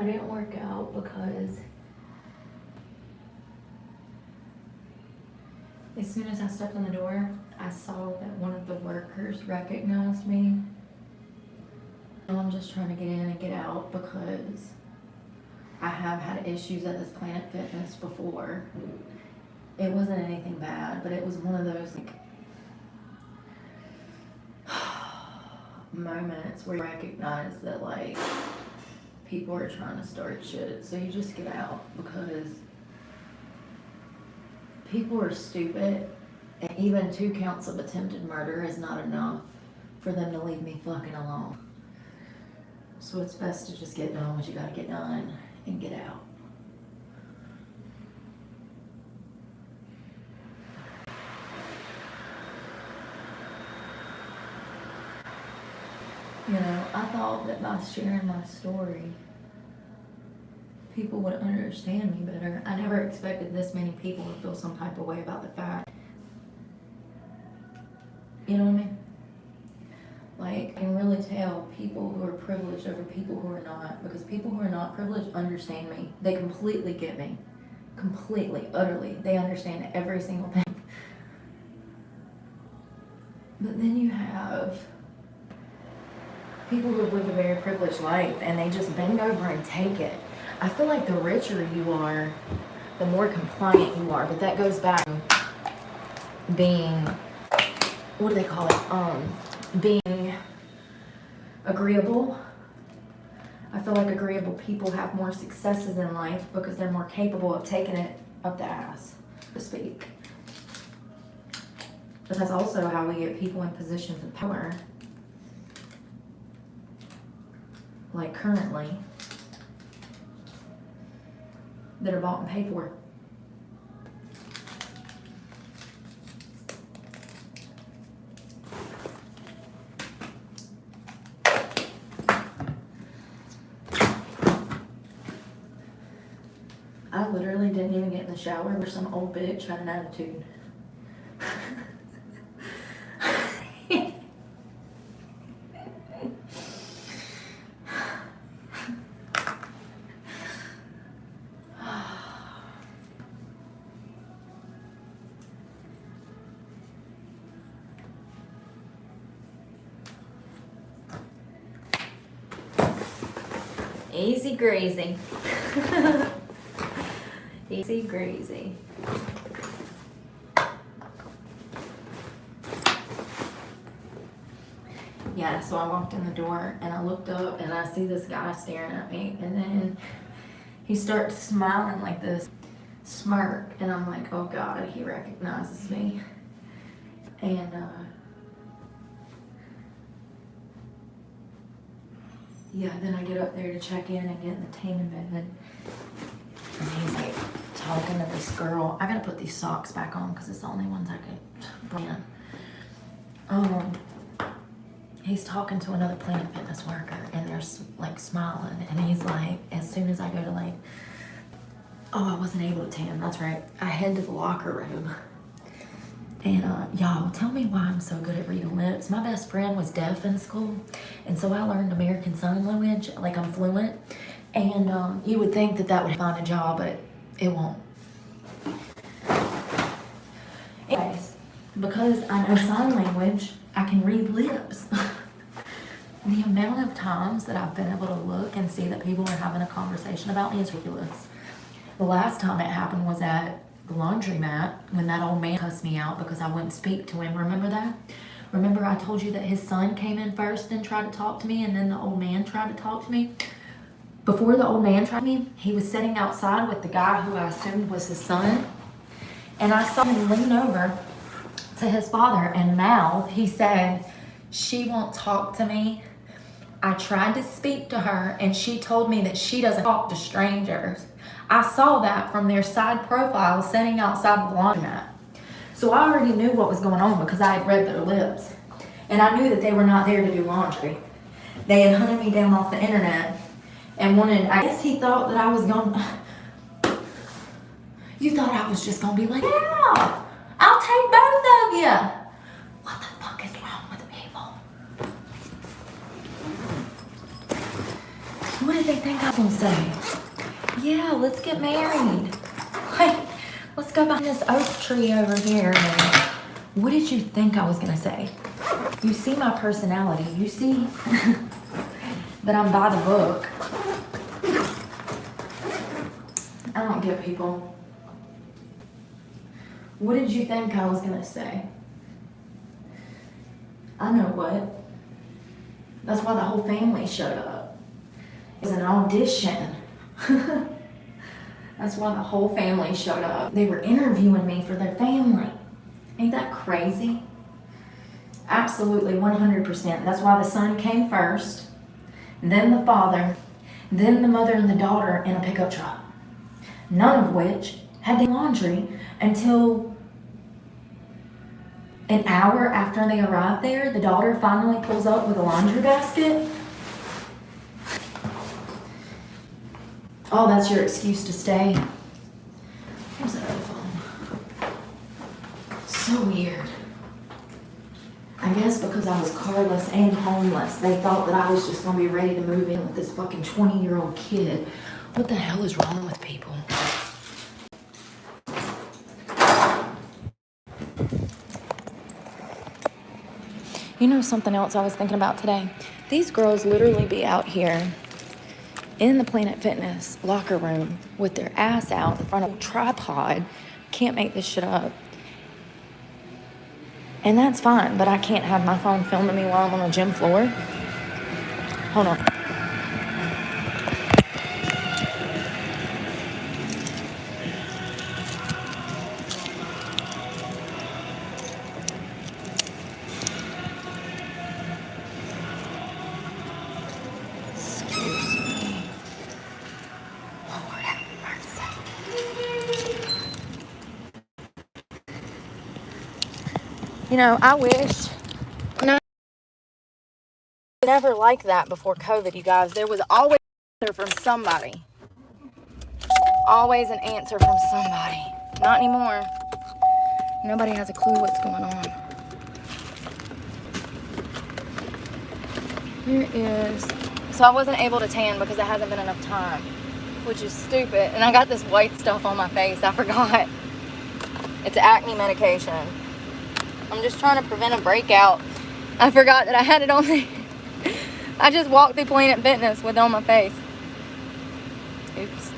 I didn't work out because as soon as I stepped in the door, I saw that one of the workers recognized me. And I'm just trying to get in and get out because I have had issues at this Planet Fitness before. It wasn't anything bad, but it was one of those like moments where you recognize that like people are trying to start shit, so you just get out because people are stupid, and even 2 counts of attempted murder is not enough for them to leave me fucking alone. So it's best to just get done what you gotta get done and get out. You know, I thought that by sharing my story, people would understand me better. I never expected this many people to feel some type of way about the fact. You know what I mean? Like, I can really tell people who are privileged over people who are not, because people who are not privileged understand me. They completely get me. Completely, utterly. They understand every single thing. But then you have people who have lived a very privileged life and they just bend over and take it. I feel like the richer you are, the more compliant you are, but that goes back to being, what do they call it? Being agreeable. I feel like agreeable people have more successes in life because they're more capable of taking it up the ass, so to speak. But that's also how we get people in positions of power. Like currently, that are bought and paid for. I literally didn't even get in the shower where some old bitch had an attitude. Easy greasy. Easy greasy. Yeah, so I walked in the door and I looked up and I see this guy staring at me, and then he starts smiling like this smirk, and I'm like, oh God, he recognizes me. And yeah, then I get up there to check in and get in the team in bed. And he's like talking to this girl. I gotta put these socks back on because it's the only ones I could bring in. He's talking to another Planet Fitness worker and they're like smiling. And he's like, as soon as I go to like, oh, I wasn't able to tan. That's right. I head to the locker room. And y'all, tell me why I'm so good at reading lips. My best friend was deaf in school, and so I learned American Sign Language, like I'm fluent. And you would think that that would find a job, but it won't. Anyways, because I know sign language, I can read lips. The amount of times that I've been able to look and see that people are having a conversation about me is ridiculous. The last time it happened was at the laundromat when that old man cussed me out because I wouldn't speak to him. Remember that? Remember I told you that his son came in first and tried to talk to me, and then the old man tried to talk to me? Before the old man tried me, he was sitting outside with the guy who I assumed was his son, and I saw him lean over to his father and mouth. He said, "She won't talk to me. I tried to speak to her and she told me that she doesn't talk to strangers." I saw that from their side profile sitting outside the laundromat. So I already knew what was going on because I had read their lips. And I knew that they were not there to do laundry. They had hunted me down off the internet and wanted, I guess he thought that I was going, you thought I was just going to be like, yeah, I'll take both of you. What the fuck is wrong with people? What did they think I was gonna say? Yeah, let's get married. Like, let's go behind this oak tree over here. And what did you think I was gonna say? You see my personality. You see that I'm by the book. I don't get people. What did you think I was gonna say? I know what. That's why the whole family showed up. It was an audition. That's why the whole family showed up. They were interviewing me for their family. Ain't that crazy? Absolutely, 100%. That's why the son came first, then the father, then the mother and the daughter in a pickup truck. None of which had their laundry until an hour after they arrived there. The daughter finally pulls up with a laundry basket. Oh, that's your excuse to stay. Where's that other phone? So weird. I guess because I was carless and homeless, they thought that I was just gonna be ready to move in with this fucking 20-year-old kid. What the hell is wrong with people? You know something else I was thinking about today? These girls literally be out here in the Planet Fitness locker room with their ass out in front of a tripod. Can't make this shit up. And that's fine, but I can't have my phone filming me while I'm on the gym floor. Hold on. You know, I wish, never like that before COVID, you guys. There was always an answer from somebody. Always an answer from somebody. Not anymore. Nobody has a clue what's going on. Here is, so I wasn't able to tan because there hasn't been enough time, which is stupid. And I got this white stuff on my face. I forgot. It's acne medication. I'm just trying to prevent a breakout. I forgot that I had it on me. I just walked through Planet Fitness with it on my face. Oops.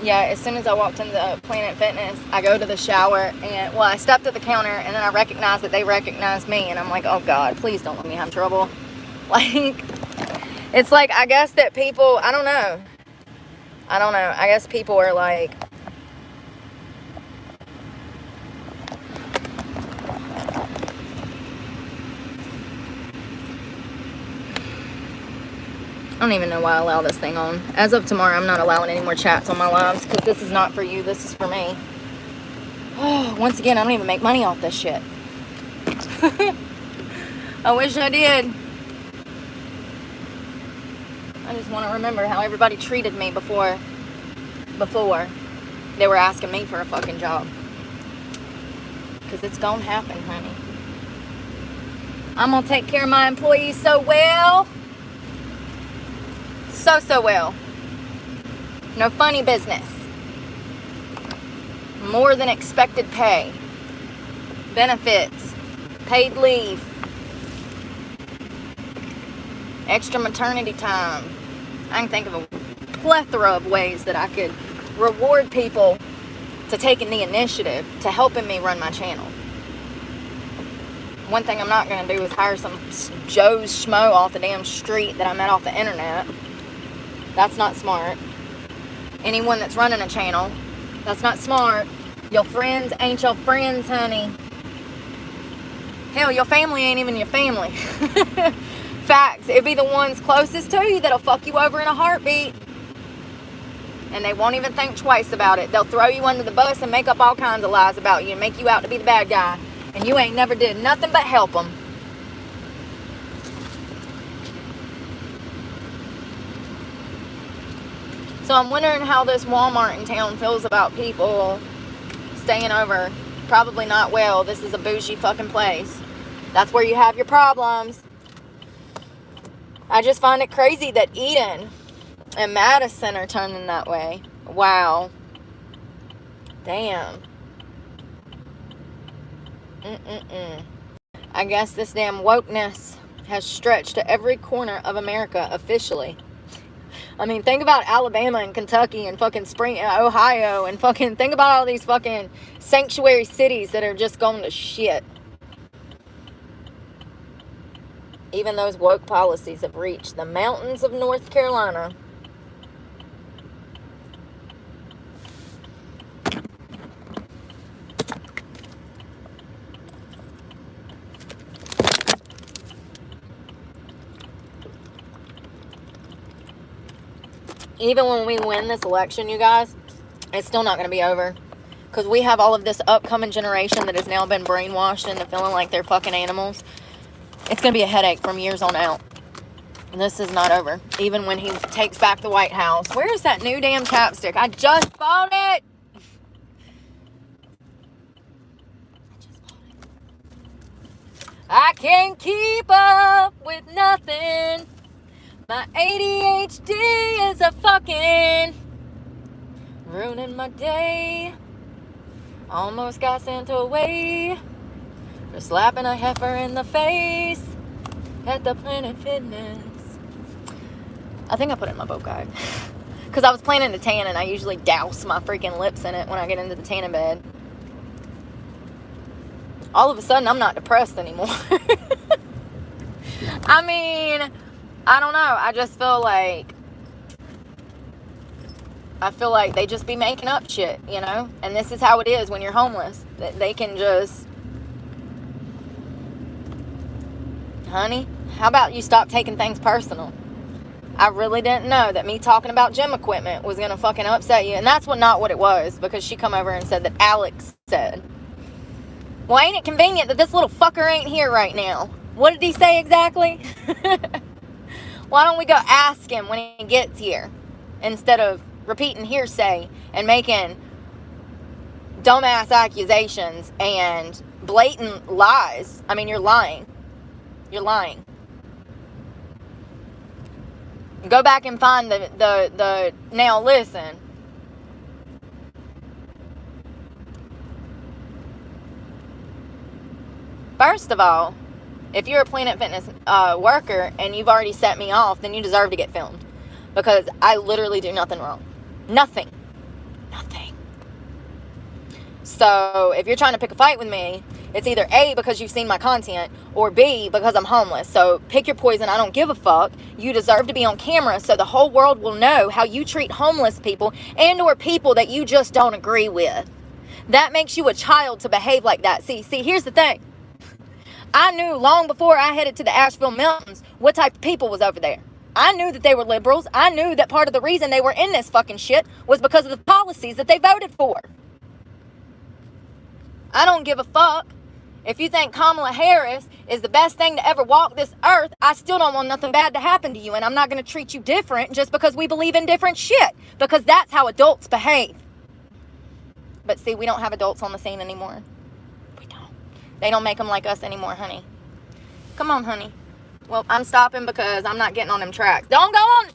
Yeah, as soon as I walked into Planet Fitness, I go to the shower and, well, I stepped at the counter and then I recognized that they recognized me and I'm like, oh God, please don't let me have trouble. Like, it's like, I guess that people, I don't know. I guess people are like, I don't even know why I allow this thing on. As of tomorrow, I'm not allowing any more chats on my lives because this is not for you. This is for me. Oh, once again, I don't even make money off this shit. I wish I did. I just want to remember how everybody treated me before they were asking me for a fucking job. Because it's gonna happen, honey. I'm gonna take care of my employees so well. So well. No funny business. More than expected pay. Benefits. Paid leave. Extra maternity time. I can think of a plethora of ways that I could reward people to taking the initiative to helping me run my channel. One thing I'm not going to do is hire some Joe's schmo off the damn street that I met off the internet. That's not smart. Anyone that's running a channel, that's not smart. Your friends ain't your friends, honey. Hell, your family ain't even your family. Facts. It'd be the ones closest to you that'll fuck you over in a heartbeat. And they won't even think twice about it. They'll throw you under the bus and make up all kinds of lies about you and make you out to be the bad guy. And you ain't never did nothing but help them. So I'm wondering how this Walmart in town feels about people staying over probably not well. This is a bougie fucking place. That's where you have your problems. I just find it crazy that Eden and Madison are turning that way. Wow. Damn. I guess this damn wokeness has stretched to every corner of America officially. I mean, think about Alabama and Kentucky and fucking Ohio and fucking think about all these fucking sanctuary cities that are just going to shit. Even those woke policies have reached the mountains of North Carolina. Even when we win this election, you guys, it's still not going to be over. Because we have all of this upcoming generation that has now been brainwashed into feeling like they're fucking animals. It's going to be a headache from years on out. And this is not over. Even when he takes back the White House. Where is that new damn chapstick? I just bought it. I can't keep up with nothing. My ADHD is a fucking ruining my day. Almost got sent away for slapping a heifer in the face at the Planet Fitness. I think I put it in my boat guide. Because I was planning to tan and I usually douse my freaking lips in it when I get into the tanning bed. All of a sudden, I'm not depressed anymore. I mean, I don't know. I just feel like they just be making up shit, you know? And this is how it is when you're homeless. They can just... Honey, how about you stop taking things personal? I really didn't know that me talking about gym equipment was going to fucking upset you. And that's not what it was, because she come over and said that Alex said. Well, ain't it convenient that this little fucker ain't here right now? What did he say exactly? Why don't we go ask him when he gets here? Instead of repeating hearsay and making dumbass accusations and blatant lies. I mean, you're lying. You're lying. Go back and find the now listen. First of all, if you're a Planet Fitness worker and you've already set me off, then you deserve to get filmed. Because I literally do nothing wrong. Nothing. Nothing. So, if you're trying to pick a fight with me, it's either A, because you've seen my content, or B, because I'm homeless. So, pick your poison. I don't give a fuck. You deserve to be on camera so the whole world will know how you treat homeless people and or people that you just don't agree with. That makes you a child to behave like that. See, here's the thing. I knew long before I headed to the Asheville Mountains what type of people was over there. I knew that they were liberals. I knew that part of the reason they were in this fucking shit was because of the policies that they voted for. I don't give a fuck. If you think Kamala Harris is the best thing to ever walk this earth, I still don't want nothing bad to happen to you. And I'm not going to treat you different just because we believe in different shit. Because that's how adults behave. But see, we don't have adults on the scene anymore. We don't. They don't make them like us anymore, honey. Come on, honey. Well, I'm stopping because I'm not getting on them tracks. Don't go on.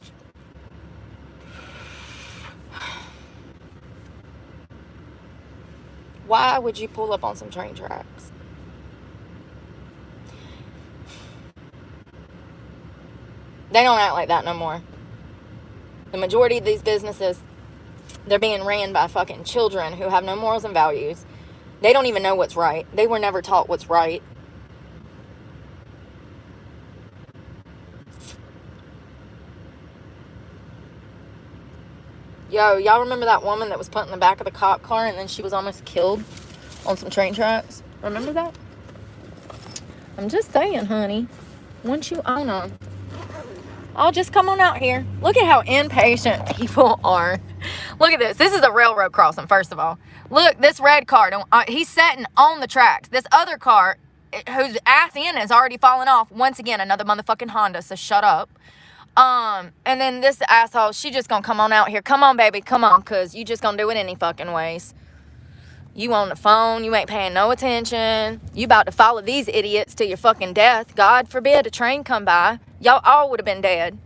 Why would you pull up on some train tracks? They don't act like that no more. The majority of these businesses, they're being ran by fucking children who have no morals and values. They don't even know what's right. They were never taught what's right. Yo, y'all remember that woman that was put in the back of the cop car and then she was almost killed on some train tracks? Remember that? I'm just saying, honey. Once you own them, I'll just come on out here. Look at how impatient people are. Look at this. This is a railroad crossing, first of all. Look, this red car, he's sitting on the tracks. This other car, whose ass end is already falling off. Once again, another motherfucking Honda, so shut up. And then this asshole, she just gonna come on out here. Come on, baby, come on, cause you just gonna do it any fucking ways. You on the phone, you ain't paying no attention. You about to follow these idiots to your fucking death. God forbid a train come by. Y'all all would have been dead.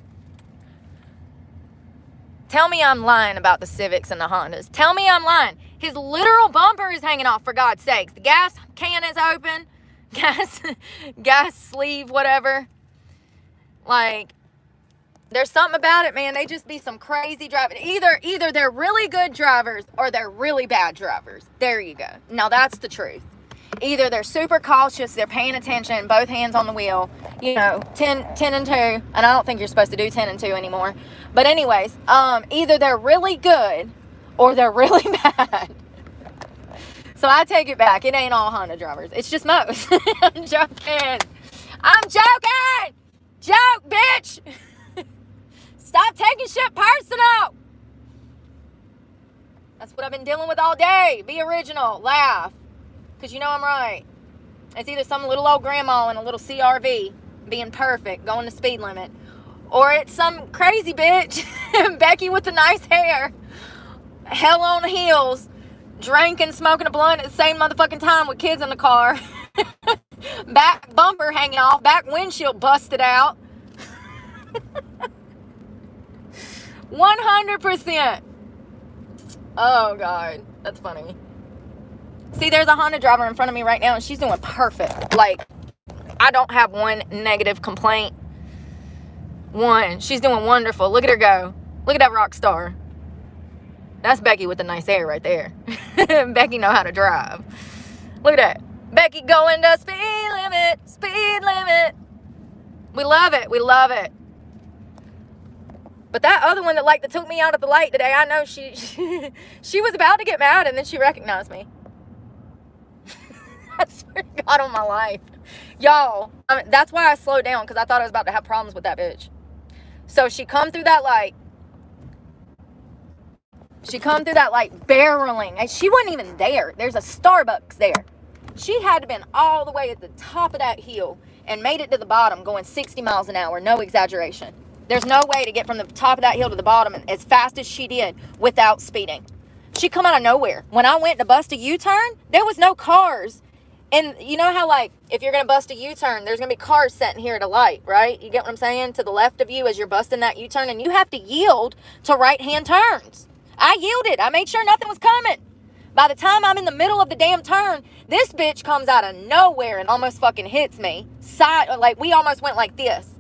Tell me I'm lying about the Civics and the Hondas. Tell me I'm lying. His literal bumper is hanging off, for God's sakes. The gas can is open. Gas sleeve, whatever. Like, there's something about it, man. They just be some crazy drivers. Either they're really good drivers or they're really bad drivers. There you go. Now, that's the truth. Either they're super cautious, they're paying attention, both hands on the wheel, 10 and 2, and I don't think you're supposed to do 10 and 2 anymore. But anyways, either they're really good or they're really bad. So I take it back. It ain't all Honda drivers. It's just most. I'm joking. Joke, bitch. Stop taking shit personal. That's what I've been dealing with all day. Be original. Laugh. Because you know I'm right. It's either some little old grandma in a little CRV being perfect, going the speed limit, or it's some crazy bitch, Becky with the nice hair, hell on heels, drinking, smoking a blunt at the same motherfucking time with kids in the car, back bumper hanging off, back windshield busted out. 100%. Oh, God. That's funny. See, there's a Honda driver in front of me right now, and she's doing perfect. Like, I don't have one negative complaint. One. She's doing wonderful. Look at her go. Look at that rock star. That's Becky with the nice hair right there. Becky know how to drive. Look at that. Becky going to speed limit. Speed limit. We love it. We love it. But that other one that took me out at the light today, I know she was about to get mad, and then she recognized me. I swear to God on my life. Y'all, that's why I slowed down, because I thought I was about to have problems with that bitch. So she come through that light. Barreling. And she wasn't even there. There's a Starbucks there. She had to been all the way at the top of that hill and made it to the bottom going 60 miles an hour. No exaggeration. There's no way to get from the top of that hill to the bottom as fast as she did without speeding. She come out of nowhere. When I went to bust a U-turn, there was no cars. And you know how, if you're going to bust a U-turn, there's going to be cars sitting here at a light, right? You get what I'm saying? To the left of you as you're busting that U-turn, and you have to yield to right-hand turns. I yielded. I made sure nothing was coming. By the time I'm in the middle of the damn turn, this bitch comes out of nowhere and almost fucking hits me. We almost went like this.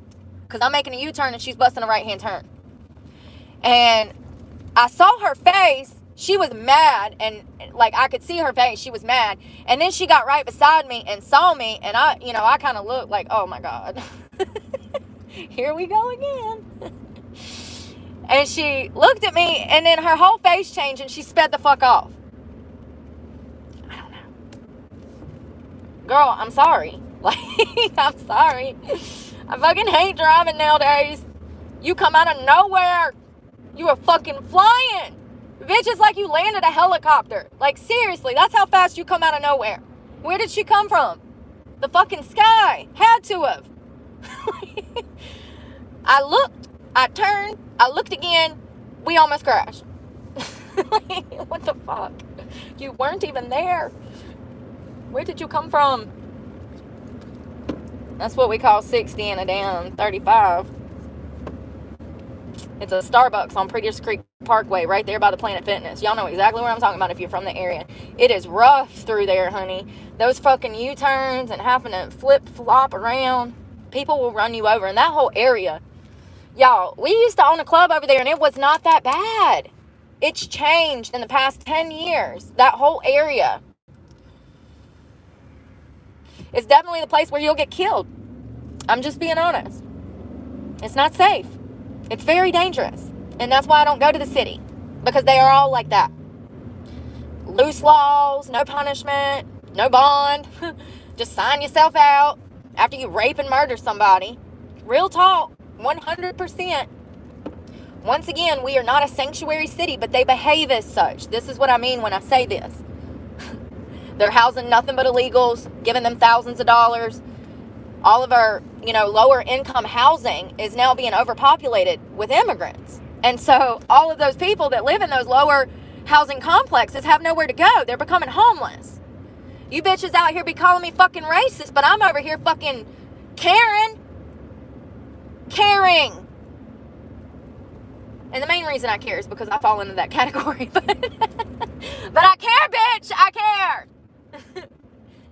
Because I'm making a U-turn and she's busting a right-hand turn. And I saw her face. She was mad, and I could see her face. She was mad. And then she got right beside me and saw me, and I kind of looked like, oh my God. Here we go again. And she looked at me, and then her whole face changed, and she sped the fuck off. I don't know. Girl, I'm sorry. I'm sorry. I fucking hate driving nowadays. You come out of nowhere. You are fucking flying. Bitch, it's like you landed a helicopter. Seriously, that's how fast you come out of nowhere. Where did she come from? The fucking sky. Had to have. I looked. I turned. I looked again. We almost crashed. What the fuck? You weren't even there. Where did you come from? That's what we call 60 and a damn 35. It's a Starbucks on Prettiest Creek Parkway right there by the Planet Fitness. Y'all know exactly what I'm talking about if you're from the area. It is rough through there, honey. Those fucking U-turns and having to flip-flop around. People will run you over. And that whole area. Y'all, we used to own a club over there, and it was not that bad. It's changed in the past 10 years. That whole area. It's definitely the place where you'll get killed. I'm just being honest. It's not safe. It's very dangerous. And that's why I don't go to the city. Because they are all like that. Loose laws, no punishment, no bond. Just sign yourself out after you rape and murder somebody. Real talk, 100%. Once again, we are not a sanctuary city, but they behave as such. This is what I mean when I say this. They're housing nothing but illegals, giving them thousands of dollars. All of our, lower income housing is now being overpopulated with immigrants. And so all of those people that live in those lower housing complexes have nowhere to go. They're becoming homeless. You bitches out here be calling me fucking racist, but I'm over here fucking caring. And the main reason I care is because I fall into that category. But I care, bitch. I care.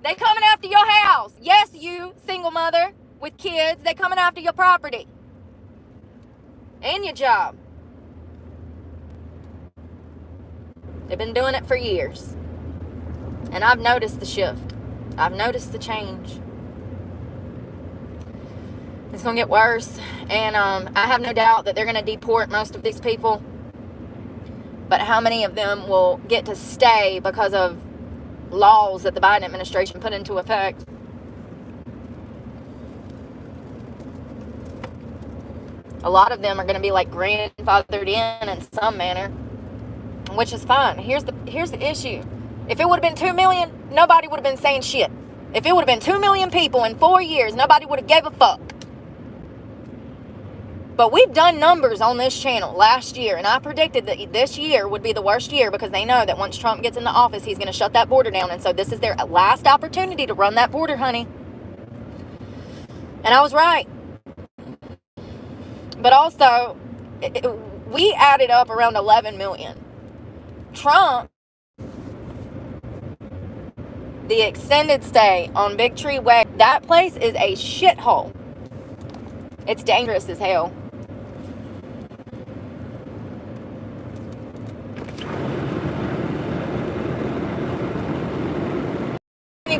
They coming after your house. Yes, you, single mother with kids. They coming after your property. And your job. They've been doing it for years. And I've noticed the shift. I've noticed the change. It's going to get worse. And I have no doubt that they're going to deport most of these people. But how many of them will get to stay because of laws that the Biden administration put into effect? A lot of them are going to be like grandfathered in some manner, which is fine. Here's the issue. If it would have been 2 million, nobody would have been saying shit. If it would have been 2 million people in 4 years, nobody would have gave a fuck. But we've done numbers on this channel last year, and I predicted that this year would be the worst year because they know that once Trump gets into office, he's going to shut that border down. And so this is their last opportunity to run that border, honey. And I was right. But also, we added up around 11 million. Trump, the extended stay on Big Tree Way, that place is a shithole. It's dangerous as hell.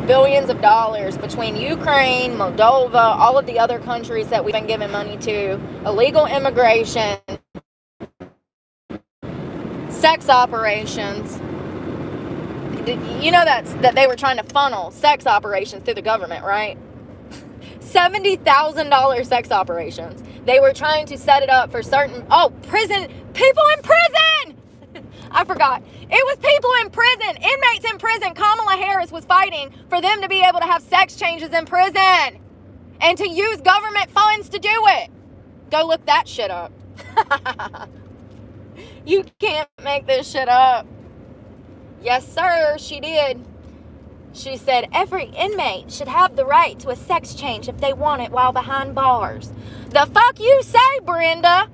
Billions of dollars between Ukraine, Moldova, all of the other countries that we've been giving money to, illegal immigration, sex operations. You know that they were trying to funnel sex operations through the government, right? $70,000 sex operations. They were trying to set it up for certain, prison, people in prison! I forgot. It was people in prison, inmates in prison. Kamala Harris was fighting for them to be able to have sex changes in prison and to use government funds to do it. Go look that shit up. You can't make this shit up. Yes, sir, she did. She said every inmate should have the right to a sex change if they want it while behind bars. The fuck you say, Brenda?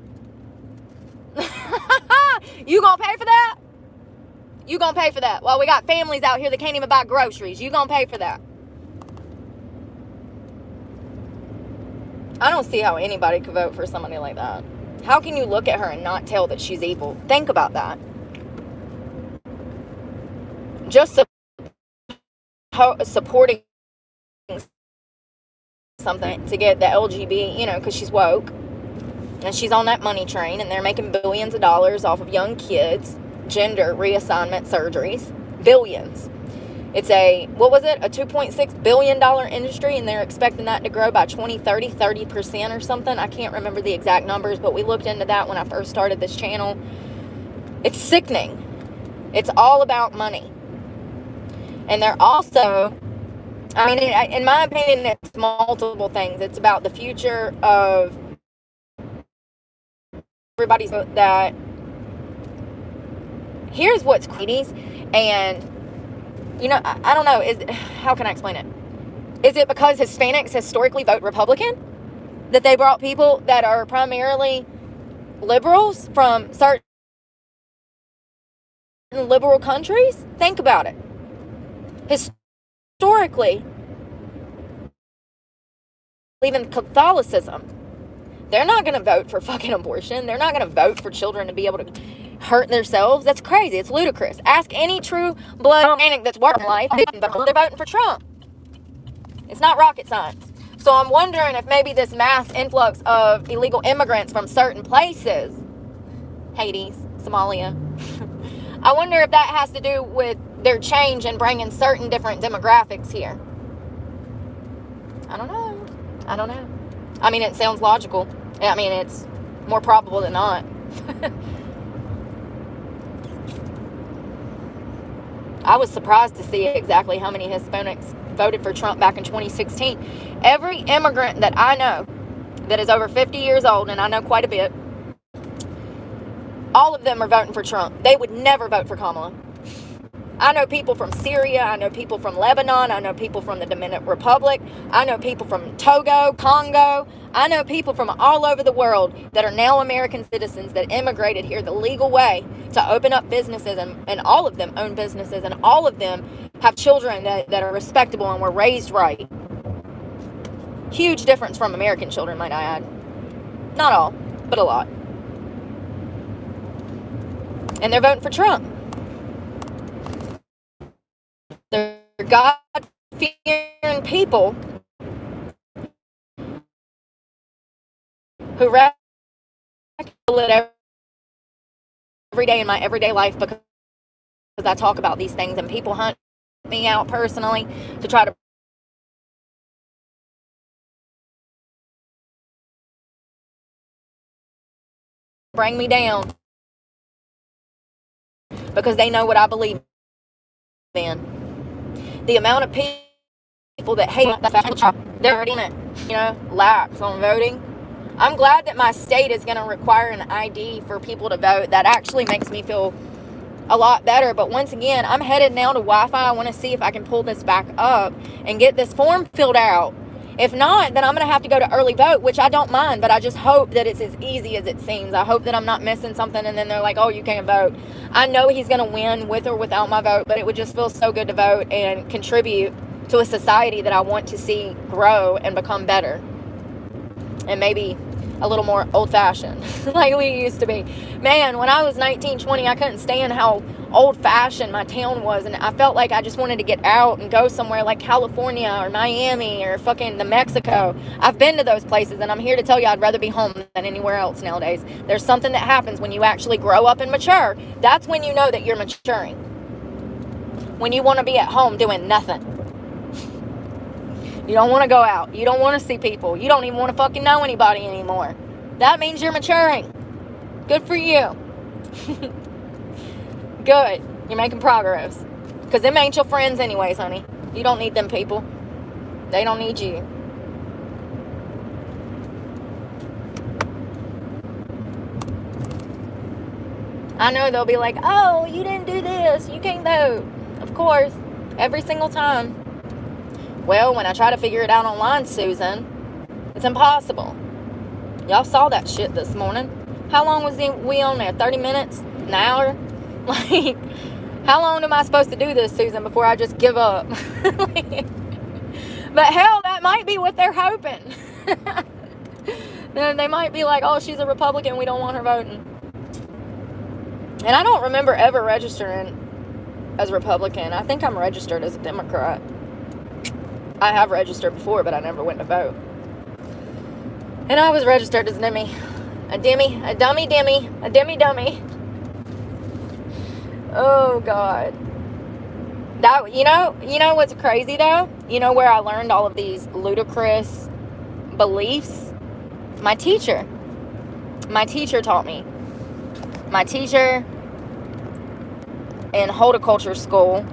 You gonna pay for that? You gonna pay for that? Well, we got families out here that can't even buy groceries. You gonna pay for that? I don't see how anybody could vote for somebody like that. How can you look at her and not tell that she's evil? Think about that. Just supporting something to get the LGBT, because she's woke. And she's on that money train, and they're making billions of dollars off of young kids, gender reassignment surgeries. Billions. It's a $2.6 billion industry, and they're expecting that to grow by 2030, 30% or something. I can't remember the exact numbers, but we looked into that when I first started this channel. It's sickening. It's all about money. And they're also, in my opinion, it's multiple things. It's about the future of everybody's that. Here's what's crazy, and I don't know. How can I explain it? Is it because Hispanics historically vote Republican that they brought people that are primarily liberals from certain liberal countries? Think about it. Historically, even Catholicism, they're not going to vote for fucking abortion. They're not going to vote for children to be able to hurt themselves. That's crazy. It's ludicrous. Ask any true blood Hispanic that's working life. They're voting for Trump. It's not rocket science. So I'm wondering if maybe this mass influx of illegal immigrants from certain places, Haiti, Somalia, I wonder if that has to do with their change and bringing certain different demographics here. I don't know. It sounds logical. It's more probable than not. I was surprised to see exactly how many Hispanics voted for Trump back in 2016. Every immigrant that I know that is over 50 years old, and I know quite a bit, all of them are voting for Trump. They would never vote for Kamala. I know people from Syria. I know people from Lebanon. I know people from the Dominican Republic. I know people from Togo, Congo. I know people from all over the world that are now American citizens that immigrated here the legal way to open up businesses, and all of them own businesses, and all of them have children that are respectable and were raised right. Huge difference from American children, might I add. Not all, but a lot. And they're voting for Trump. They're God-fearing people who it every day in my everyday life because I talk about these things, and people hunt me out personally to try to bring me down because they know what I believe in. The amount of people that hate that, they're already in it, lax on voting. I'm glad that my state is going to require an ID for people to vote. That actually makes me feel a lot better. But once again, I'm headed now to Wi-Fi. I want to see if I can pull this back up and get this form filled out. If not, then I'm going to have to go to early vote, which I don't mind, but I just hope that it's as easy as it seems. I hope that I'm not missing something and then they're like, oh, you can't vote. I know he's going to win with or without my vote, but it would just feel so good to vote and contribute to a society that I want to see grow and become better. And maybe a little more old-fashioned like we used to be. Man, when I was 19, 20, I couldn't stand how old-fashioned my town was, and I felt like I just wanted to get out and go somewhere like California or Miami or fucking New Mexico. I've been to those places, and I'm here to tell you I'd rather be home than anywhere else nowadays. There's something that happens when you actually grow up and mature. That's when you know that you're maturing. When you want to be at home doing nothing. You don't want to go out. You don't want to see people. You don't even want to fucking know anybody anymore. That means you're maturing. Good for you. Good. You're making progress. Because them ain't your friends anyways, honey. You don't need them people. They don't need you. I know they'll be like, oh, you didn't do this. You can't vote. Of course. Every single time. Well, when I try to figure it out online, Susan, it's impossible. Y'all saw that shit this morning. How long was we on there? 30 minutes? An hour? Like, how long am I supposed to do this, Susan, before I just give up? But hell, that might be what they're hoping. Then they might be like, oh, she's a Republican, we don't want her voting. And I don't remember ever registering as a Republican. I think I'm registered as a Democrat. I have registered before, but I never went to vote. And I was registered as a dummy. Oh, God. That, you know what's crazy, though? You know where I learned all of these ludicrous beliefs? My teacher taught me. My teacher in horticulture school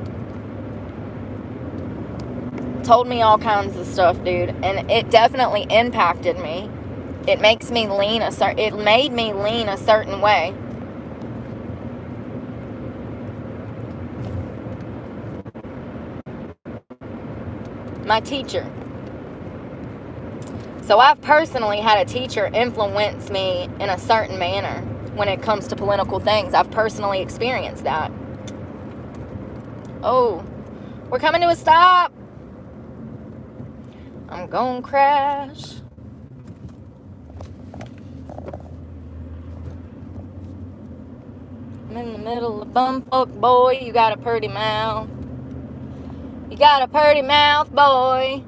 told me all kinds of stuff, dude, and it definitely impacted me. It makes me it made me lean a certain way. My teacher. So I've personally had a teacher influence me in a certain manner when it comes to political things. I've personally experienced that. Oh, we're coming to a stop. I'm gonna crash. I'm in the middle of bumfuck, boy. You got a pretty mouth. You got a pretty mouth, boy.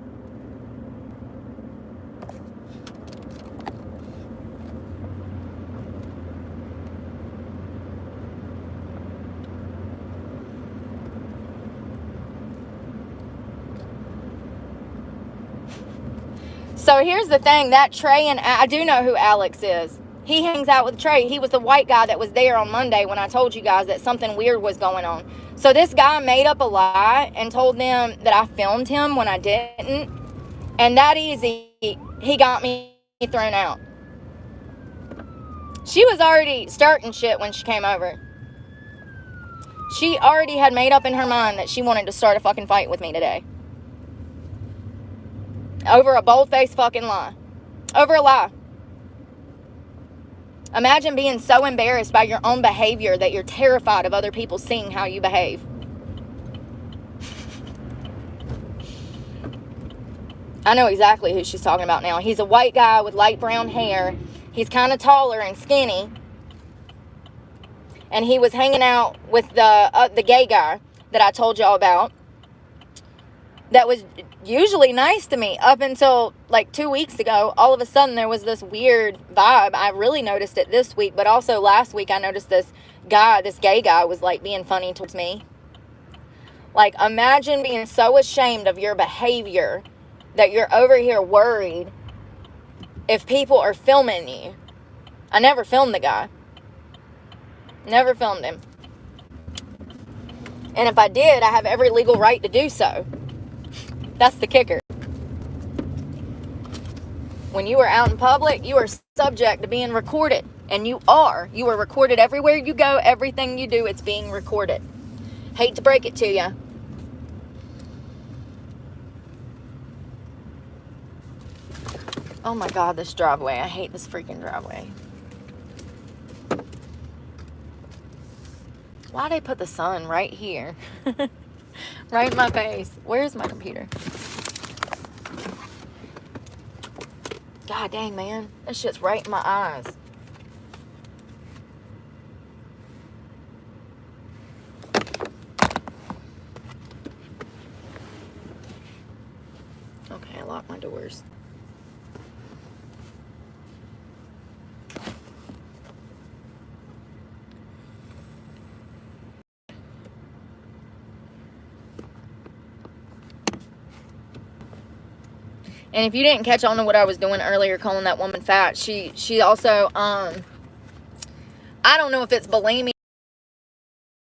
So here's the thing, that Trey, and I do know who Alex is. He hangs out with Trey. He was the white guy that was there on Monday when I told you guys that something weird was going on. So this guy made up a lie and told them that I filmed him when I didn't. And that easy, he got me thrown out. She was already starting shit when she came over. She already had made up in her mind that she wanted to start a fucking fight with me today. Over a bold-faced fucking lie. Over a lie. Imagine being so embarrassed by your own behavior that you're terrified of other people seeing how you behave. I know exactly who she's talking about now. He's a white guy with light brown hair. He's kind of taller and skinny. And he was hanging out with the gay guy that I told y'all about. That was usually nice to me up until like 2 weeks ago. All of a sudden there was this weird vibe. I really noticed it this week, but also last week I noticed this gay guy was like being funny towards me. Like, imagine being so ashamed of your behavior that you're over here worried if people are filming you. I never filmed the guy. Never filmed him. And if I did, I have every legal right to do so. That's the kicker. When you are out in public, you are subject to being recorded. And you are. You are recorded everywhere you go. Everything you do, it's being recorded. Hate to break it to you. Oh my God, this driveway. I hate this freaking driveway. Why'd they put the sun right here? Right in my face. Where's my computer? God dang, man. That shit's right in my eyes. Okay, I locked my doors. And if you didn't catch on to what I was doing earlier, calling that woman fat, she also, I don't know if it's bulimia,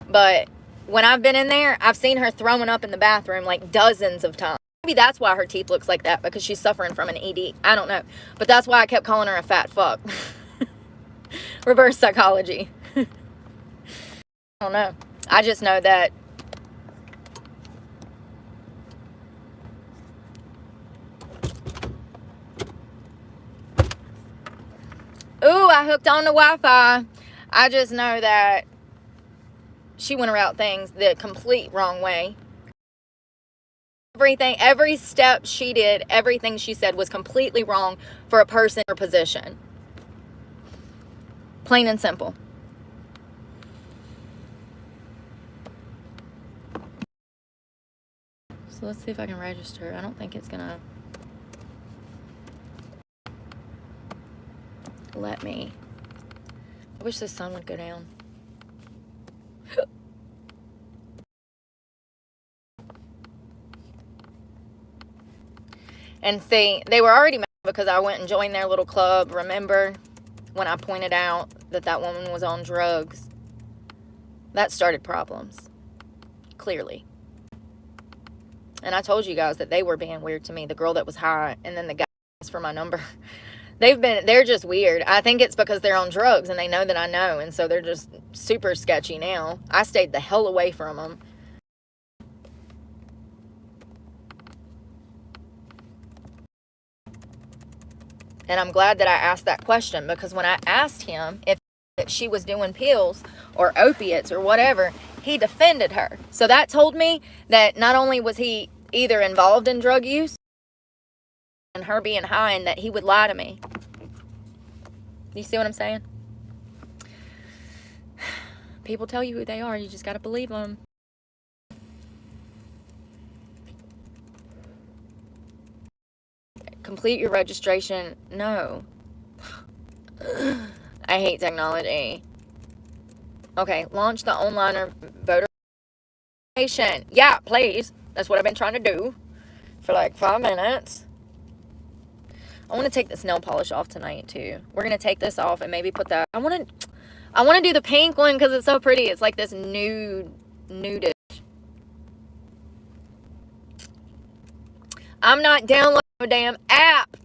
but when I've been in there, I've seen her throwing up in the bathroom like dozens of times. Maybe that's why her teeth looks like that, because she's suffering from an ED. I don't know. But that's why I kept calling her a fat fuck. Reverse psychology. I don't know. I just know that ooh, I hooked on the Wi-Fi. I just know that she went about things the complete wrong way. Everything, every step she did, everything she said was completely wrong for a person in her position. Plain and simple. So let's see if I can register. I don't think it's gonna let me. I wish the sun would go down. And see, they were already mad because I went and joined their little club. Remember when I pointed out that that woman was on drugs? That started problems. Clearly. And I told you guys that they were being weird to me. The girl that was high and then the guy asked for my number. They're just weird. I think it's because they're on drugs and they know that I know. And so they're just super sketchy now. I stayed the hell away from them. And I'm glad that I asked that question, because when I asked him if she was doing pills or opiates or whatever, he defended her. So that told me that not only was he either involved in drug use and her being high, and that he would lie to me. You see what I'm saying? People tell you who they are. You just got to believe them. Complete your registration. No. I hate technology. Okay, launch the online voter registration. Yeah, please. That's what I've been trying to do for like 5 minutes. I want to take this nail polish off tonight too. We're going to take this off and maybe put that. I want to do the pink one because it's so pretty. It's like this nudish. I'm not downloading a damn app.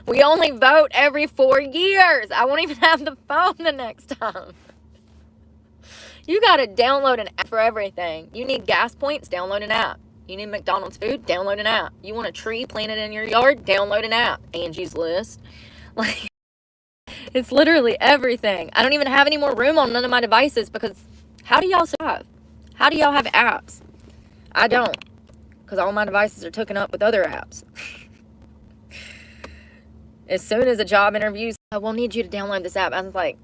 We only vote every 4 years. I won't even have the phone the next time. You got to download an app for everything. You need gas points, download an app. You need McDonald's food, download an app. You want a tree planted in your yard, download an app. Angie's List. Like, it's literally everything. I don't even have any more room on none of my devices because how do y'all survive? How do y'all have apps? I don't, because all my devices are taken up with other apps. As soon as a job interview, I will need you to download this app. I was like,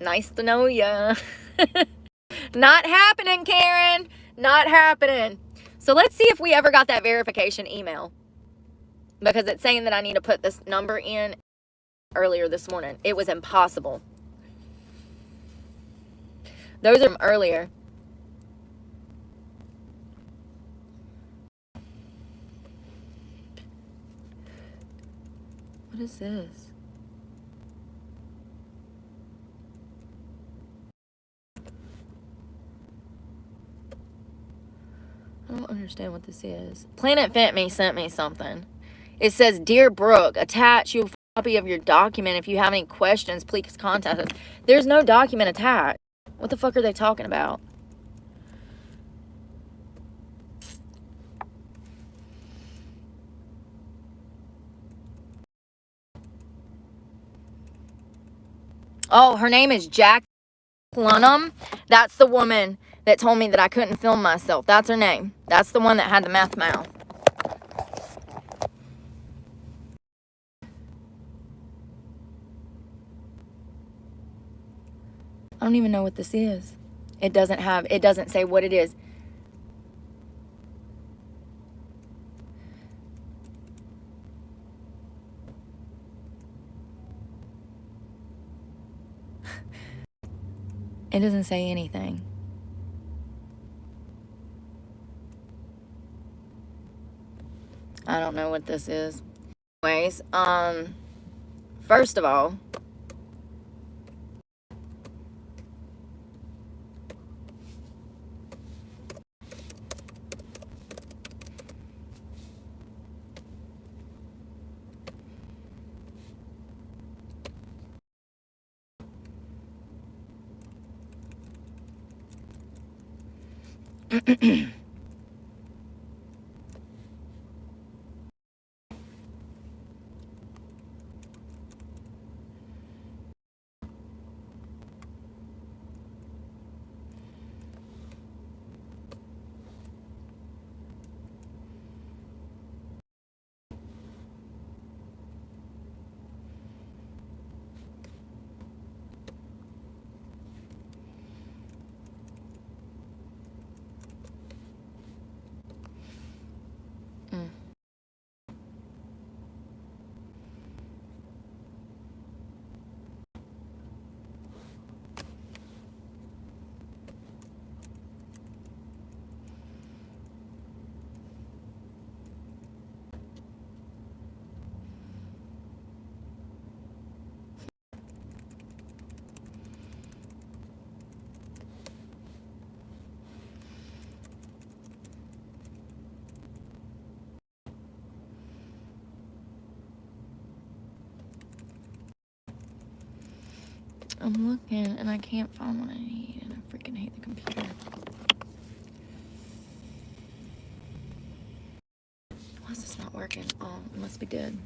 nice to know ya. Not happening, Karen. Not happening. So let's see if we ever got that verification email. Because it's saying that I need to put this number in earlier this morning. It was impossible. Those are from earlier. What is this? I don't understand what this is. Planet Fit Me sent me something. It says, Dear Brooke, attach you a copy of your document. If you have any questions, please contact us. There's no document attached. What the fuck are they talking about? Oh, her name is Jack Clunham. That's the woman that told me that I couldn't film myself. That's her name. That's the one that had the meth mouth. I don't even know what this is. It doesn't say what it is. It doesn't say anything. I don't know what this is. Anyways, first of all, I'm looking and I can't find what I need, and I freaking hate the computer. Why is this not working? Oh, it must be dead.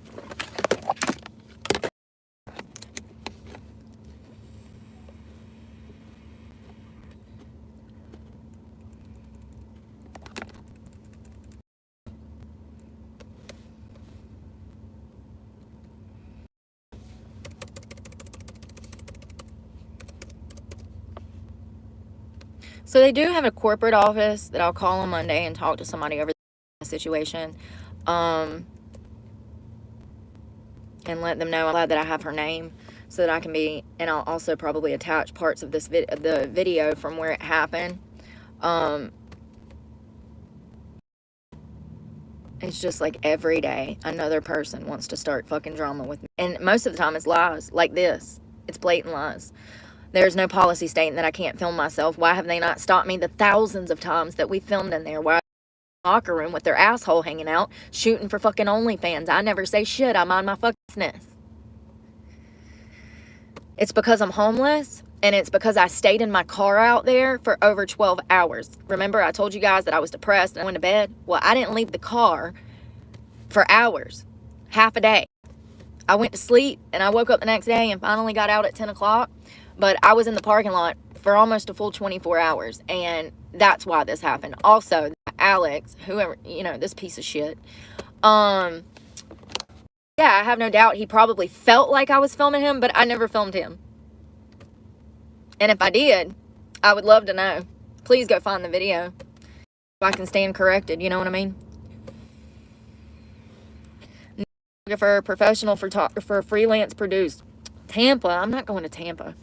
So they do have a corporate office that I'll call on Monday and talk to somebody over the situation. And let them know I'm glad that I have her name so that I can be, and I'll also probably attach parts of this the video from where it happened. It's just like every day another person wants to start fucking drama with me. And most of the time it's lies like this. It's blatant lies. There's no policy stating that I can't film myself. Why have they not stopped me the thousands of times that we filmed in there? Why locker room with their asshole hanging out, shooting for fucking OnlyFans. I never say shit. I mind my fucking business. It's because I'm homeless, and it's because I stayed in my car out there for over 12 hours. Remember, I told you guys that I was depressed and I went to bed? Well, I didn't leave the car for hours, half a day. I went to sleep, and I woke up the next day and finally got out at 10 o'clock. But I was in the parking lot for almost a full 24 hours, and that's why this happened. Also, Alex, whoever, you know, this piece of shit, yeah, I have no doubt he probably felt like I was filming him, but I never filmed him. And if I did, I would love to know. Please go find the video so I can stand corrected, you know what I mean? Photographer, professional photographer, freelance produced. Tampa, I'm not going to Tampa.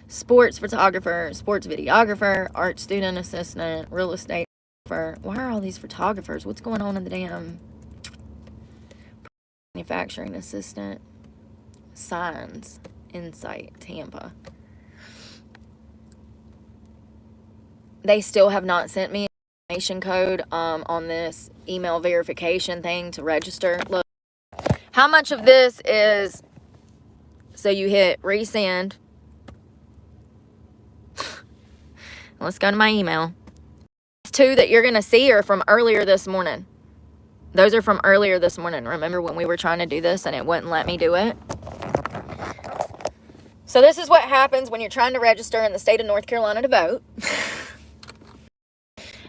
Sports photographer, sports videographer, art student assistant, real estate photographer. Why are all these photographers? What's going on in the damn manufacturing assistant? Signs, Insight, Tampa. They still have not sent me an information code on this email verification thing to register. Look, how much of this is, so you hit resend. Let's go to my email. These two that you're going to see are from earlier this morning. Those are from earlier this morning. Remember when we were trying to do this and it wouldn't let me do it? So this is what happens when you're trying to register in the state of North Carolina to vote.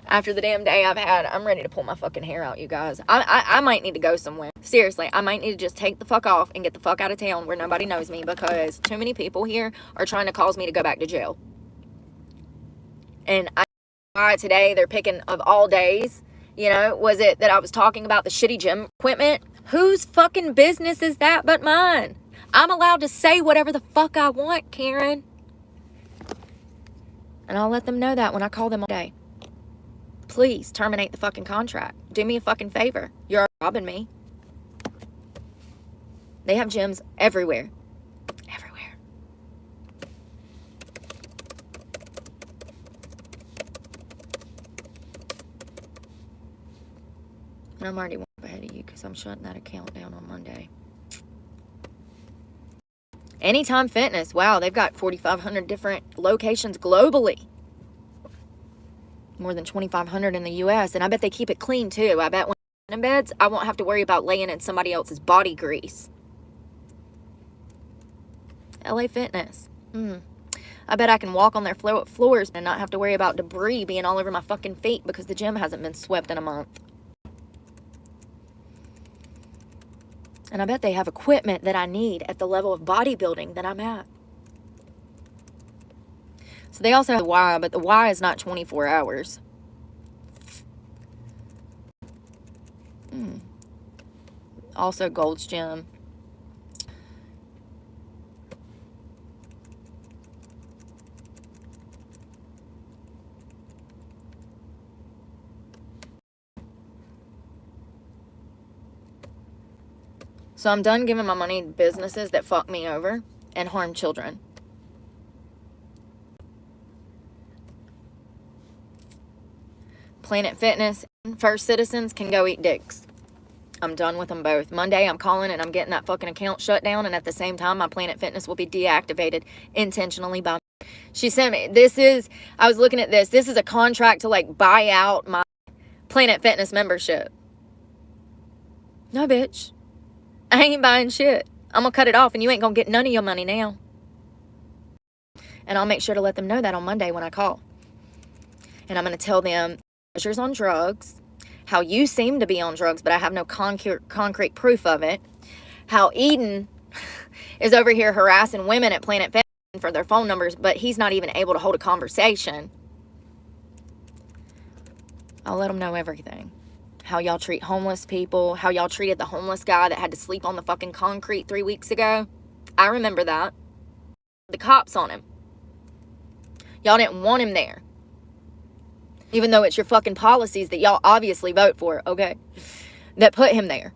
After the damn day I've had, I'm ready to pull my fucking hair out, you guys. I might need to go somewhere. Seriously, I might need to just take the fuck off and get the fuck out of town where nobody knows me, because too many people here are trying to cause me to go back to jail. And why today they're picking, of all days, you know, was it that I was talking about the shitty gym equipment? Whose fucking business is that but mine? I'm allowed to say whatever the fuck I want, Karen. And I'll let them know that when I call them all day. Please terminate the fucking contract. Do me a fucking favor. You're robbing me. They have gyms everywhere. Everywhere. And I'm already one ahead of you because I'm shutting that account down on Monday. Anytime Fitness. Wow, they've got 4,500 different locations globally. More than 2,500 in the U.S. And I bet they keep it clean, too. I bet when I'm in beds, I won't have to worry about laying in somebody else's body grease. LA Fitness. I bet I can walk on their floors and not have to worry about debris being all over my fucking feet because the gym hasn't been swept in a month. And I bet they have equipment that I need at the level of bodybuilding that I'm at. So they also have the Y, but the Y is not 24 hours. Also Gold's Gym. So I'm done giving my money to businesses that fuck me over and harm children. Planet Fitness and First Citizens can go eat dicks. I'm done with them both. Monday, I'm calling and I'm getting that fucking account shut down. And at the same time, my Planet Fitness will be deactivated intentionally by me. She sent me, I was looking at this. This is a contract to like buy out my Planet Fitness membership. No, bitch. I ain't buying shit. I'm going to cut it off and you ain't going to get none of your money now. And I'll make sure to let them know that on Monday when I call. And I'm going to tell them measures on drugs, how you seem to be on drugs, but I have no concrete proof of it. How Eden is over here harassing women at Planet Fitness for their phone numbers, but he's not even able to hold a conversation. I'll let them know everything. How y'all treat homeless people, how y'all treated the homeless guy that had to sleep on the fucking concrete 3 weeks ago. I remember that. The cops on him. Y'all didn't want him there. Even though it's your fucking policies that y'all obviously vote for, okay? That put him there.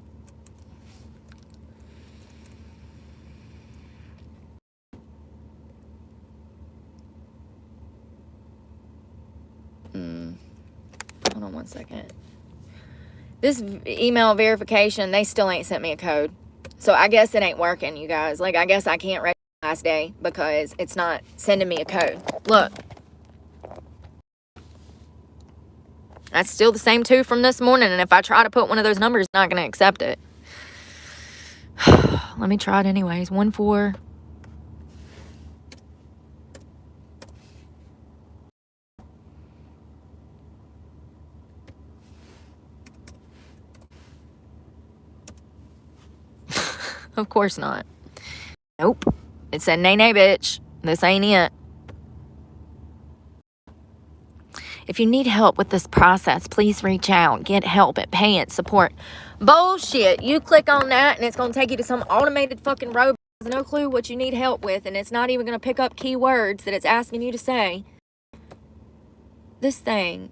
Hold on one second. This email verification, they still ain't sent me a code. So I guess it ain't working, you guys. Like, I guess I can't register last day because it's not sending me a code. Look. That's still the same 2 from this morning. And if I try to put one of those numbers, it's not going to accept it. Let me try it anyways. 14. Of course not. Nope. It said, nay, nay, bitch. This ain't it. If you need help with this process, please reach out. Get help at Pay It Support. Bullshit. You click on that and it's going to take you to some automated fucking robot. Has no clue what you need help with, and it's not even going to pick up keywords that it's asking you to say. This thing.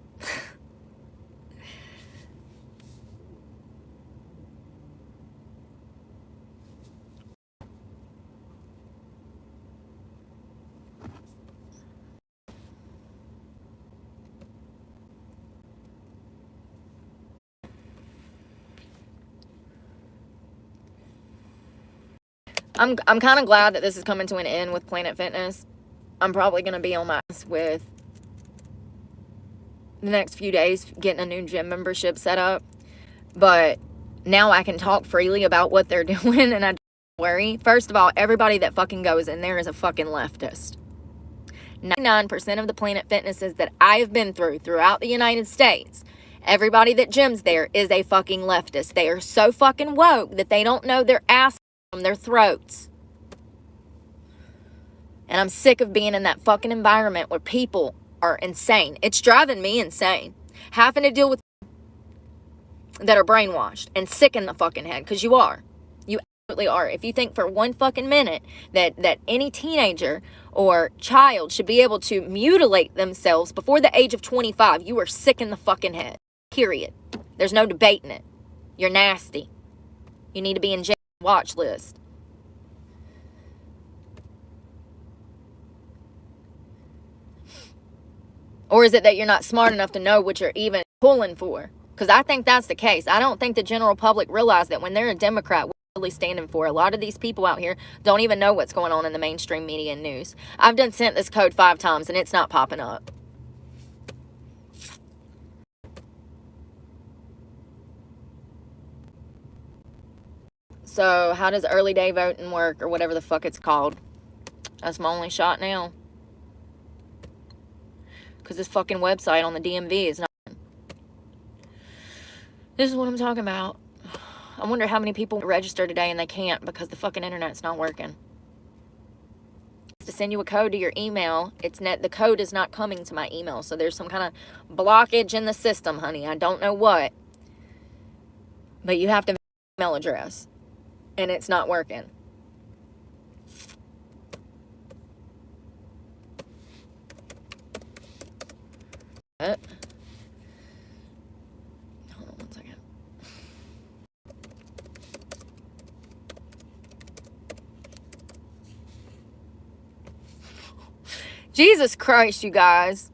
I'm kind of glad that this is coming to an end with Planet Fitness. I'm probably going to be on my ass with the next few days getting a new gym membership set up. But now I can talk freely about what they're doing and I don't worry. First of all, everybody that fucking goes in there is a fucking leftist. 99% of the Planet Fitnesses that I have been throughout the United States, everybody that gyms there is a fucking leftist. They are so fucking woke that they don't know their ass from their throats. And I'm sick of being in that fucking environment where people are insane. It's driving me insane. Having to deal with that are brainwashed and sick in the fucking head. Because you are. You absolutely are. If you think for one fucking minute that any teenager or child should be able to mutilate themselves before the age of 25, you are sick in the fucking head. Period. There's no debating it. You're nasty. You need to be in jail watch list. Or is it that you're not smart enough to know what you're even pulling for? Because I think that's the case. I don't think the general public realize that when they're a Democrat, what they're really standing for. A lot of these people out here don't even know what's going on in the mainstream media and news. I've done sent this code 5 times and it's not popping up. So how does early day voting work, or whatever the fuck it's called? That's my only shot now. Because this fucking website on the DMV is not. This is what I'm talking about. I wonder how many people register today and they can't because the fucking internet's not working. To send you a code to your email, the code is not coming to my email. So there's some kind of blockage in the system, honey. I don't know what. But you have to have an email address. And it's not working. Hold on one second. Jesus Christ, you guys.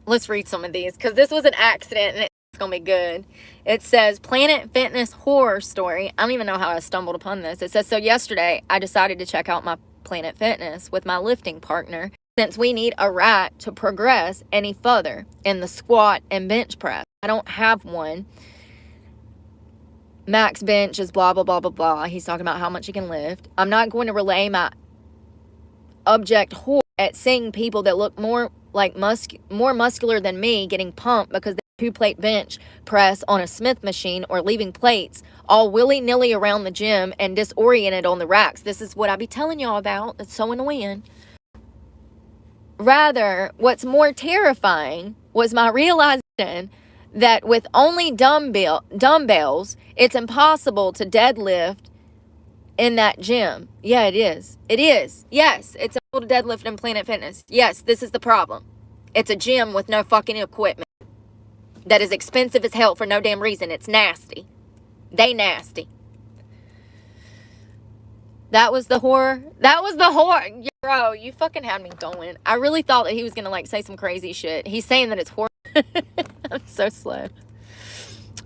Let's read some of these because this was an accident and it's going to be good. It says, Planet Fitness horror story. I don't even know how I stumbled upon this. It says, so yesterday I decided to check out my Planet Fitness with my lifting partner since we need a rack to progress any further in the squat and bench press. I don't have one. Max bench is blah, blah, blah, blah, blah. He's talking about how much he can lift. I'm not going to relay my abject horror at seeing people that look more like more muscular than me getting pumped because they 2-plate bench press on a Smith machine or leaving plates all willy-nilly around the gym and disoriented on the racks. This is what I be telling y'all about. It's so annoying. Rather, what's more terrifying was my realization that with only dumbbells, it's impossible to deadlift in that gym. Yeah, it is. It is. Yes, it's impossible to deadlift in Planet Fitness. Yes, this is the problem. It's a gym with no fucking equipment that is expensive as hell for no damn reason. It's nasty. They nasty. That was the horror. That was the horror. Bro, you fucking had me going. I really thought that he was going to like say some crazy shit. He's saying that it's horror. I'm so slow.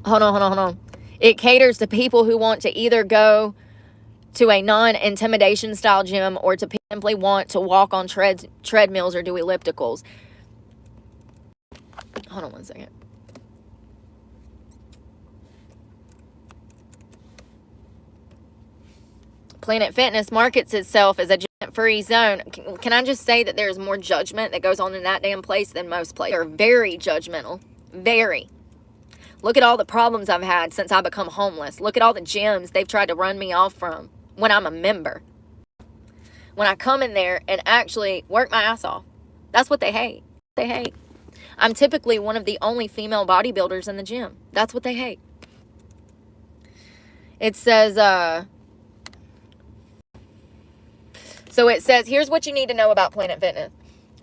Hold on. It caters to people who want to either go to a non-intimidation style gym or to simply want to walk on treadmills or do ellipticals. Hold on 1 second. Planet Fitness markets itself as a judgment-free zone. Can I just say that there's more judgment that goes on in that damn place than most places? They're very judgmental. Very. Look at all the problems I've had since I become homeless. Look at all the gyms they've tried to run me off from when I'm a member. When I come in there and actually work my ass off. That's what they hate. They hate. I'm typically one of the only female bodybuilders in the gym. That's what they hate. It says, so it says, here's what you need to know about Planet Fitness.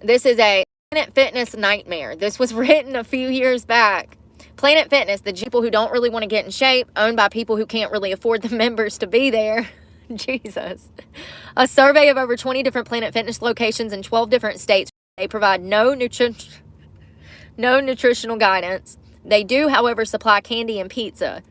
This is a Planet Fitness nightmare. This was written a few years back. Planet Fitness, the people who don't really want to get in shape, owned by people who can't really afford the members to be there. Jesus. A survey of over 20 different Planet Fitness locations in 12 different states. They provide no nutritional guidance. They do, however, supply candy and pizza.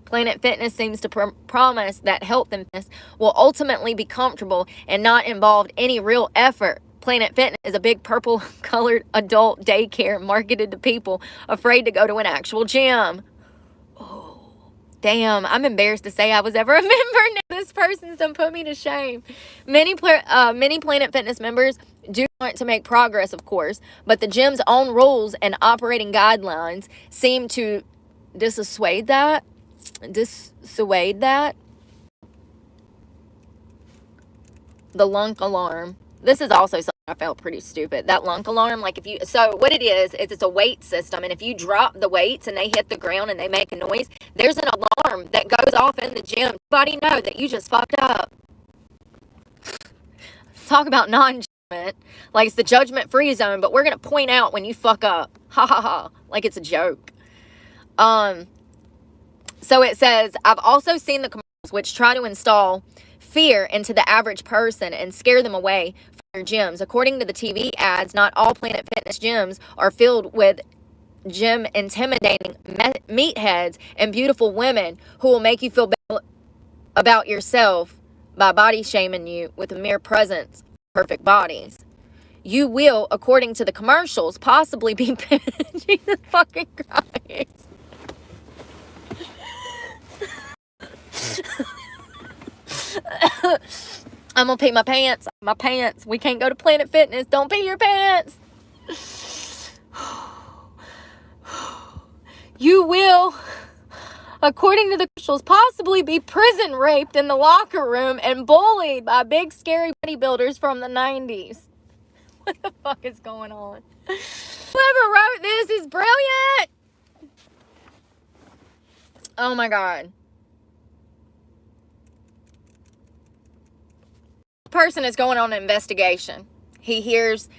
Planet Fitness seems to promise that health and fitness will ultimately be comfortable and not involve any real effort. Planet Fitness is a big purple-colored adult daycare marketed to people afraid to go to an actual gym. Oh, damn. I'm embarrassed to say I was ever a member. This person's done put me to shame. Many Planet Fitness members do want to make progress, of course, but the gym's own rules and operating guidelines seem to dissuade that. The lunk alarm. This is also something I felt pretty stupid. That lunk alarm, like so what it is it's a weight system, and if you drop the weights and they hit the ground and they make a noise, there's an alarm that goes off in the gym. Everybody know that you just fucked up. Talk about non-judgment. Like it's the judgment-free zone, but we're going to point out when you fuck up. Ha ha ha. Like it's a joke. So it says, I've also seen the commercials which try to install fear into the average person and scare them away from your gyms. According to the TV ads, not all Planet Fitness gyms are filled with gym intimidating meatheads and beautiful women who will make you feel better about yourself by body shaming you with a mere presence of perfect bodies. You will, according to the commercials, possibly be Jesus fucking Christ. I'm gonna pee my pants. My pants. We can't go to Planet Fitness. Don't pee your pants. You will, according to the commercials, possibly be prison raped in the locker room and bullied by big scary bodybuilders from the 90s. What the fuck is going on? Whoever wrote this is brilliant. Oh my God. Person is going on an investigation. He hears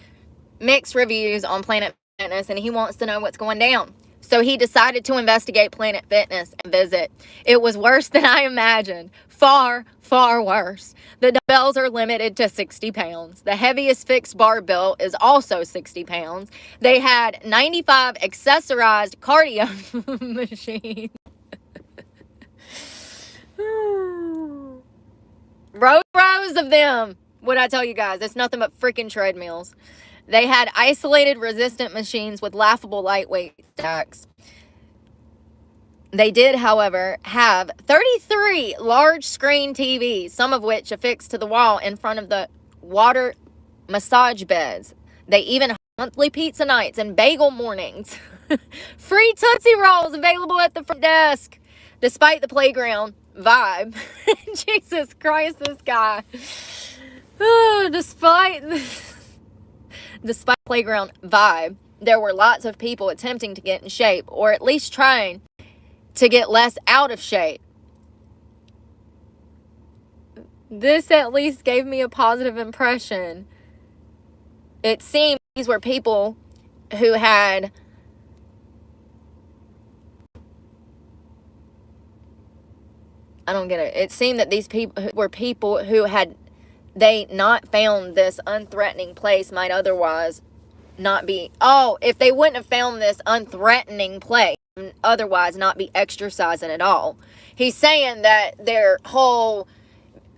mixed reviews on Planet Fitness and he wants to know what's going down. So he decided to investigate Planet Fitness and visit. It was worse than I imagined. Far, far worse. The dumbbells are limited to 60 pounds. The heaviest fixed barbell is also 60 pounds. They had 95 accessorized cardio machines. Rows of them. What'd I tell you guys? It's nothing but freaking treadmills. They had isolated resistant machines with laughable lightweight stacks. They did, however, have 33 large screen TVs, some of which affixed to the wall in front of the water massage beds. They even had monthly pizza nights and bagel mornings. Free Tootsie Rolls available at the front desk. Despite the playground vibe. Jesus Christ, this guy. Despite playground vibe, there were lots of people attempting to get in shape, or at least trying to get less out of shape. This at least gave me a positive impression. It seemed these were people who had I don't get it. It seemed that these people were people who had they not found this unthreatening place might otherwise not be, oh, if they wouldn't have found this unthreatening place, otherwise not be exercising at all. He's saying that their whole,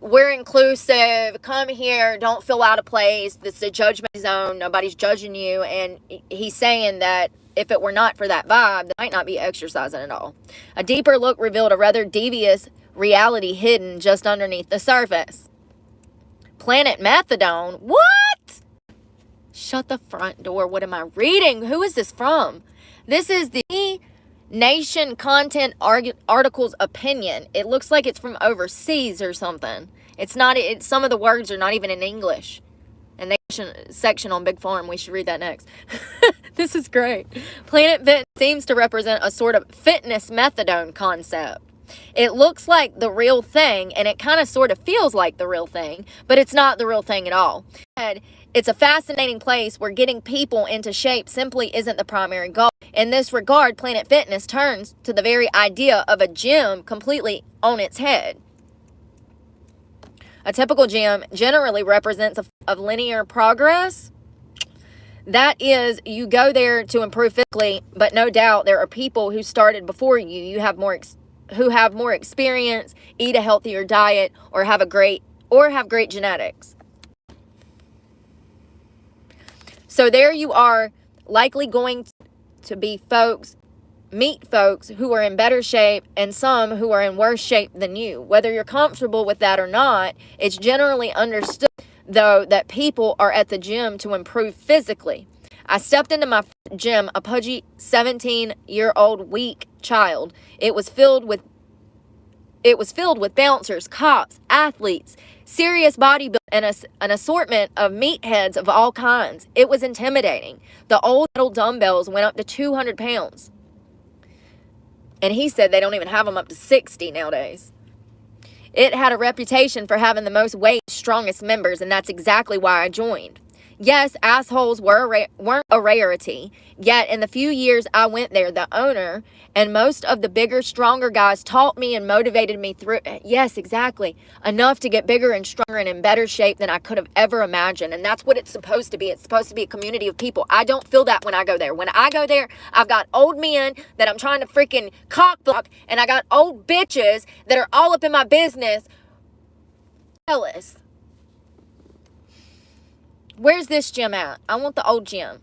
we're inclusive, come here, don't feel out of place, this is a judgment zone, nobody's judging you, and he's saying that if it were not for that vibe, they might not be exercising at all. A deeper look revealed a rather devious reality hidden just underneath the surface. Planet Methadone? What? Shut the front door. What am I reading? Who is this from? This is the Nation Content Article's opinion. It looks like it's from overseas or something. It's not, some of the words are not even in English. And the section on Big Farm, we should read that next. This is great. Planet Fitness seems to represent a sort of fitness methadone concept. It looks like the real thing, and it kind of sort of feels like the real thing, but it's not the real thing at all. It's a fascinating place where getting people into shape simply isn't the primary goal. In this regard, Planet Fitness turns to the very idea of a gym completely on its head. A typical gym generally represents a linear progress. That is, you go there to improve physically, but no doubt there are people who started before you. Who have more experience, eat a healthier diet, or have great genetics. So there you are, likely going to be meet folks who are in better shape and some who are in worse shape than you. Whether you're comfortable with that or not, it's generally understood, though, that people are at the gym to improve physically. I stepped into my gym, a pudgy 17-year-old weak child. It was filled with bouncers, cops, athletes, serious bodybuilders, and an assortment of meatheads of all kinds. It was intimidating. The old metal dumbbells went up to 200 pounds. And he said they don't even have them up to 60 nowadays. It had a reputation for having the most weight, strongest members, and that's exactly why I joined. Yes, assholes weren't a rarity, yet in the few years I went there, the owner and most of the bigger, stronger guys taught me and motivated me through, yes, exactly, enough to get bigger and stronger and in better shape than I could have ever imagined. And that's what it's supposed to be. It's supposed to be a community of people. I don't feel that when I go there. When I go there, I've got old men that I'm trying to freaking cockblock, and I got old bitches that are all up in my business. Jealous. Where's this gym at? I want the old gym.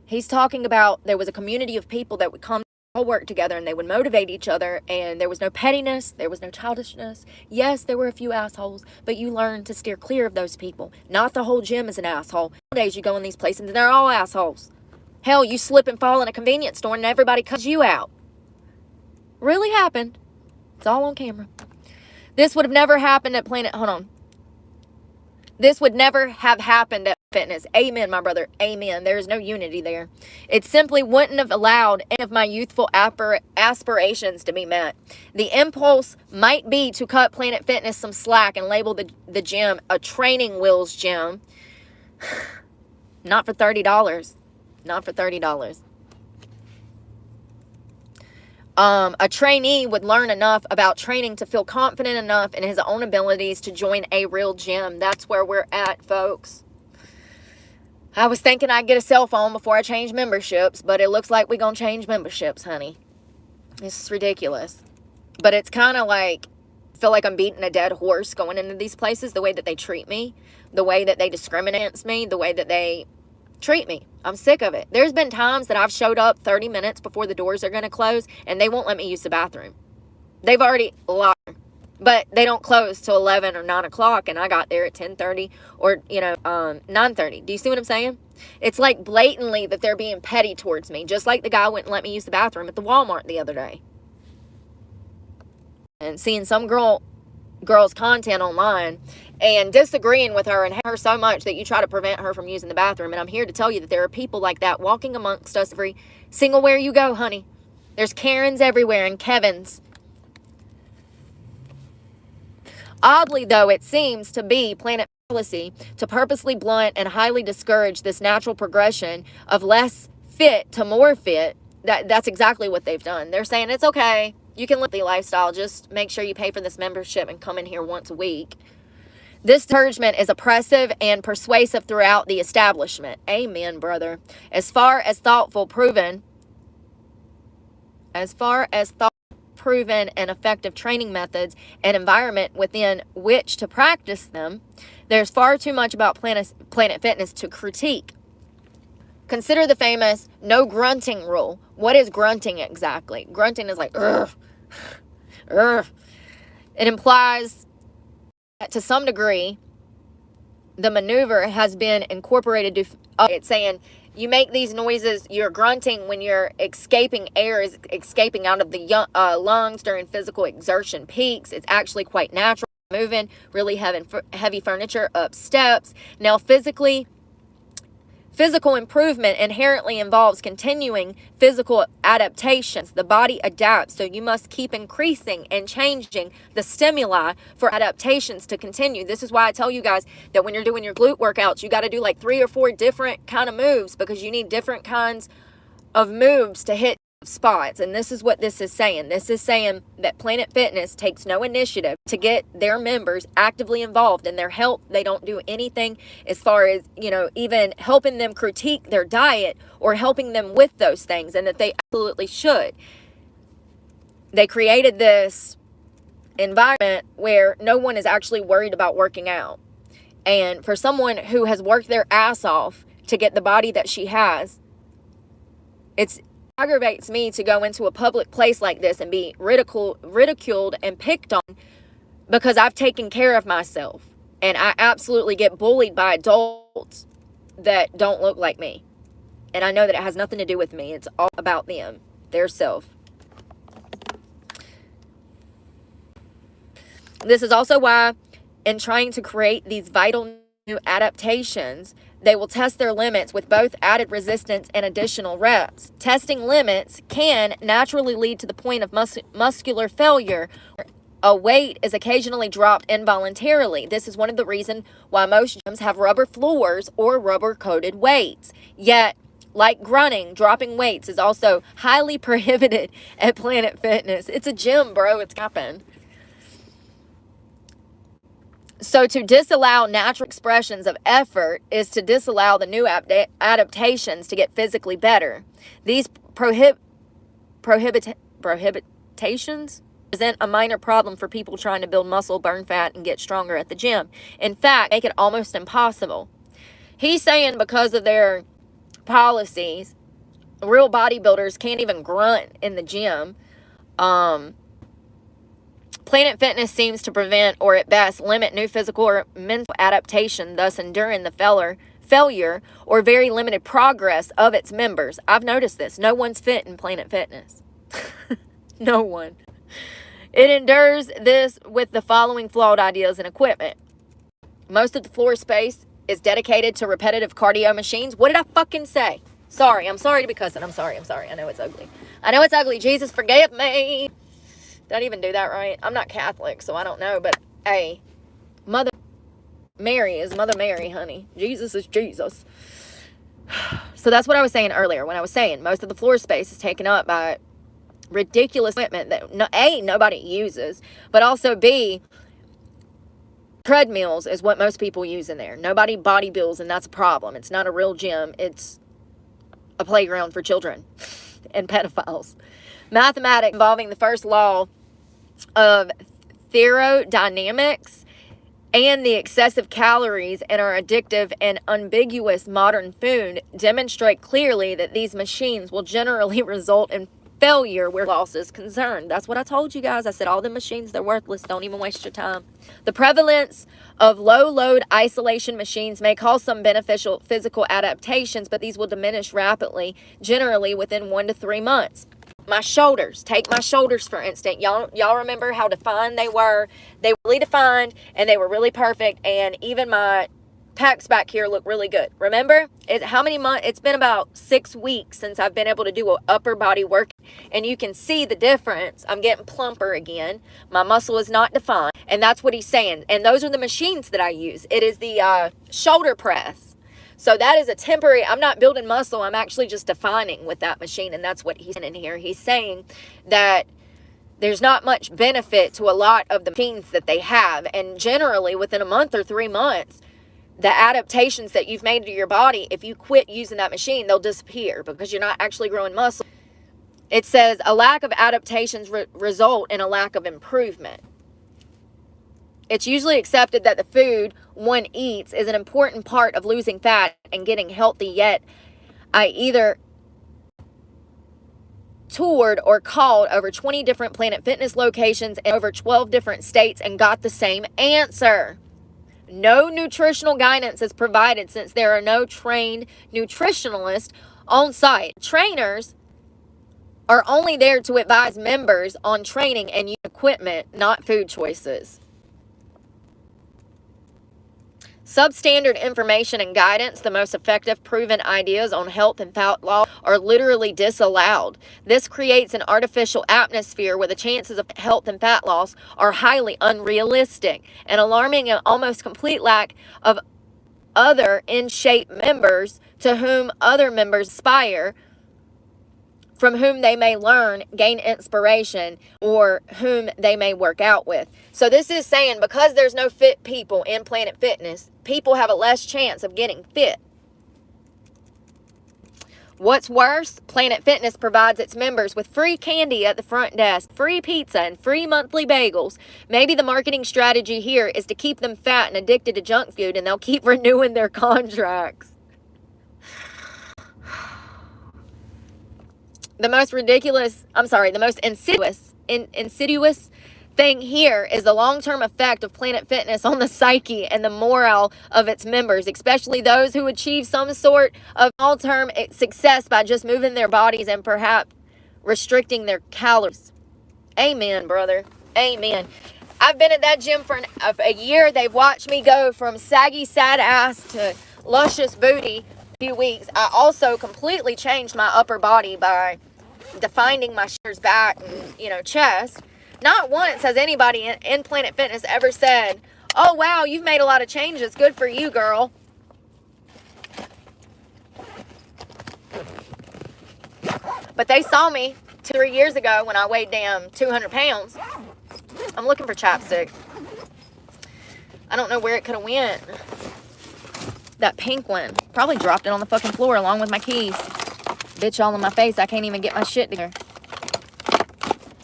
He's talking about there was a community of people that would come all work together and they would motivate each other, and there was no pettiness, there was no childishness. Yes, there were a few assholes, but you learn to steer clear of those people. Not the whole gym is an asshole. Nowadays you go in these places and they're all assholes. Hell, you slip and fall in a convenience store and everybody cuts you out. Really happened. It's all on camera. This would have never happened at Planet, hold on. This would never have happened at Fitness. Amen, my brother. Amen. There is no unity there. It simply wouldn't have allowed any of my youthful aspirations to be met. The impulse might be to cut Planet Fitness some slack and label the gym a training wheels gym. Not for $30. Not for $30. A trainee would learn enough about training to feel confident enough in his own abilities to join a real gym. That's where we're at, folks. I was thinking I'd get a cell phone before I change memberships, but it looks like we're going to change memberships, honey. This is ridiculous. But it's kind of like, I feel like I'm beating a dead horse going into these places, the way that they treat me, the way that they discriminate against me, the way that they treat me. I'm sick of it. There's been times that I've showed up 30 minutes before the doors are going to close and they won't let me use the bathroom. They've already locked, but they don't close till 11 or 9 o'clock, and I got there at 10:30 or 9:30. Do you see what I'm saying? It's like blatantly that they're being petty towards me, just like the guy wouldn't let me use the bathroom at the Walmart the other day. And seeing some girl's content online and disagreeing with her and her so much that you try to prevent her from using the bathroom. And I'm here to tell you that there are people like that walking amongst us every single where you go, honey. There's Karens everywhere and Kevins. Oddly, though, it seems to be Planet policy to purposely blunt and highly discourage this natural progression of less fit to more fit. That's exactly what they've done. They're saying it's okay. You can live the lifestyle. Just make sure you pay for this membership and come in here once a week. This discouragement is oppressive and persuasive throughout the establishment. Amen, brother. As far as proven and effective training methods and environment within which to practice them, there's far too much about Planet Fitness to critique. Consider the famous no grunting rule. What is grunting exactly? Grunting is like, ugh, ugh. It implies that to some degree, the maneuver has been incorporated to, it's saying, you make these noises, you're grunting when you're escaping air is escaping out of the lungs during physical exertion peaks. It's actually quite natural. Moving really heavy furniture up steps. Now, physical improvement inherently involves continuing physical adaptations. The body adapts, so you must keep increasing and changing the stimuli for adaptations to continue. This is why I tell you guys that when you're doing your glute workouts, you got to do like 3 or 4 different kind of moves, because you need different kinds of moves to hit spots. And this is what this is saying. This is saying that Planet Fitness takes no initiative to get their members actively involved in their health. They don't do anything as far as, even helping them critique their diet or helping them with those things, and that they absolutely should. They created this environment where no one is actually worried about working out. And for someone who has worked their ass off to get the body that she has, it aggravates me to go into a public place like this and be ridiculed and picked on because I've taken care of myself. And I absolutely get bullied by adults that don't look like me. And I know that it has nothing to do with me. It's all about them, their self. This is also why, in trying to create these vital new adaptations, they will test their limits with both added resistance and additional reps. Testing limits can naturally lead to the point of muscular failure. A weight is occasionally dropped involuntarily. This is one of the reasons why most gyms have rubber floors or rubber-coated weights. Yet, like grunting, dropping weights is also highly prohibited at Planet Fitness. It's a gym, bro. It's happened. So to disallow natural expressions of effort is to disallow the new adaptations to get physically better. These prohibitations present a minor problem for people trying to build muscle, burn fat, and get stronger at the gym. In fact, make it almost impossible. He's saying because of their policies, real bodybuilders can't even grunt in the gym. Planet Fitness seems to prevent, or at best limit, new physical or mental adaptation, thus enduring the failure or very limited progress of its members. I've noticed this. No one's fit in Planet Fitness. No one. It endures this with the following flawed ideas and equipment. Most of the floor space is dedicated to repetitive cardio machines. What did I fucking say? Sorry. I'm sorry to be cussing. I'm sorry. I know it's ugly. Jesus, forgive me. Don't even do that right. I'm not Catholic, so I don't know. But, hey, Mother Mary is Mother Mary, honey. Jesus is Jesus. So that's what I was saying earlier when I was saying most of the floor space is taken up by ridiculous equipment that, A, nobody uses, but also, B, treadmills is what most people use in there. Nobody bodybuilds, and that's a problem. It's not a real gym. It's a playground for children and pedophiles. Mathematics involving the first law of thermodynamics and the excessive calories in our addictive and ambiguous modern food demonstrate clearly that these machines will generally result in failure where loss is concerned. That's what I told you guys. I said all the machines, they're worthless. Don't even waste your time. The prevalence of low-load isolation machines may cause some beneficial physical adaptations, but these will diminish rapidly, generally within 1 to 3 months. My shoulders. Take my shoulders, for instance. Y'all remember how defined they were? They were really defined, and they were really perfect, and even my pecs back here look really good. Remember? How many months? It's been about 6 weeks since I've been able to do an upper body work, and you can see the difference. I'm getting plumper again. My muscle is not defined, and that's what he's saying. And those are the machines that I use. It is the shoulder press. So that is a temporary, I'm not building muscle, I'm actually just defining with that machine, and that's what he's in here. He's saying that there's not much benefit to a lot of the machines that they have. And generally, within a month or 3 months, the adaptations that you've made to your body, if you quit using that machine, they'll disappear because you're not actually growing muscle. It says a lack of adaptations result in a lack of improvement. It's usually accepted that the food one eats is an important part of losing fat and getting healthy, yet I either toured or called over 20 different Planet Fitness locations in over 12 different states and got the same answer. No nutritional guidance is provided since there are no trained nutritionalists on site. Trainers are only there to advise members on training and equipment, not food choices. Substandard information and guidance, the most effective proven ideas on health and fat loss, are literally disallowed. This creates an artificial atmosphere where the chances of health and fat loss are highly unrealistic. An alarming and almost complete lack of other in-shape members to whom other members aspire, from whom they may learn, gain inspiration, or whom they may work out with. So this is saying because there's no fit people in Planet Fitness, people have a less chance of getting fit. What's worse, Planet Fitness provides its members with free candy at the front desk, free pizza, and free monthly bagels. Maybe the marketing strategy here is to keep them fat and addicted to junk food, and they'll keep renewing their contracts. The most insidious thing here is the long-term effect of Planet Fitness on the psyche and the morale of its members, especially those who achieve some sort of long-term success by just moving their bodies and perhaps restricting their calories. Amen, brother. Amen. I've been at that gym for a year. They've watched me go from saggy, sad ass to luscious booty few weeks. I also completely changed my upper body by defining my shoulders, back, and chest. Not once has anybody in Planet Fitness ever said, "Oh wow, you've made a lot of changes. Good for you, girl." But they saw me 2-3 years ago when I weighed damn 200 pounds. I'm looking for chapstick. I don't know where it could have went. That pink one. Probably dropped it on the fucking floor along with my keys. Bitch all in my face. I can't even get my shit together.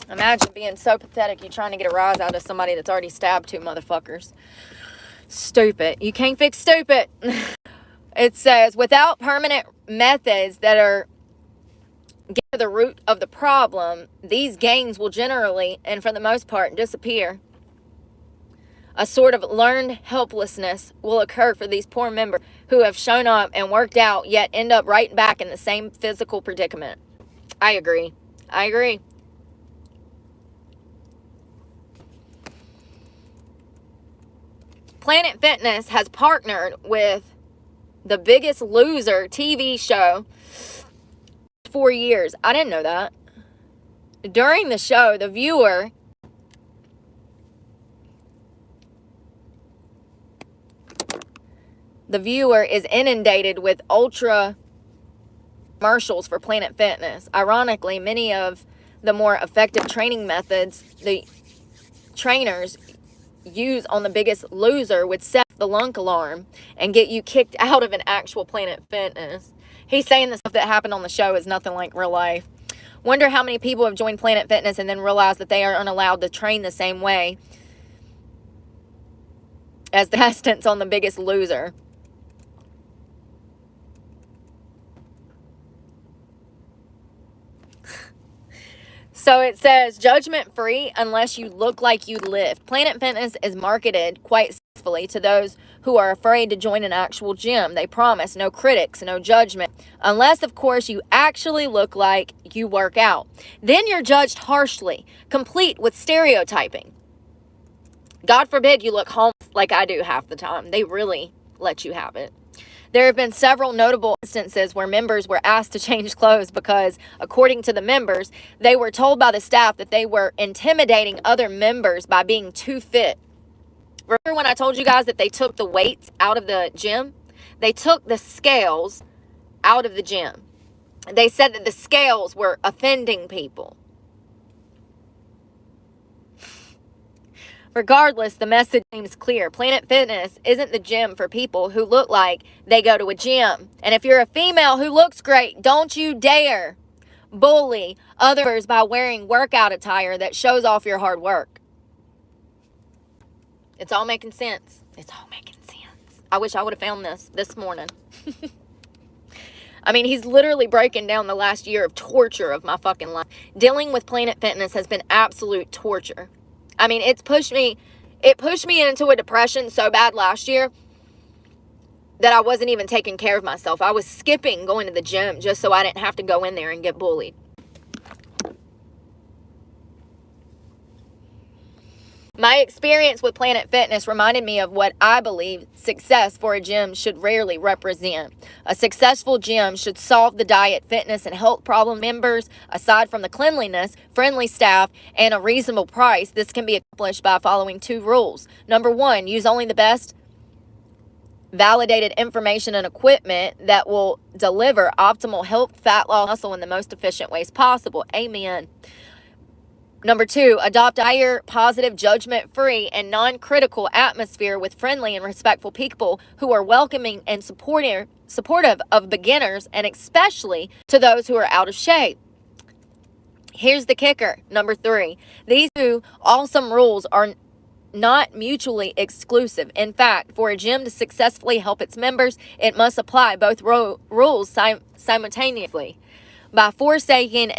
Imagine being so pathetic. You're trying to get a rise out of somebody that's already stabbed 2 motherfuckers. Stupid. You can't fix stupid. It says, without permanent methods that are get to the root of the problem, these gains will generally, and for the most part, disappear. A sort of learned helplessness will occur for these poor members who have shown up and worked out, yet end up right back in the same physical predicament. I agree. Planet Fitness has partnered with The Biggest Loser TV show for 4 years. I didn't know that. During the show, the viewer is inundated with ultra commercials for Planet Fitness. Ironically, many of the more effective training methods the trainers use on The Biggest Loser would set the lunk alarm and get you kicked out of an actual Planet Fitness. He's saying the stuff that happened on the show is nothing like real life. Wonder how many people have joined Planet Fitness and then realized that they aren't allowed to train the same way as the contestants on The Biggest Loser. So it says, judgment free unless you look like you lift. Planet Fitness is marketed quite successfully to those who are afraid to join an actual gym. They promise no critics, no judgment, unless, of course, you actually look like you work out. Then you're judged harshly, complete with stereotyping. God forbid you look homeless like I do half the time. They really let you have it. There have been several notable instances where members were asked to change clothes because, according to the members, they were told by the staff that they were intimidating other members by being too fit. Remember when I told you guys that they took the weights out of the gym? They took the scales out of the gym. They said that the scales were offending people. Regardless, the message seems clear. Planet Fitness isn't the gym for people who look like they go to a gym. And if you're a female who looks great, don't you dare bully others by wearing workout attire that shows off your hard work. It's all making sense. It's all making sense. I wish I would have found this morning. I mean, he's literally breaking down the last year of torture of my fucking life. Dealing with Planet Fitness has been absolute torture. I mean, it pushed me into a depression so bad last year that I wasn't even taking care of myself. I was skipping going to the gym just so I didn't have to go in there and get bullied. My experience with Planet Fitness reminded me of what I believe success for a gym should rarely represent. A successful gym should solve the diet, fitness, and health problem members. Aside from the cleanliness, friendly staff, and a reasonable price, this can be accomplished by following 2 rules. Number 1, use only the best validated information and equipment that will deliver optimal health, fat loss, muscle in the most efficient ways possible. Amen. Number 2, adopt a higher, positive, judgment-free, and non-critical atmosphere with friendly and respectful people who are welcoming and supportive of beginners, and especially to those who are out of shape. Here's the kicker. Number 3, these 2 awesome rules are not mutually exclusive. In fact, for a gym to successfully help its members, it must apply both rules simultaneously. By forsaking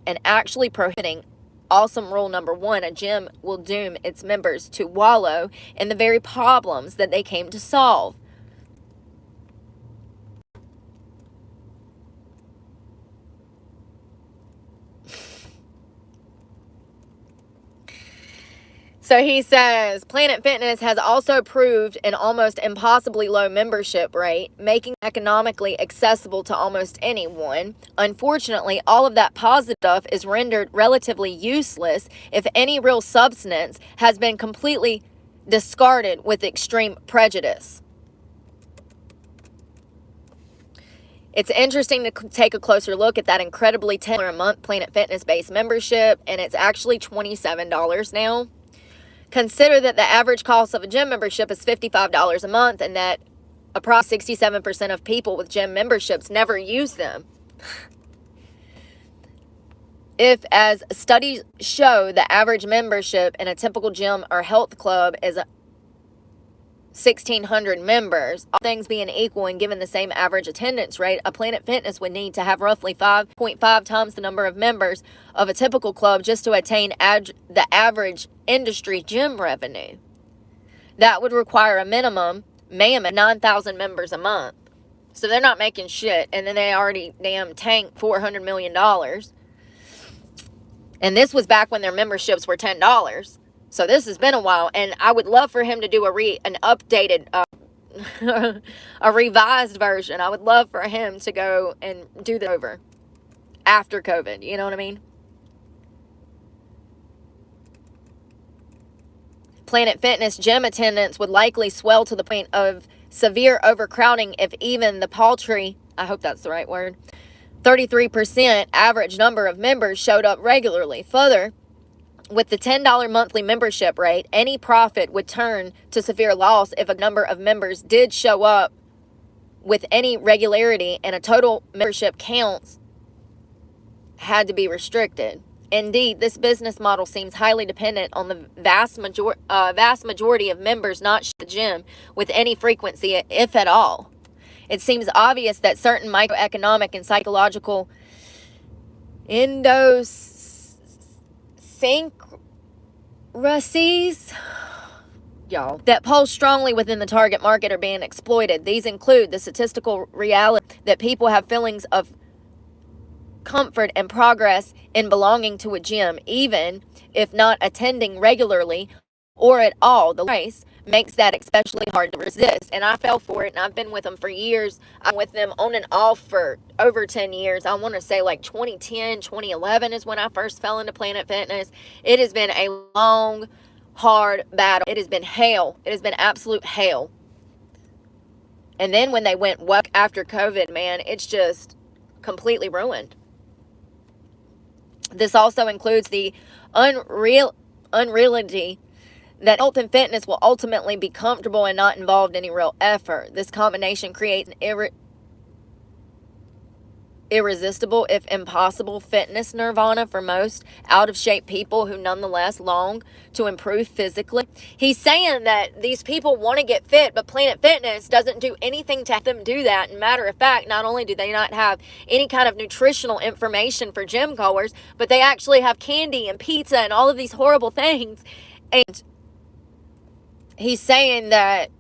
and actually prohibiting awesome rule number 1, a gym will doom its members to wallow in the very problems that they came to solve. So he says, Planet Fitness has also proved an almost impossibly low membership rate, making it economically accessible to almost anyone. Unfortunately, all of that positive stuff is rendered relatively useless if any real substance has been completely discarded with extreme prejudice. It's interesting to take a closer look at that incredibly $10 a month Planet Fitness base membership, and it's actually $27 now. Consider that the average cost of a gym membership is $55 a month, and that approximately 67% of people with gym memberships never use them. If, as studies show, the average membership in a typical gym or health club is 1,600 members, all things being equal and given the same average attendance rate, a Planet Fitness would need to have roughly 5.5 times the number of members of a typical club just to attain the average industry gym revenue. That would require a minimum, of 9,000 members a month. So they're not making shit, and then they already damn tanked $400 million. And this was back when their memberships were $10. So this has been a while, and I would love for him to do an updated, a revised version. I would love for him to go and do that over after COVID. You know what I mean? Planet Fitness gym attendance would likely swell to the point of severe overcrowding if even the paltry, I hope that's the right word, 33% average number of members showed up regularly. Further, with the $10 monthly membership rate, any profit would turn to severe loss if a number of members did show up with any regularity, and a total membership counts had to be restricted. Indeed, this business model seems highly dependent on the vast majority of members not showing up at the gym with any frequency, if at all. It seems obvious that certain microeconomic and psychological idiosyncrasies that pulse strongly within the target market are being exploited. These include the statistical reality that people have feelings of comfort and progress in belonging to a gym, even if not attending regularly or at all. The price makes that especially hard to resist, and I fell for it, and I've been with them for years. I'm with them on and off for over 10 years. I want to say like 2010, 2011 is when I first fell into Planet Fitness. It has been a long, hard battle. It has been hell. It has been absolute hell. And then when they went woke after COVID, man, it's just completely ruined. This also includes the unreality that health and fitness will ultimately be comfortable and not involved any real effort. This combination creates an irresistible, if impossible, fitness nirvana for most out-of-shape people who nonetheless long to improve physically. He's saying that these people want to get fit, but Planet Fitness doesn't do anything to have them do that. And matter of fact, not only do they not have any kind of nutritional information for gym goers, but they actually have candy and pizza and all of these horrible things. And he's saying that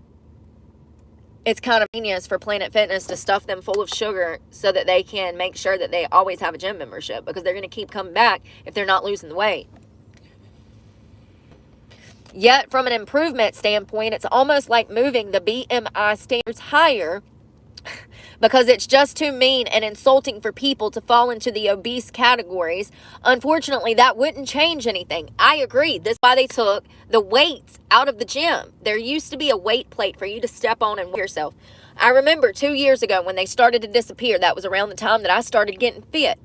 it's kind of genius for Planet Fitness to stuff them full of sugar so that they can make sure that they always have a gym membership, because they're going to keep coming back if they're not losing the weight. Yet, from an improvement standpoint, it's almost like moving the BMI standards higher, because it's just too mean and insulting for people to fall into the obese categories. Unfortunately, that wouldn't change anything. I agree. This is why they took the weights out of the gym. There used to be a weight plate for you to step on and weigh yourself. I remember 2 years ago when they started to disappear. That was around the time that I started getting fit.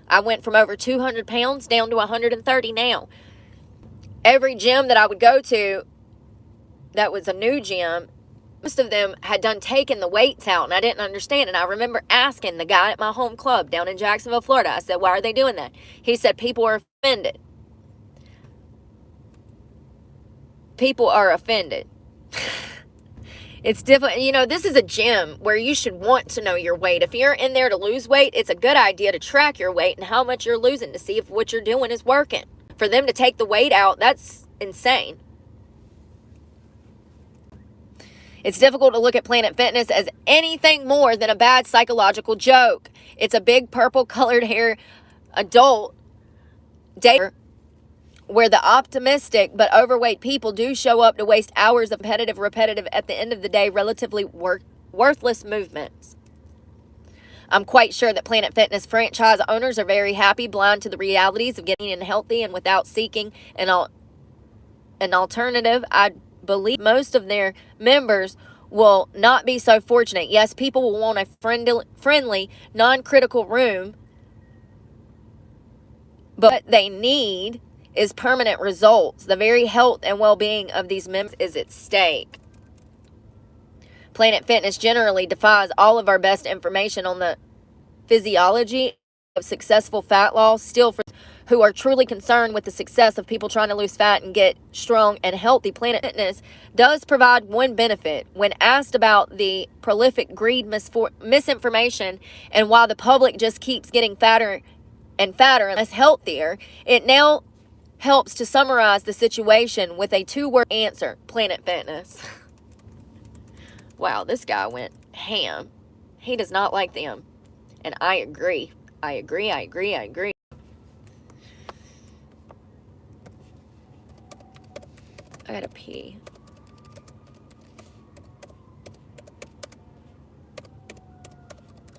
I went from over 200 pounds down to 130 now. Every gym that I would go to that was a new gym, most of them had done taken the weights out, and I didn't understand. And I remember asking the guy at my home club down in Jacksonville, Florida, I said, why are they doing that? He said, people are offended. People are offended. It's different. You know, this is a gym where you should want to know your weight. If you're in there to lose weight, it's a good idea to track your weight and how much you're losing to see if what you're doing is working. For them to take the weight out, that's insane. It's difficult to look at Planet Fitness as anything more than a bad psychological joke. It's a big purple colored hair adult daycare where the optimistic but overweight people do show up to waste hours of repetitive, at the end of the day, relatively worthless movements. I'm quite sure that Planet Fitness franchise owners are very happy, blind to the realities of getting healthy and without seeking an alternative. I believe most of their members will not be so fortunate. Yes, people will want a friendly, non-critical room, but what they need is permanent results. The very health and well-being of these members is at stake. Planet Fitness generally defies all of our best information on the physiology of successful fat loss. Still, for who are truly concerned with the success of people trying to lose fat and get strong and healthy, Planet Fitness does provide one benefit. When asked about the prolific greed, misinformation, and why the public just keeps getting fatter and fatter and less healthier, it now helps to summarize the situation with a 2-word answer: Planet Fitness. Wow, this guy went ham. He does not like them. And I agree. I agree. I gotta pee.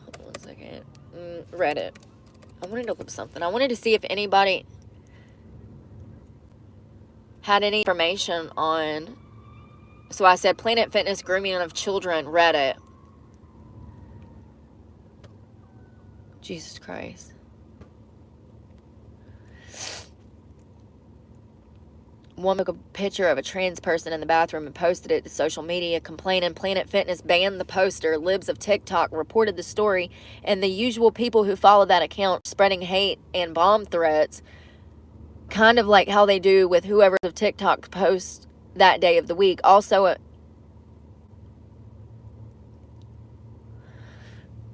Hold on 1 second. Reddit. I wanted to look up something. I wanted to see if anybody had any information on. So I said Planet Fitness grooming of children, Reddit. Jesus Christ. One took a picture of a trans person in the bathroom and posted it to social media, complaining Planet Fitness banned the poster. Libs of TikTok reported the story, and the usual people who follow that account spreading hate and bomb threats, kind of like how they do with whoever of TikTok posts that day of the week. Also,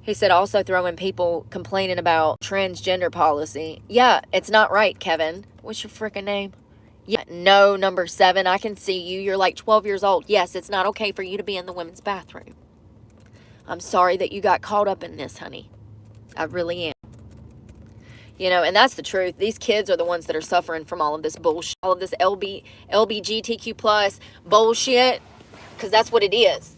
he said also throwing people complaining about transgender policy. Yeah, it's not right, Kevin. What's your freaking name? Yeah, no, number 7. I can see you. You're like 12 years old. Yes, it's not okay for you to be in the women's bathroom. I'm sorry that you got caught up in this, honey. I really am. You know, and that's the truth. These kids are the ones that are suffering from all of this bullshit, all of this LGBTQ plus bullshit, because that's what it is.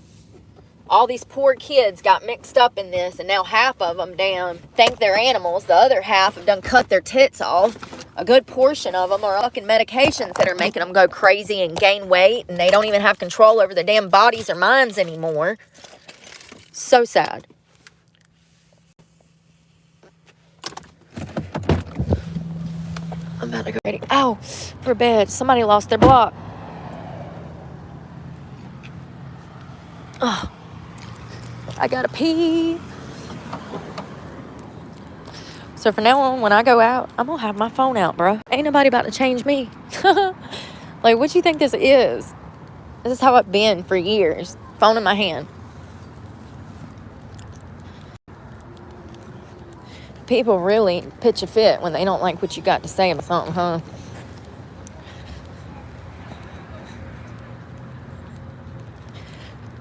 All these poor kids got mixed up in this, and now half of them, damn, think they're animals. The other half have done cut their tits off. A good portion of them are fucking medications that are making them go crazy and gain weight, and they don't even have control over their damn bodies or minds anymore. So sad. I'm about to go ready. Ow, for bed. Somebody lost their block. Oh, I gotta pee. So from now on, when I go out, I'm gonna have my phone out, bro. Ain't nobody about to change me. Like, what you think this is? This is how I've been for years. Phone in my hand. People really pitch a fit when they don't like what you got to say about something, huh?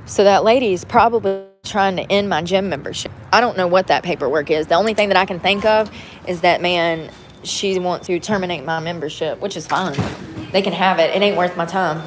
So that lady's probably trying to end my gym membership. I don't know what that paperwork is. The only thing that I can think of is that, man, she wants to terminate my membership, which is fine. They can have it. It ain't worth my time.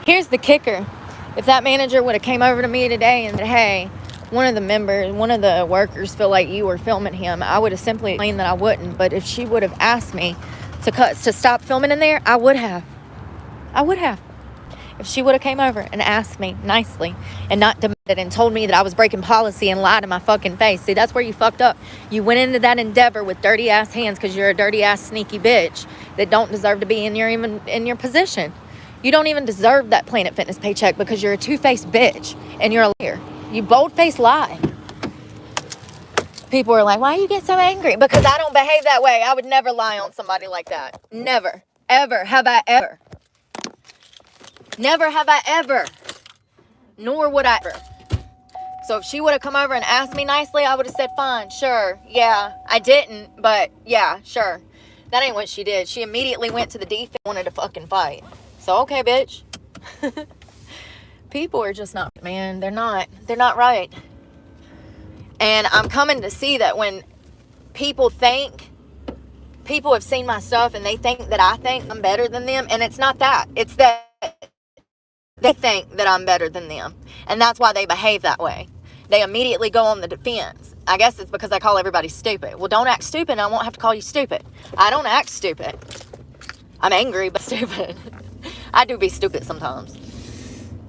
Here's the kicker. If that manager would have came over to me today and said, hey, one of the workers feel like you were filming him, I would have simply explained that I wouldn't. But if she would have asked me to stop filming in there, I would have. If she would have came over and asked me nicely and not demanded and told me that I was breaking policy and lied to my fucking face. See, that's where you fucked up. You went into that endeavor with dirty ass hands because you're a dirty ass sneaky bitch that don't deserve to be in your position. You don't even deserve that Planet Fitness paycheck because you're a two-faced bitch and you're a liar. You bold-faced lie. People are like, why you get so angry? Because I don't behave that way. I would never lie on somebody like that. Never. Ever have I ever. Never have I ever. Nor would I ever. So if she would have come over and asked me nicely, I would have said, fine, sure, yeah. I didn't, but yeah, sure. That ain't what she did. She immediately went to the defense and wanted to fucking fight. So, okay, bitch. People are just not, man, they're not right. And I'm coming to see that when people have seen my stuff and they think that I think I'm better than them, and it's not that. It's that they think that I'm better than them. And that's why they behave that way. They immediately go on the defense. I guess it's because I call everybody stupid. Well, don't act stupid and I won't have to call you stupid. I don't act stupid. I'm angry, but stupid. I do be stupid sometimes.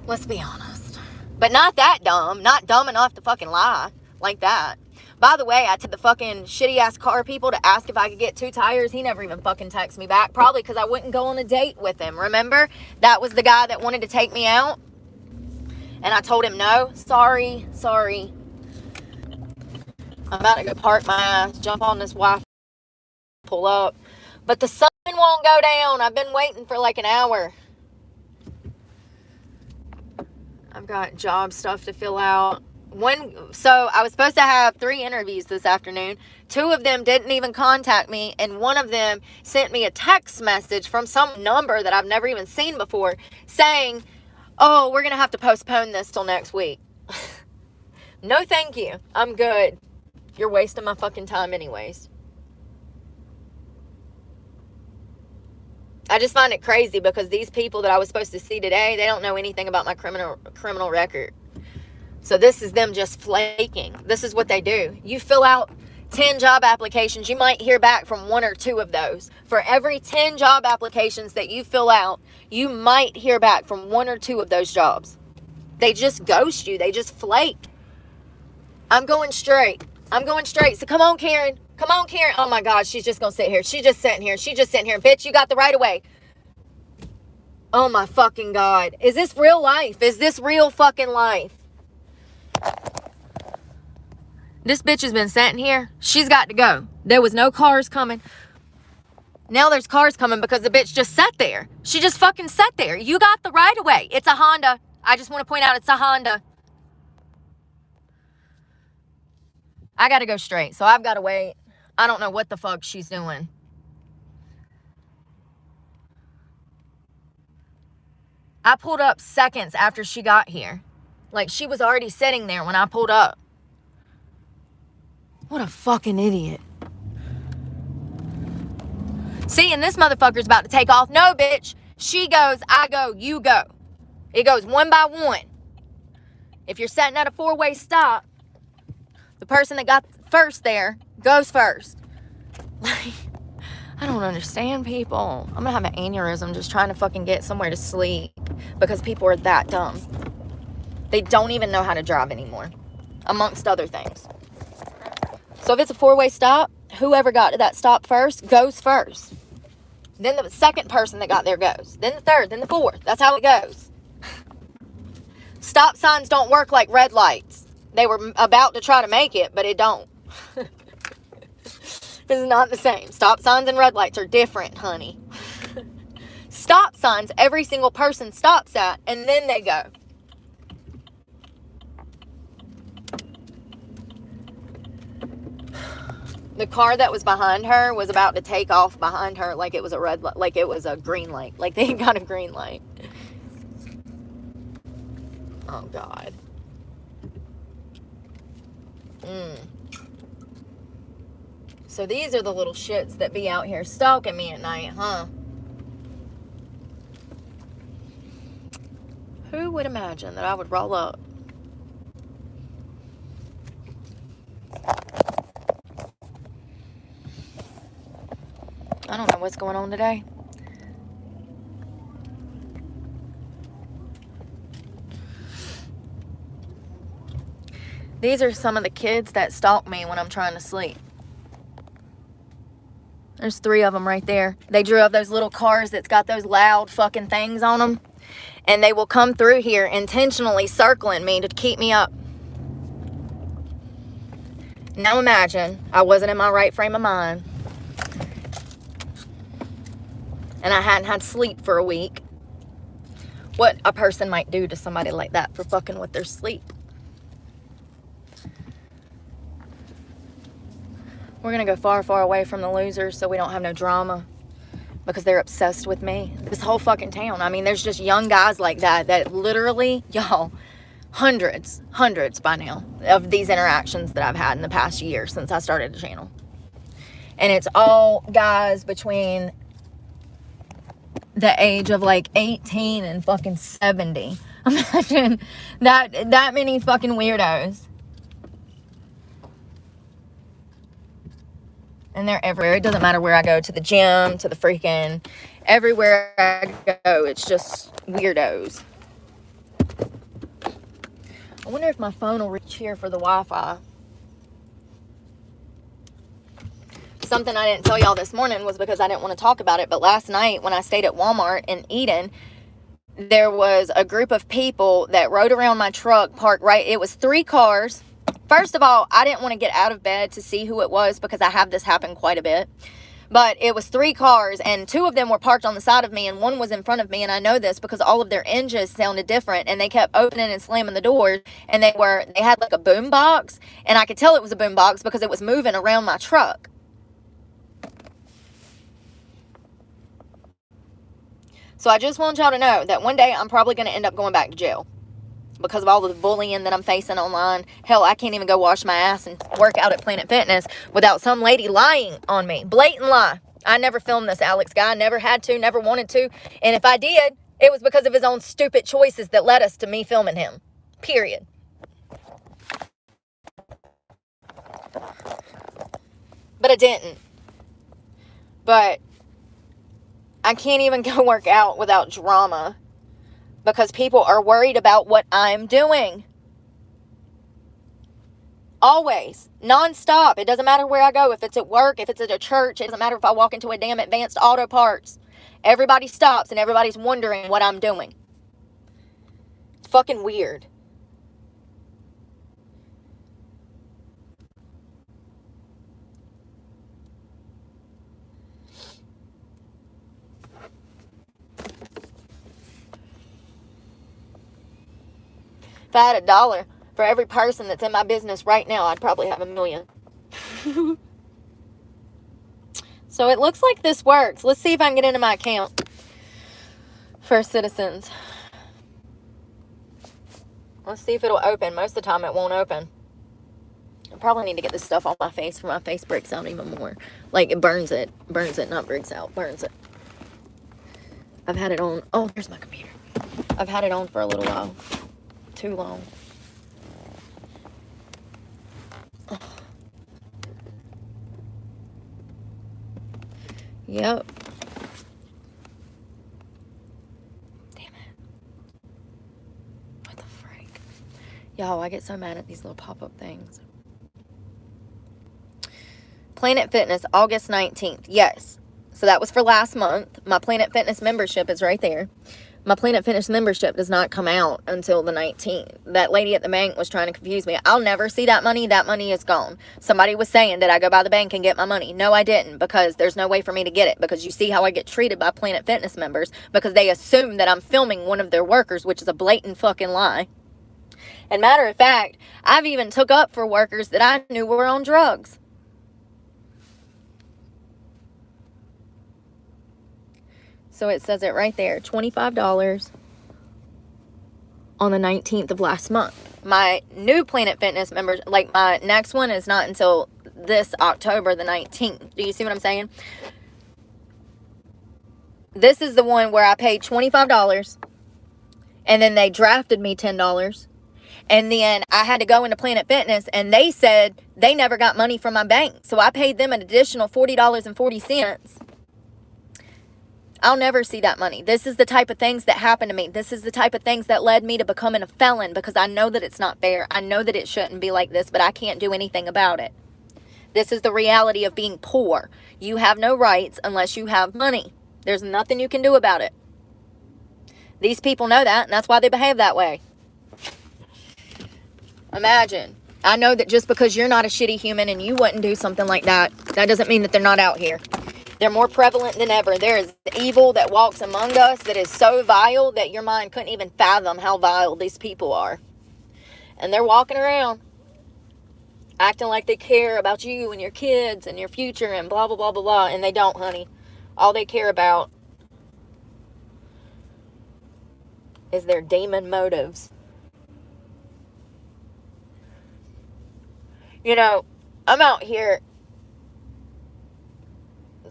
Let's be honest. But not that dumb. Not dumb enough to fucking lie like that. By the way, I took the fucking shitty ass car people to ask if I could get 2 tires. He never even fucking texted me back. Probably because I wouldn't go on a date with him. Remember? That was the guy that wanted to take me out. And I told him no. Sorry. I'm about to go park my ass, jump on this Wi-Fi, pull up. But the sun won't go down. I've been waiting for like an hour. I've got job stuff to fill out. So I was supposed to have 3 interviews this afternoon. 2 of them didn't even contact me, and one of them sent me a text message from some number that I've never even seen before saying, oh, we're gonna have to postpone this till next week. No thank you, I'm good. You're wasting my fucking time anyways. I just find it crazy because these people that I was supposed to see today, they don't know anything about my criminal record. So this is them just flaking. This is what they do. You fill out 10 job applications, you might hear back from 1 or 2 of those. For every 10 job applications that you fill out, you might hear back from 1 or 2 of those jobs. They just ghost you. They just flake. I'm going straight. So come on, Karen. Come on, Karen. Oh my God, she's just gonna sit here. She's just sitting here. She's just sitting here. Bitch, you got the right of way. Oh my fucking God. Is this real life? Is this real fucking life? This bitch has been sitting here. She's got to go. There was no cars coming. Now there's cars coming because the bitch just sat there. She just fucking sat there. You got the right of way. It's a Honda. I just want to point out it's a Honda. I got to go straight, so I've got to wait. I don't know what the fuck she's doing. I pulled up seconds after she got here. Like, she was already sitting there when I pulled up. What a fucking idiot. See, and this motherfucker's about to take off. No, bitch. She goes, I go, you go. It goes one by one. If you're sitting at a four-way stop, the person that got first there goes first. Like, I don't understand people. I'm gonna have an aneurysm just trying to fucking get somewhere to sleep because people are that dumb. They don't even know how to drive anymore, amongst other things. So if it's a four-way stop, whoever got to that stop first goes first. Then the second person that got there goes. Then the third, then the fourth. That's how it goes. Stop signs don't work like red lights. They were about to try to make it, but it don't. It's not the same. Stop signs and red lights are different, honey. Stop signs, every single person stops at, and then they go. The car that was behind her was about to take off behind her like it was a red light, like it was a green light. Like they got a green light. Oh, God. So these are the little shits that be out here stalking me at night, huh? Who would imagine that I would roll up? I don't know what's going on today. These are some of the kids that stalk me when I'm trying to sleep. There's 3 of them right there. They drew up those little cars that's got those loud fucking things on them. And they will come through here intentionally circling me to keep me up. Now imagine I wasn't in my right frame of mind. And I hadn't had sleep for a week. What a person might do to somebody like that for fucking with their sleep. We're going to go far, far away from the losers so we don't have no drama. Because they're obsessed with me. This whole fucking town. I mean, there's just young guys like that literally, y'all, hundreds by now of these interactions that I've had in the past year since I started the channel. And it's all guys between the age of like 18 and fucking 70. Imagine that many fucking weirdos. And they're everywhere. It doesn't matter where I go, to the gym, to the freaking, everywhere I go, it's just weirdos. I wonder if my phone will reach here for the Wi-Fi. Something I didn't tell y'all this morning was because I didn't want to talk about it, but last night when I stayed at Walmart in Eden, there was a group of people that rode around my truck parked right. It was 3 cars. First of all, I didn't want to get out of bed to see who it was because I have this happen quite a bit. But it was 3 cars, and 2 of them were parked on the side of me, and 1 was in front of me. And I know this because all of their engines sounded different, and they kept opening and slamming the doors. And they had like a boom box, and I could tell it was a boom box because it was moving around my truck. So I just want y'all to know that one day I'm probably going to end up going back to jail. Because of all the bullying that I'm facing online. Hell, I can't even go wash my ass and work out at Planet Fitness without some lady lying on me. Blatant lie. I never filmed this Alex guy. Never had to, never wanted to. And if I did, it was because of his own stupid choices that led us to me filming him. Period. But I didn't. But I can't even go work out without drama. Because people are worried about what I'm doing. Always. Non-stop. It doesn't matter where I go. If it's at work, if it's at a church, it doesn't matter if I walk into a damn Advanced Auto Parts. Everybody stops and everybody's wondering what I'm doing. It's fucking weird. If I had $1 for every person that's in my business right now, I'd probably have 1 million. So it looks like this works. Let's see if I can get into my account. First Citizens. Let's see if it'll open. Most of the time it won't open. I probably need to get this stuff on my face for my face breaks out even more. Like it burns it. Burns it, not breaks out. Burns it. I've had it on. Oh, here's my computer. I've had it on for a little while. Too long. Oh. Yep. Damn it. What the frick? Y'all, I get so mad at these little pop-up things. Planet Fitness, August 19th. Yes. So that was for last month. My Planet Fitness membership is right there. My Planet Fitness membership does not come out until the 19th. That lady at the bank was trying to confuse me. I'll never see that money. That money is gone. Somebody was saying, did I go by the bank and get my money? No, I didn't, because there's no way for me to get it. Because you see how I get treated by Planet Fitness members, because they assume that I'm filming one of their workers, which is a blatant fucking lie. And matter of fact, I've even took up for workers that I knew were on drugs. So it says it right there, $25 on the 19th of last month. My new Planet Fitness members, like my next one is not until this October the 19th. Do you see what I'm saying? This is the one where I paid $25 and then they drafted me $10. And then I had to go into Planet Fitness and they said they never got money from my bank. So I paid them an additional $40.40. I'll never see that money. This is the type of things that happen to me. This is the type of things that led me to becoming a felon, because I know that it's not fair. I know that it shouldn't be like this, but I can't do anything about it. This is the reality of being poor. You have no rights unless you have money. There's nothing you can do about it. These people know that, and that's why they behave that way. Imagine. I know that just because you're not a shitty human and you wouldn't do something like that, that doesn't mean that they're not out here. They're more prevalent than ever. There is evil that walks among us that is so vile that your mind couldn't even fathom how vile these people are. And they're walking around acting like they care about you and your kids and your future and blah, blah, blah, blah, blah. And they don't, honey. All they care about is their demon motives. You know, I'm out here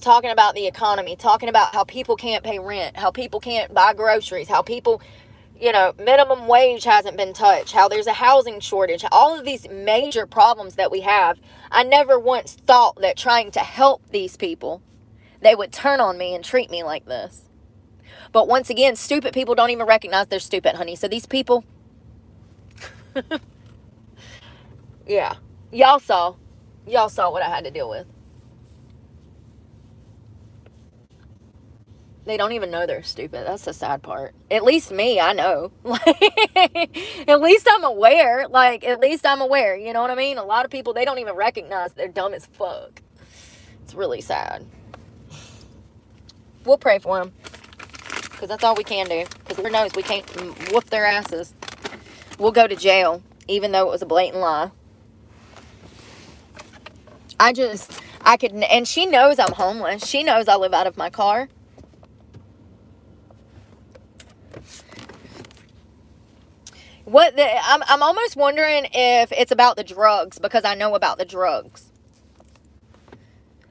talking about the economy, talking about how people can't pay rent, how people can't buy groceries, how people, you know, minimum wage hasn't been touched, how there's a housing shortage, all of these major problems that we have. I never once thought that trying to help these people, they would turn on me and treat me like this. But once again, stupid people don't even recognize they're stupid, honey. So these people, yeah, y'all saw what I had to deal with. They don't even know they're stupid. That's the sad part. At least me, I know. At least I'm aware. At least I'm aware. You know what I mean? A lot of people, they don't even recognize they're dumb as fuck. It's really sad. We'll pray for them. Because that's all we can do. Because Lord knows we can't whoop their asses. We'll go to jail. Even though it was a blatant lie. I could, and she knows I'm homeless. She knows I live out of my car. I'm almost wondering if it's about the drugs, because I know about the drugs.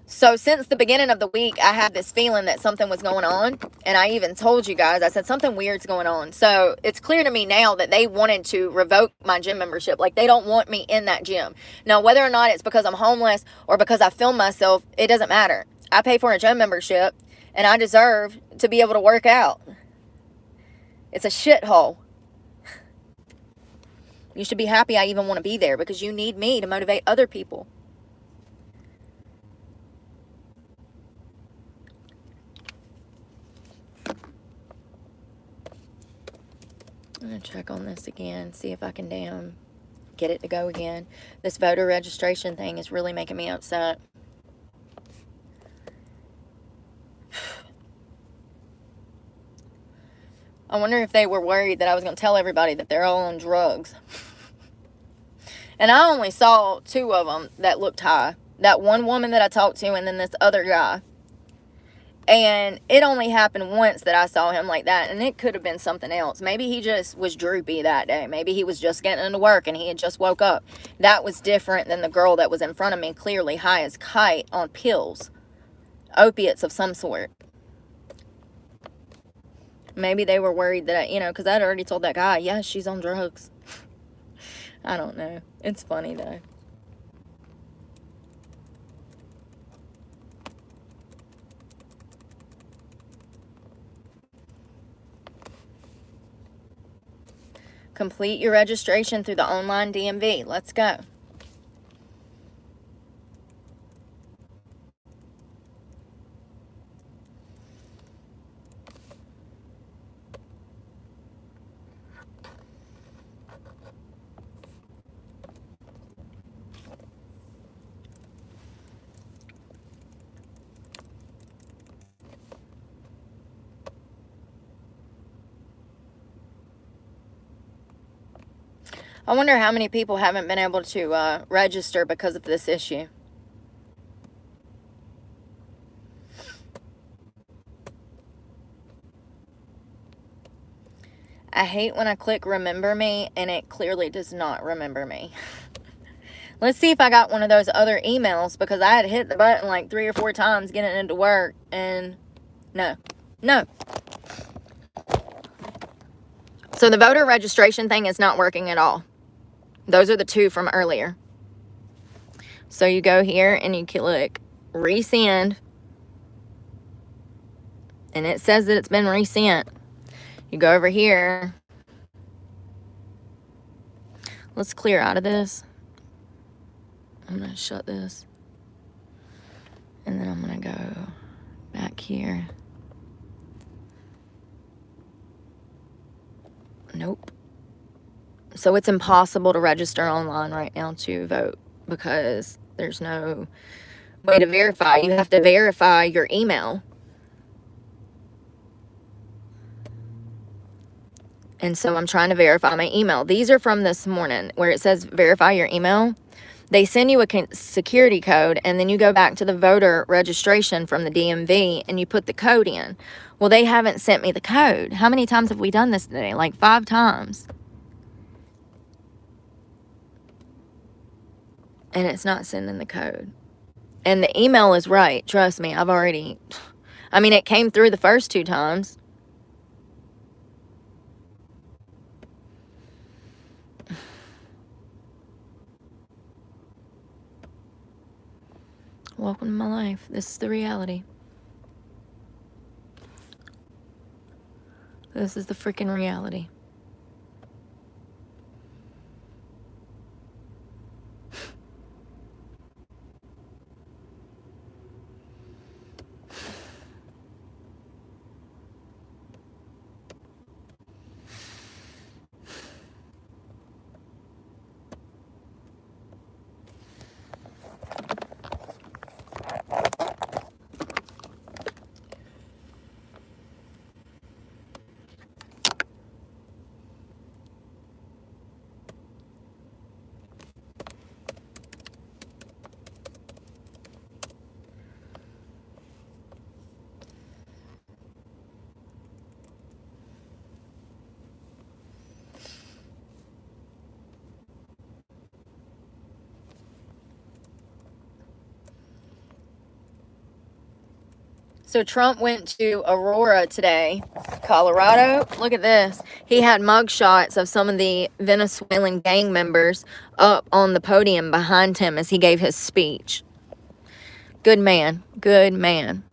So since the beginning of the week, I had this feeling that something was going on. And I even told you guys, I said something weird's going on. So it's clear to me now that they wanted to revoke my gym membership. Like, they don't want me in that gym. Now, whether or not it's because I'm homeless or because I film myself, it doesn't matter. I pay for a gym membership and I deserve to be able to work out. It's a shithole. You should be happy I even want to be there, because you need me to motivate other people. I'm going to check on this again, see if I can get it to go again. This voter registration thing is really making me upset. I wonder if they were worried that I was going to tell everybody that they're all on drugs. And I only saw 2 of them that looked high. That one woman that I talked to, and then this other guy. And it only happened once that I saw him like that. And it could have been something else. Maybe he just was droopy that day. Maybe he was just getting into work and he had just woke up. That was different than the girl that was in front of me, clearly high as kite on pills. Opiates of some sort. Maybe they were worried that, because I'd already told that guy, yeah, she's on drugs. I don't know. It's funny, though. Complete your registration through the online DMV. Let's go. I wonder how many people haven't been able to register because of this issue. I hate when I click remember me and it clearly does not remember me. Let's see if I got one of those other emails, because I had hit the button like 3 or 4 times getting into work, and no. So the voter registration thing is not working at all. Those are the 2 from earlier. So you go here and you click resend. And it says that it's been resent. You go over here. Let's clear out of this. I'm going to shut this. And then I'm going to go back here. Nope. So it's impossible to register online right now to vote, because there's no way to verify. You have to verify your email. And so I'm trying to verify my email. These are from this morning where it says verify your email. They send you a security code, and then you go back to the voter registration from the DMV and you put the code in. Well, they haven't sent me the code. How many times have we done this today? Like 5 times. And it's not sending the code. And the email is right. Trust me, it came through the first 2 times. Welcome to my life. This is the reality. This is the freaking reality. So Trump went to Aurora today, Colorado. Look at this. He had mugshots of some of the Venezuelan gang members up on the podium behind him as he gave his speech. Good man. Good man.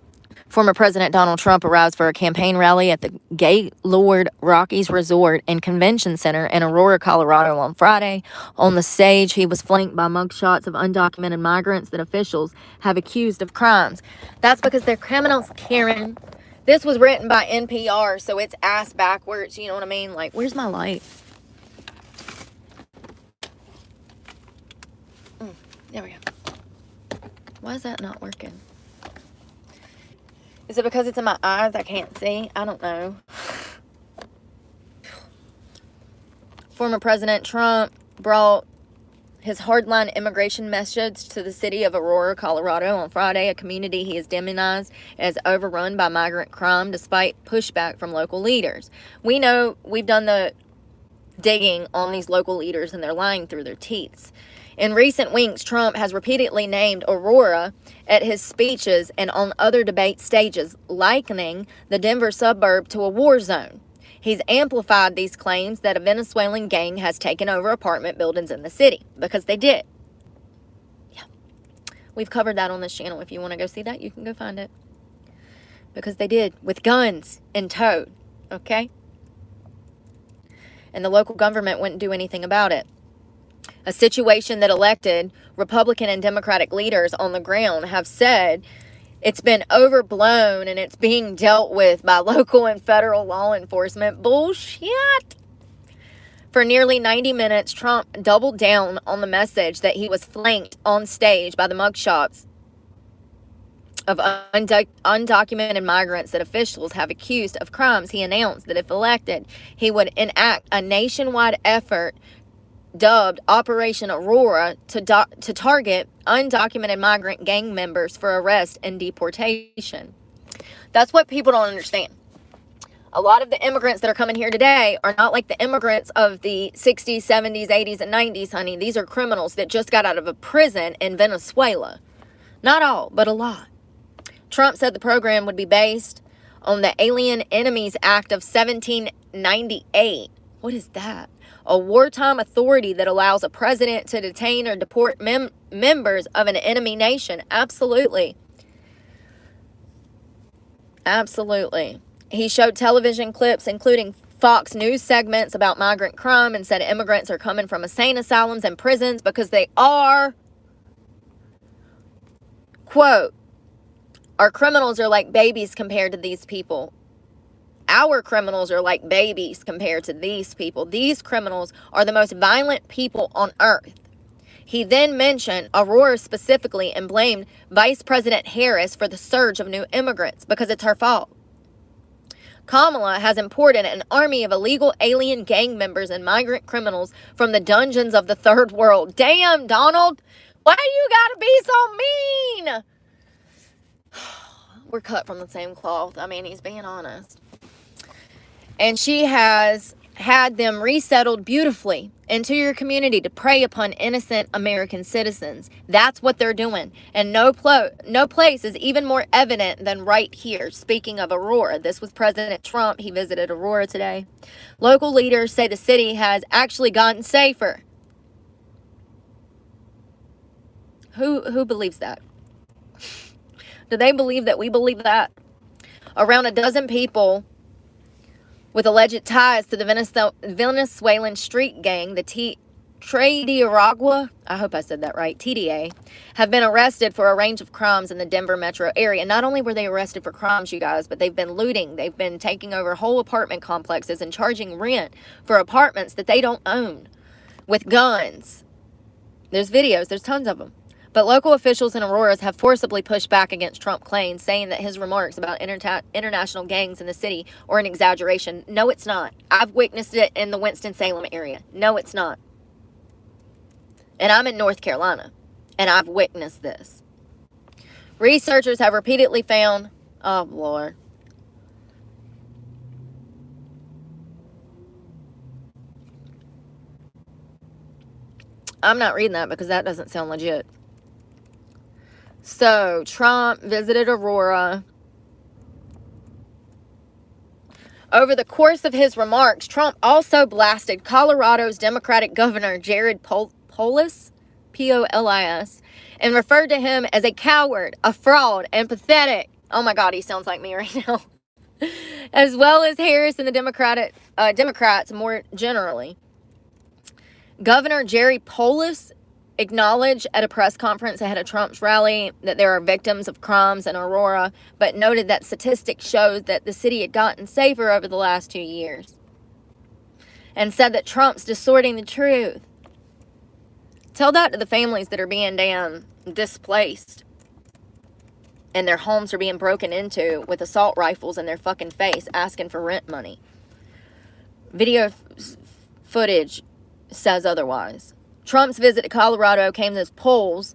Former President Donald Trump arrives for a campaign rally at the Gaylord Rockies Resort and Convention Center in Aurora, Colorado on Friday. On the stage, he was flanked by mugshots of undocumented migrants that officials have accused of crimes. That's because they're criminals, Karen. This was written by NPR, so it's ass backwards, you know what I mean? Like, where's my light? There we go. Why is that not working? Is it because it's in my eyes I can't see? I don't know. Former President Trump brought his hardline immigration message to the city of Aurora, Colorado on Friday, a community he has demonized as overrun by migrant crime despite pushback from local leaders. We know we've done the digging on these local leaders and they're lying through their teeth. In recent weeks, Trump has repeatedly named Aurora at his speeches and on other debate stages, likening the Denver suburb to a war zone. He's amplified these claims that a Venezuelan gang has taken over apartment buildings in the city, because they did. Yeah. We've covered that on this channel. If you want to go see that, you can go find it. Because they did, with guns in tow. Okay? And the local government wouldn't do anything about it. A situation that elected Republican and Democratic leaders on the ground have said it's been overblown and it's being dealt with by local and federal law enforcement. Bullshit. For nearly 90 minutes, Trump doubled down on the message that he was flanked on stage by the mugshots of undocumented migrants that officials have accused of crimes. He announced that if elected, he would enact a nationwide effort dubbed Operation Aurora to target undocumented migrant gang members for arrest and deportation. That's what people don't understand. A lot of the immigrants that are coming here today are not like the immigrants of the 60s, 70s, 80s, and 90s, honey. These are criminals that just got out of a prison in Venezuela. Not all, but a lot. Trump said the program would be based on the Alien Enemies Act of 1798. What is that? A wartime authority that allows a president to detain or deport members of an enemy nation. Absolutely. Absolutely. He showed television clips, including Fox News segments about migrant crime, and said immigrants are coming from insane asylums and prisons because they are. Quote, our criminals are like babies compared to these people. Our criminals are like babies compared to these people. These criminals are the most violent people on earth. He then mentioned Aurora specifically and blamed Vice President Harris for the surge of new immigrants because it's her fault. Kamala has imported an army of illegal alien gang members and migrant criminals from the dungeons of the third world. Damn, Donald, why do you gotta be so mean? We're cut from the same cloth. I mean, he's being honest. And she has had them resettled beautifully into your community to prey upon innocent American citizens. That's what they're doing. And no place is even more evident than right here. Speaking of Aurora, this was President Trump. He visited Aurora today. Local leaders say the city has actually gotten safer. Who believes that? Do they believe that we believe that? Around a dozen people with alleged ties to the Venezuelan street gang, the Tres de Aragua, I hope I said that right, TDA, have been arrested for a range of crimes in the Denver metro area. Not only were they arrested for crimes, you guys, but they've been looting. They've been taking over whole apartment complexes and charging rent for apartments that they don't own with guns. There's videos. There's tons of them. But local officials in Aurora have forcibly pushed back against Trump claims, saying that his remarks about international gangs in the city are an exaggeration. No, it's not. I've witnessed it in the Winston-Salem area. No, it's not. And I'm in North Carolina, and I've witnessed this. Researchers have repeatedly found, oh, Lord. I'm not reading that because that doesn't sound legit. So, Trump visited Aurora. Over the course of his remarks, Trump also blasted Colorado's Democratic Governor Jared Polis, P-O-L-I-S, and referred to him as a coward, a fraud, and pathetic. Oh my God, he sounds like me right now. As well as Harris and the Democrats more generally. Governor Jerry Polis acknowledged at a press conference ahead of Trump's rally that there are victims of crimes in Aurora, but noted that statistics showed that the city had gotten safer over the last 2 years. And said that Trump's distorting the truth. Tell that to the families that are being damn displaced. And their homes are being broken into with assault rifles in their fucking face asking for rent money. Video footage says otherwise. Trump's visit to Colorado came as polls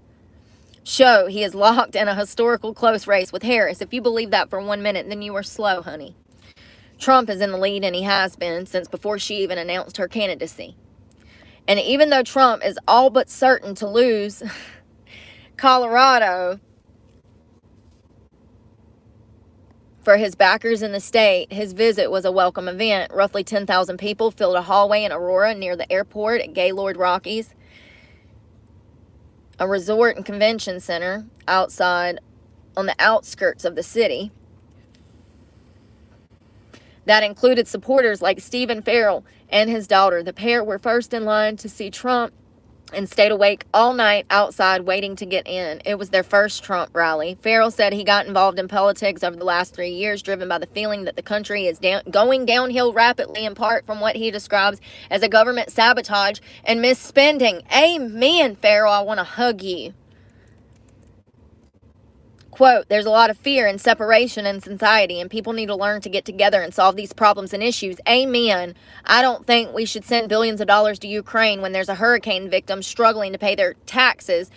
show he is locked in a historical close race with Harris. If you believe that for 1 minute, then you are slow, honey. Trump is in the lead, and he has been since before she even announced her candidacy. And even though Trump is all but certain to lose Colorado for his backers in the state, his visit was a welcome event. Roughly 10,000 people filled a hallway in Aurora near the airport at Gaylord Rockies, a resort and convention center outside on the outskirts of the city. That included supporters like Stephen Farrell and his daughter. The pair were first in line to see Trump and stayed awake all night outside waiting to get in. It was their first Trump rally. Farrell said he got involved in politics over the last 3 years, driven by the feeling that the country is going downhill rapidly, in part from what he describes as a government sabotage and misspending. Amen, Farrell. I want to hug you. Quote, there's a lot of fear and separation in society, and people need to learn to get together and solve these problems and issues. Amen. I don't think we should send billions of dollars to Ukraine when there's a hurricane victim struggling to pay their taxes.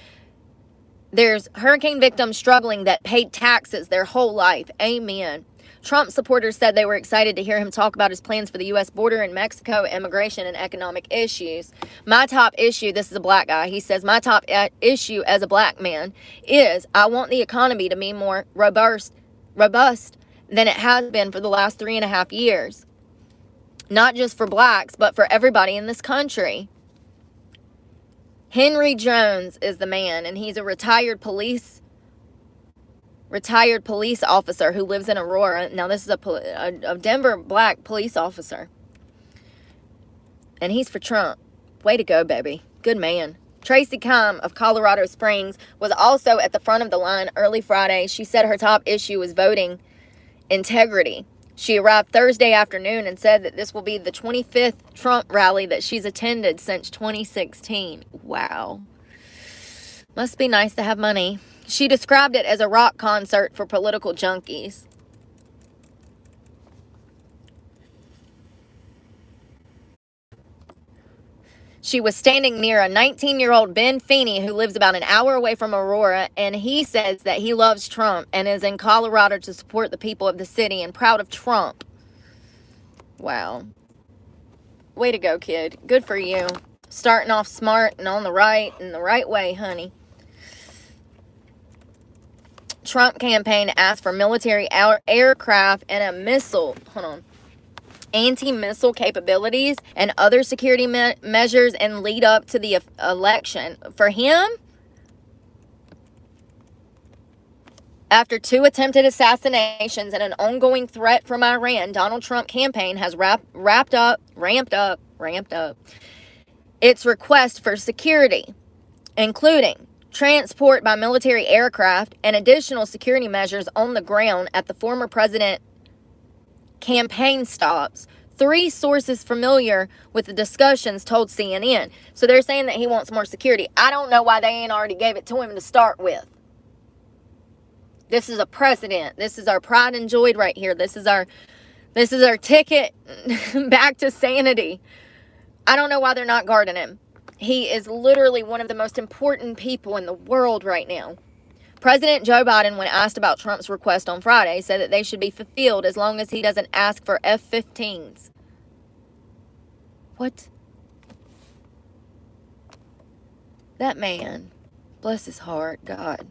There's hurricane victims struggling that paid taxes their whole life. Amen. Trump supporters said they were excited to hear him talk about his plans for the U.S. border and Mexico, immigration, and economic issues. My top issue, this is a black guy, he says, my top issue as a black man is I want the economy to be more robust than it has been for the last 3.5 years. Not just for blacks, but for everybody in this country. Henry Jones is the man, and he's a retired police officer who lives in Aurora. Now, this is a Denver black police officer. And he's for Trump. Way to go, baby. Good man. Tracy Kime of Colorado Springs was also at the front of the line early Friday. She said her top issue was voting integrity. She arrived Thursday afternoon and said that this will be the 25th Trump rally that she's attended since 2016. Wow. Must be nice to have money. She described it as a rock concert for political junkies. She was standing near a 19-year-old Ben Feeney who lives about an hour away from Aurora, and he says that he loves Trump and is in Colorado to support the people of the city and proud of Trump. Wow. Way to go, kid. Good for you. Starting off smart and on the right way, honey. Trump campaign asked for military aircraft and a missile, anti-missile capabilities and other security measures and lead up to the election. For him, after 2 attempted assassinations and an ongoing threat from Iran, Donald Trump campaign has ramped up its request for security, including transport by military aircraft and additional security measures on the ground at the former president campaign stops. 3 sources familiar with the discussions told CNN. So they're saying that he wants more security. I don't know why they ain't already gave it to him to start with. This is a precedent. This is our pride and joy right here. This is our ticket back to sanity. I don't know why they're not guarding him. He is literally one of the most important people in the world right now. President Joe Biden, when asked about Trump's request on Friday, said that they should be fulfilled as long as he doesn't ask for F-15s. What? That man, bless his heart, God.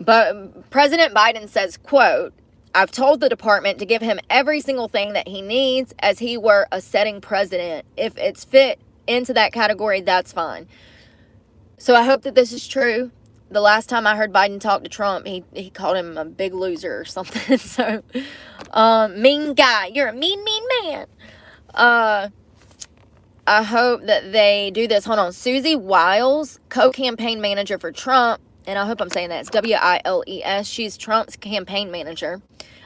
But President Biden says, quote, I've told the department to give him every single thing that he needs as he were a sitting president. If it's fit into that category, that's fine. So I hope that this is true, the last time I heard Biden talk to Trump, he called him a big loser or something. So, mean guy. You're a mean man. I hope that they do this. Hold on. Susie Wiles, co-campaign manager for Trump, and I hope I'm saying that. It's Wiles. She's Trump's campaign manager.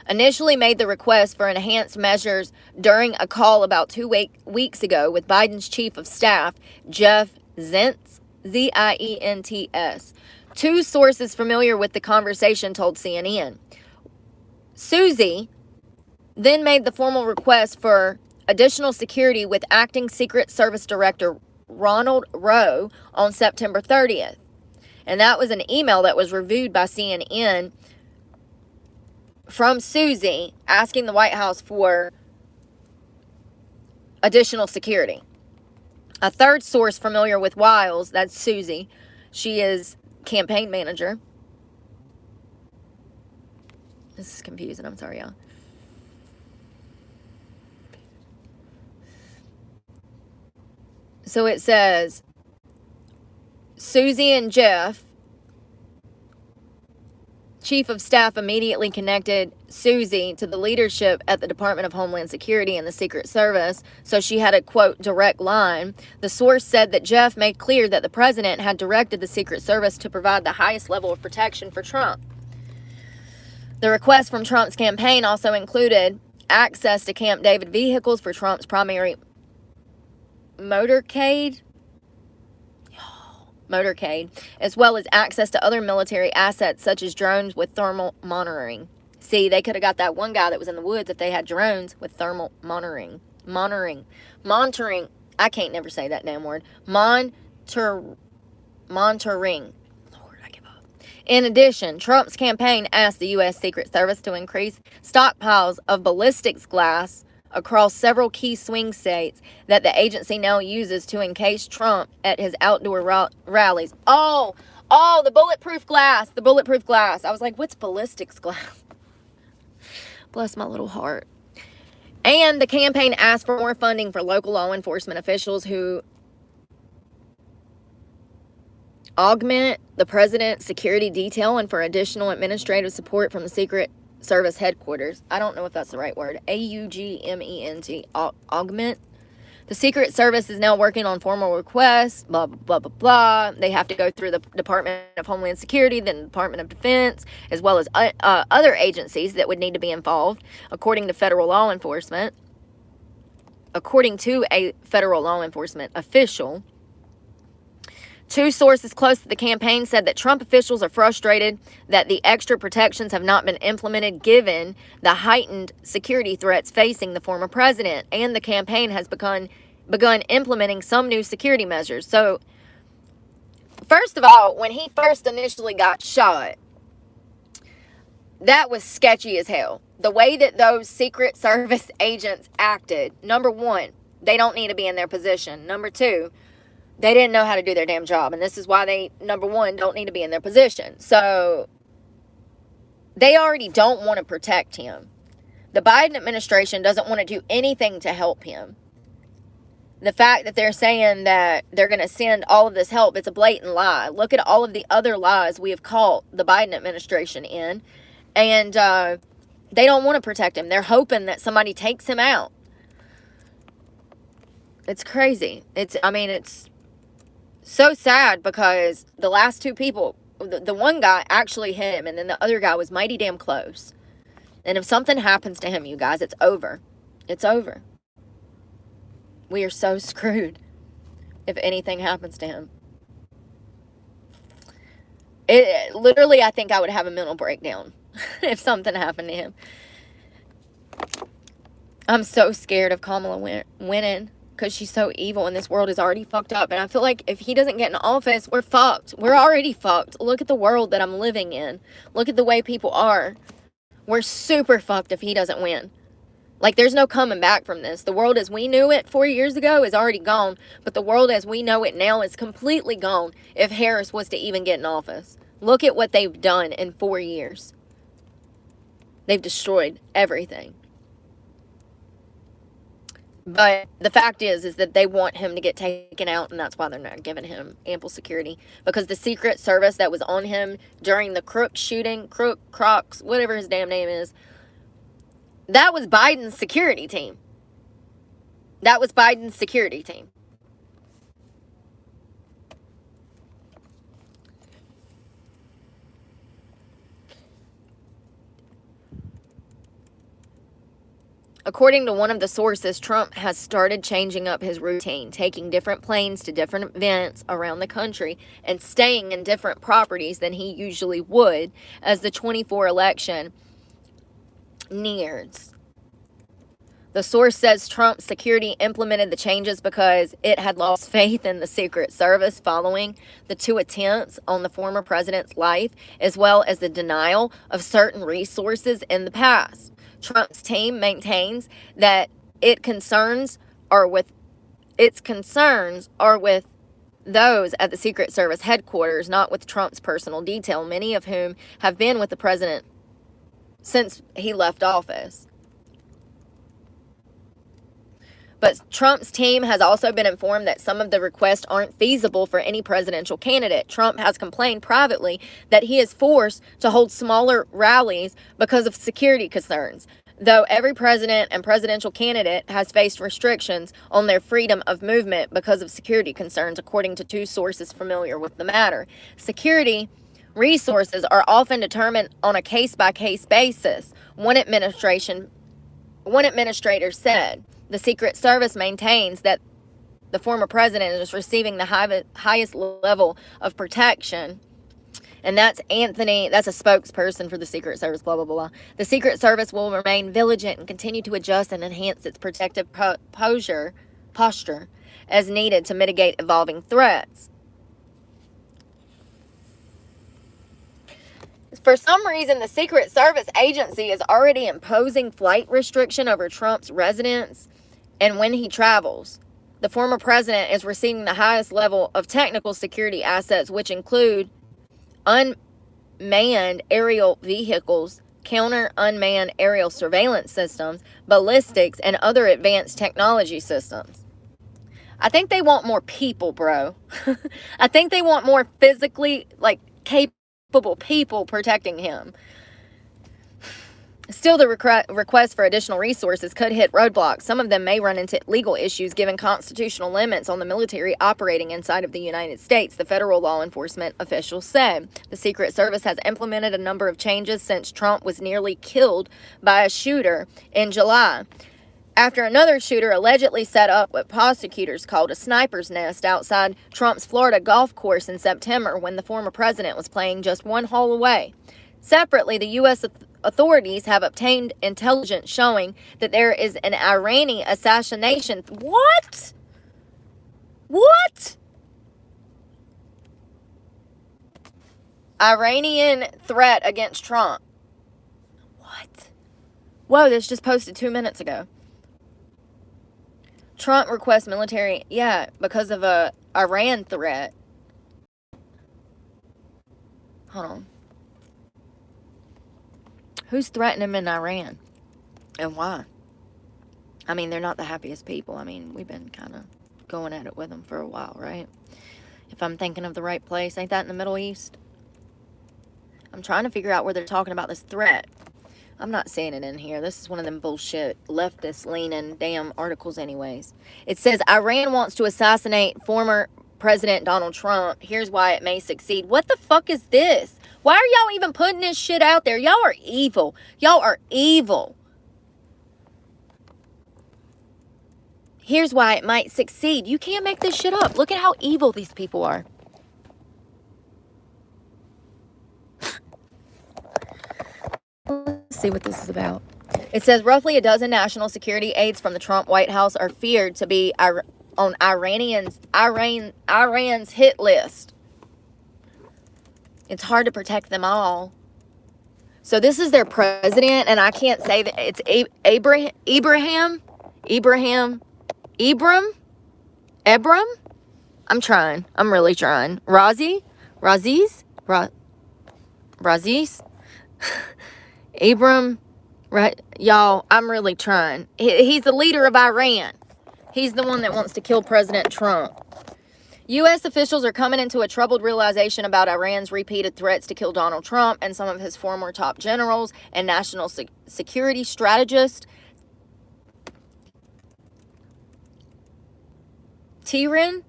Initially made the request for enhanced measures during a call about 2 weeks ago with Biden's chief of staff, Jeff Zients, Zients. Two sources familiar with the conversation told CNN. Susie then made the formal request for additional security with Acting Secret Service Director Ronald Rowe on September 30th. And that was an email that was reviewed by CNN from Susie asking the White House for additional security. A third source familiar with Wiles, that's Susie. She is campaign manager. This is confusing. I'm sorry, y'all. So it says, Susie and Jeff, chief of staff, immediately connected Susie to the leadership at the Department of Homeland Security and the Secret Service, so she had a, quote, direct line. The source said that Jeff made clear that the president had directed the Secret Service to provide the highest level of protection for Trump. The request from Trump's campaign also included access to Camp David vehicles for Trump's primary motorcade, as well as access to other military assets such as drones with thermal monitoring. See, they could have got that one guy that was in the woods if they had drones with thermal monitoring. I can't never say that damn word. Monitoring. Lord, I give up. In addition, Trump's campaign asked the U.S. Secret Service to increase stockpiles of ballistics glass across several key swing states that the agency now uses to encase Trump at his outdoor rallies. Oh, the bulletproof glass. I was like, what's ballistics glass? Bless my little heart. And the campaign asked for more funding for local law enforcement officials who augment the president's security detail and for additional administrative support from the Secret Service headquarters. I don't know if that's the right word. Augment. Augment. The Secret Service is now working on formal requests, blah, blah, blah, blah. They have to go through the Department of Homeland Security, then the Department of Defense, as well as other agencies that would need to be involved, according to a federal law enforcement official. Two sources close to the campaign said that Trump officials are frustrated that the extra protections have not been implemented given the heightened security threats facing the former president, and the campaign has begun implementing some new security measures. So, first of all, when he first initially got shot, that was sketchy as hell. The way that those Secret Service agents acted, number one, they don't need to be in their position. Number two, they didn't know how to do their damn job. And this is why they, number one, don't need to be in their position. So they already don't want to protect him. The Biden administration doesn't want to do anything to help him. The fact that they're saying that they're going to send all of this help, it's a blatant lie. Look at all of the other lies we have caught the Biden administration in. And they don't want to protect him. They're hoping that somebody takes him out. It's crazy. It's so sad because the last two people, the one guy actually hit him, and then the other guy was mighty damn close. And if something happens to him, you guys, it's over. It's over. We are so screwed if anything happens to him. It literally, I think I would have a mental breakdown if something happened to him. I'm so scared of Kamala winning. Because she's so evil and this world is already fucked up. And I feel like if he doesn't get in office, we're fucked. We're already fucked. Look at the world that I'm living in. Look at the way people are. We're super fucked if he doesn't win. Like, there's no coming back from this. The world as we knew it 4 years ago is already gone. But the world as we know it now is completely gone if Harris was to even get in office. Look at what they've done in 4 years. They've destroyed everything. But the fact is that they want him to get taken out, and that's why they're not giving him ample security. Because the Secret Service that was on him during the Crook shooting, Crocs, whatever his damn name is, that was Biden's security team. That was Biden's security team. According to one of the sources, Trump has started changing up his routine, taking different planes to different events around the country and staying in different properties than he usually would as the 24 election nears. The source says Trump's security implemented the changes because it had lost faith in the Secret Service following the 2 attempts on the former president's life, as well as the denial of certain resources in the past. Trump's team maintains that its concerns are with those at the Secret Service headquarters, not with Trump's personal detail, many of whom have been with the president since he left office. But Trump's team has also been informed that some of the requests aren't feasible for any presidential candidate. Trump has complained privately that he is forced to hold smaller rallies because of security concerns, though every president and presidential candidate has faced restrictions on their freedom of movement because of security concerns, according to 2 sources familiar with the matter. Security resources are often determined on a case-by-case basis, one administrator said. The Secret Service maintains that the former president is receiving the highest level of protection. And that's Anthony, that's a spokesperson for the Secret Service, blah, blah, blah. The Secret Service will remain vigilant and continue to adjust and enhance its protective posture as needed to mitigate evolving threats. For some reason, the Secret Service agency is already imposing flight restriction over Trump's residence and when he travels. The former president is receiving the highest level of technical security assets, which include unmanned aerial vehicles, counter-unmanned aerial surveillance systems, ballistics, and other advanced technology systems. I think they want more people, bro. I think they want more physically, capable people protecting him. Still, the request for additional resources could hit roadblocks. Some of them may run into legal issues given constitutional limits on the military operating inside of the United States, the federal law enforcement officials said. The Secret Service has implemented a number of changes since Trump was nearly killed by a shooter in July, after another shooter allegedly set up what prosecutors called a sniper's nest outside Trump's Florida golf course in September when the former president was playing just 1 hole away. Separately, the U.S. authorities have obtained intelligence showing that there is an Iranian assassination. What? Iranian threat against Trump. What? Whoa, this just posted 2 minutes ago. Trump requests military, because of a Iran threat. Hold on. Who's threatening him in Iran? And why? I mean, they're not the happiest people. I mean, we've been kind of going at it with them for a while, right? If I'm thinking of the right place, ain't that in the Middle East? I'm trying to figure out where they're talking about this threat. I'm not seeing it in here. This is one of them bullshit leftist leaning damn articles anyways. It says Iran wants to assassinate former President Donald Trump. Here's why it may succeed. What the fuck is this? Why are y'all even putting this shit out there? Y'all are evil. Y'all are evil. Here's why it might succeed. You can't make this shit up. Look at how evil these people are. Let's see what this is about. It says roughly a dozen national security aides from the Trump White House are feared to be on Iran's hit list. It's hard to protect them all. So this is their president, and I can't say that it's Ibrahim. I'm trying. I'm really trying. Raziz. Abram, right? Y'all, I'm really trying. He's the leader of Iran. He's the one that wants to kill President Trump. U.S. officials are coming into a troubled realization about Iran's repeated threats to kill Donald Trump and some of his former top generals and national security strategists. Tehran,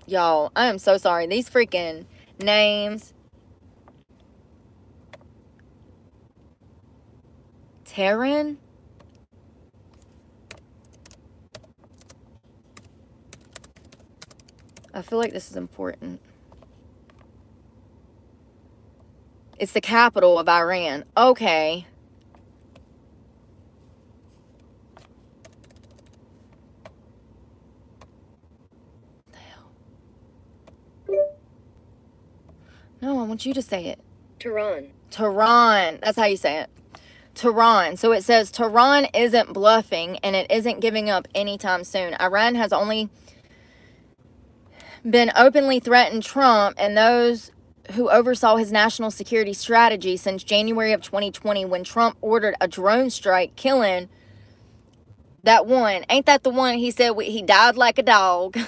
y'all, I am so sorry. These freaking names. Tehran. I feel like this is important. It's the capital of Iran. Okay. What the hell? No, I want you to say it. Tehran. Tehran. That's how you say it. Tehran. So it says Tehran isn't bluffing and it isn't giving up anytime soon. Iran has only been openly threatened Trump and those who oversaw his national security strategy since January of 2020 when Trump ordered a drone strike killing that one. Ain't that the one he said he died like a dog?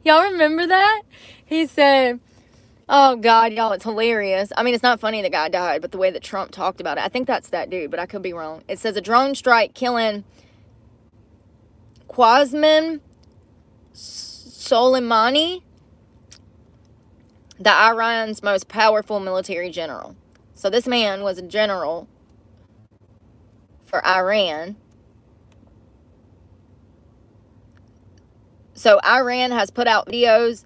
Y'all remember that? He said, oh God, y'all, it's hilarious. I mean, it's not funny the guy died, but the way that Trump talked about it. I think that's that dude, but I could be wrong. It says a drone strike killing Qasem Soleimani, the Iran's most powerful military general. So this man was a general for Iran. So Iran has put out videos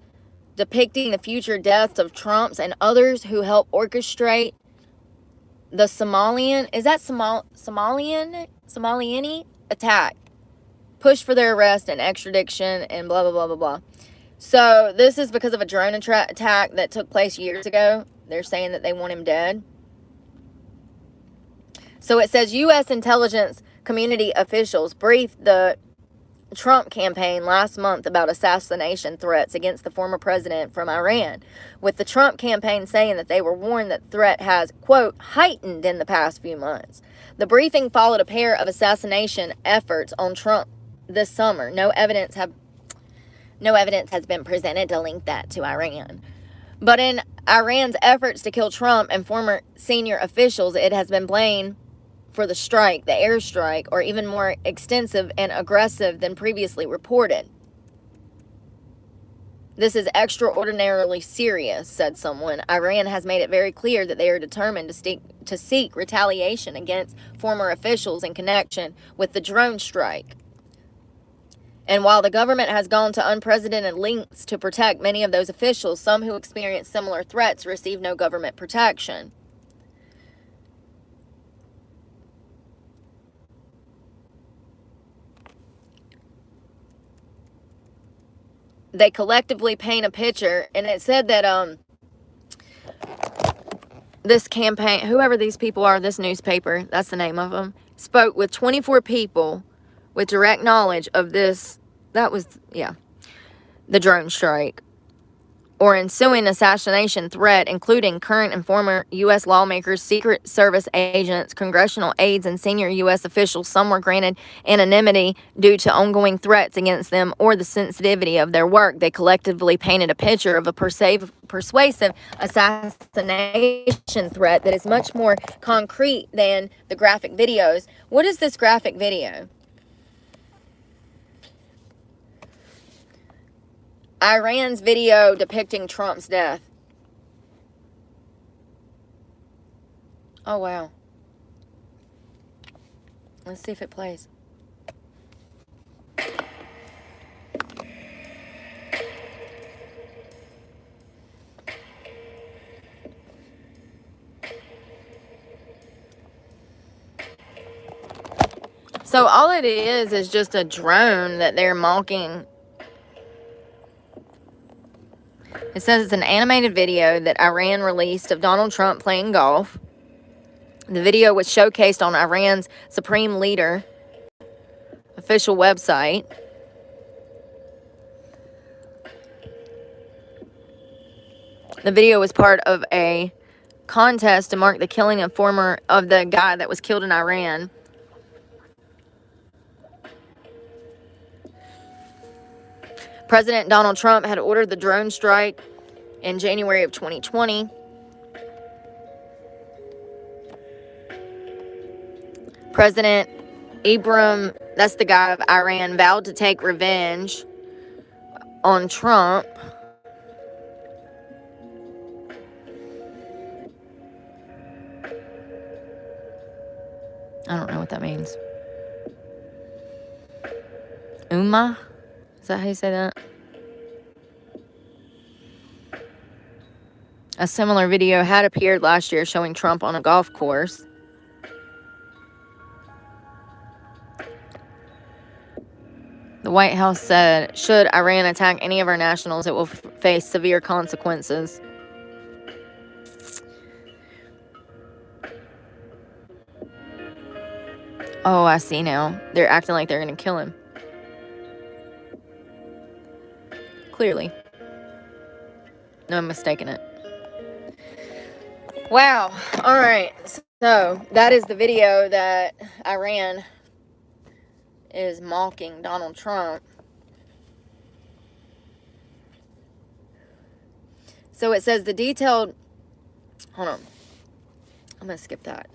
depicting the future deaths of Trump's and others who helped orchestrate the Somalian attack, push for their arrest and extradition and blah, blah, blah, blah, blah. So this is because of a drone attack that took place years ago. They're saying that they want him dead. So it says U.S. intelligence community officials briefed the Trump campaign last month about assassination threats against the former president from Iran, with the Trump campaign saying that they were warned that the threat has, quote, heightened in the past few months. The briefing followed a pair of assassination efforts on Trump this summer. No evidence has been presented to link that to Iran. But in Iran's efforts to kill Trump and former senior officials, it has been blamed for the strike, the airstrike, or even more extensive and aggressive than previously reported. This is extraordinarily serious, said someone. Iran has made it very clear that they are determined to seek retaliation against former officials in connection with the drone strike. And while the government has gone to unprecedented lengths to protect many of those officials, some who experienced similar threats receive no government protection. They collectively paint a picture, and it said that this campaign, whoever these people are, this newspaper, that's the name of them, spoke with 24 people with direct knowledge of this, the drone strike, or ensuing assassination threat, including current and former U.S. lawmakers, Secret Service agents, congressional aides, and senior U.S. officials. Some were granted anonymity due to ongoing threats against them or the sensitivity of their work. They collectively painted a picture of a persuasive assassination threat that is much more concrete than the graphic videos. What is this graphic video? Iran's video depicting Trump's death. Oh, wow. Let's see if it plays. So all it is just a drone that they're mocking. It says it's an animated video that Iran released of Donald Trump playing golf. The video was showcased on Iran's Supreme Leader official website. The video was part of a contest to mark the killing of the guy that was killed in Iran. President Donald Trump had ordered the drone strike in January of 2020. President Ibrahim, that's the guy of Iran, vowed to take revenge on Trump. I don't know what that means. Ummah? Is that how you say that? A similar video had appeared last year showing Trump on a golf course. The White House said, should Iran attack any of our nationals, it will face severe consequences. Oh, I see now. They're acting like they're going to kill him. Clearly. No mistaking it. Wow. All right. So, that is the video that Iran is mocking Donald Trump. So, it says the detailed... Hold on. I'm going to skip that.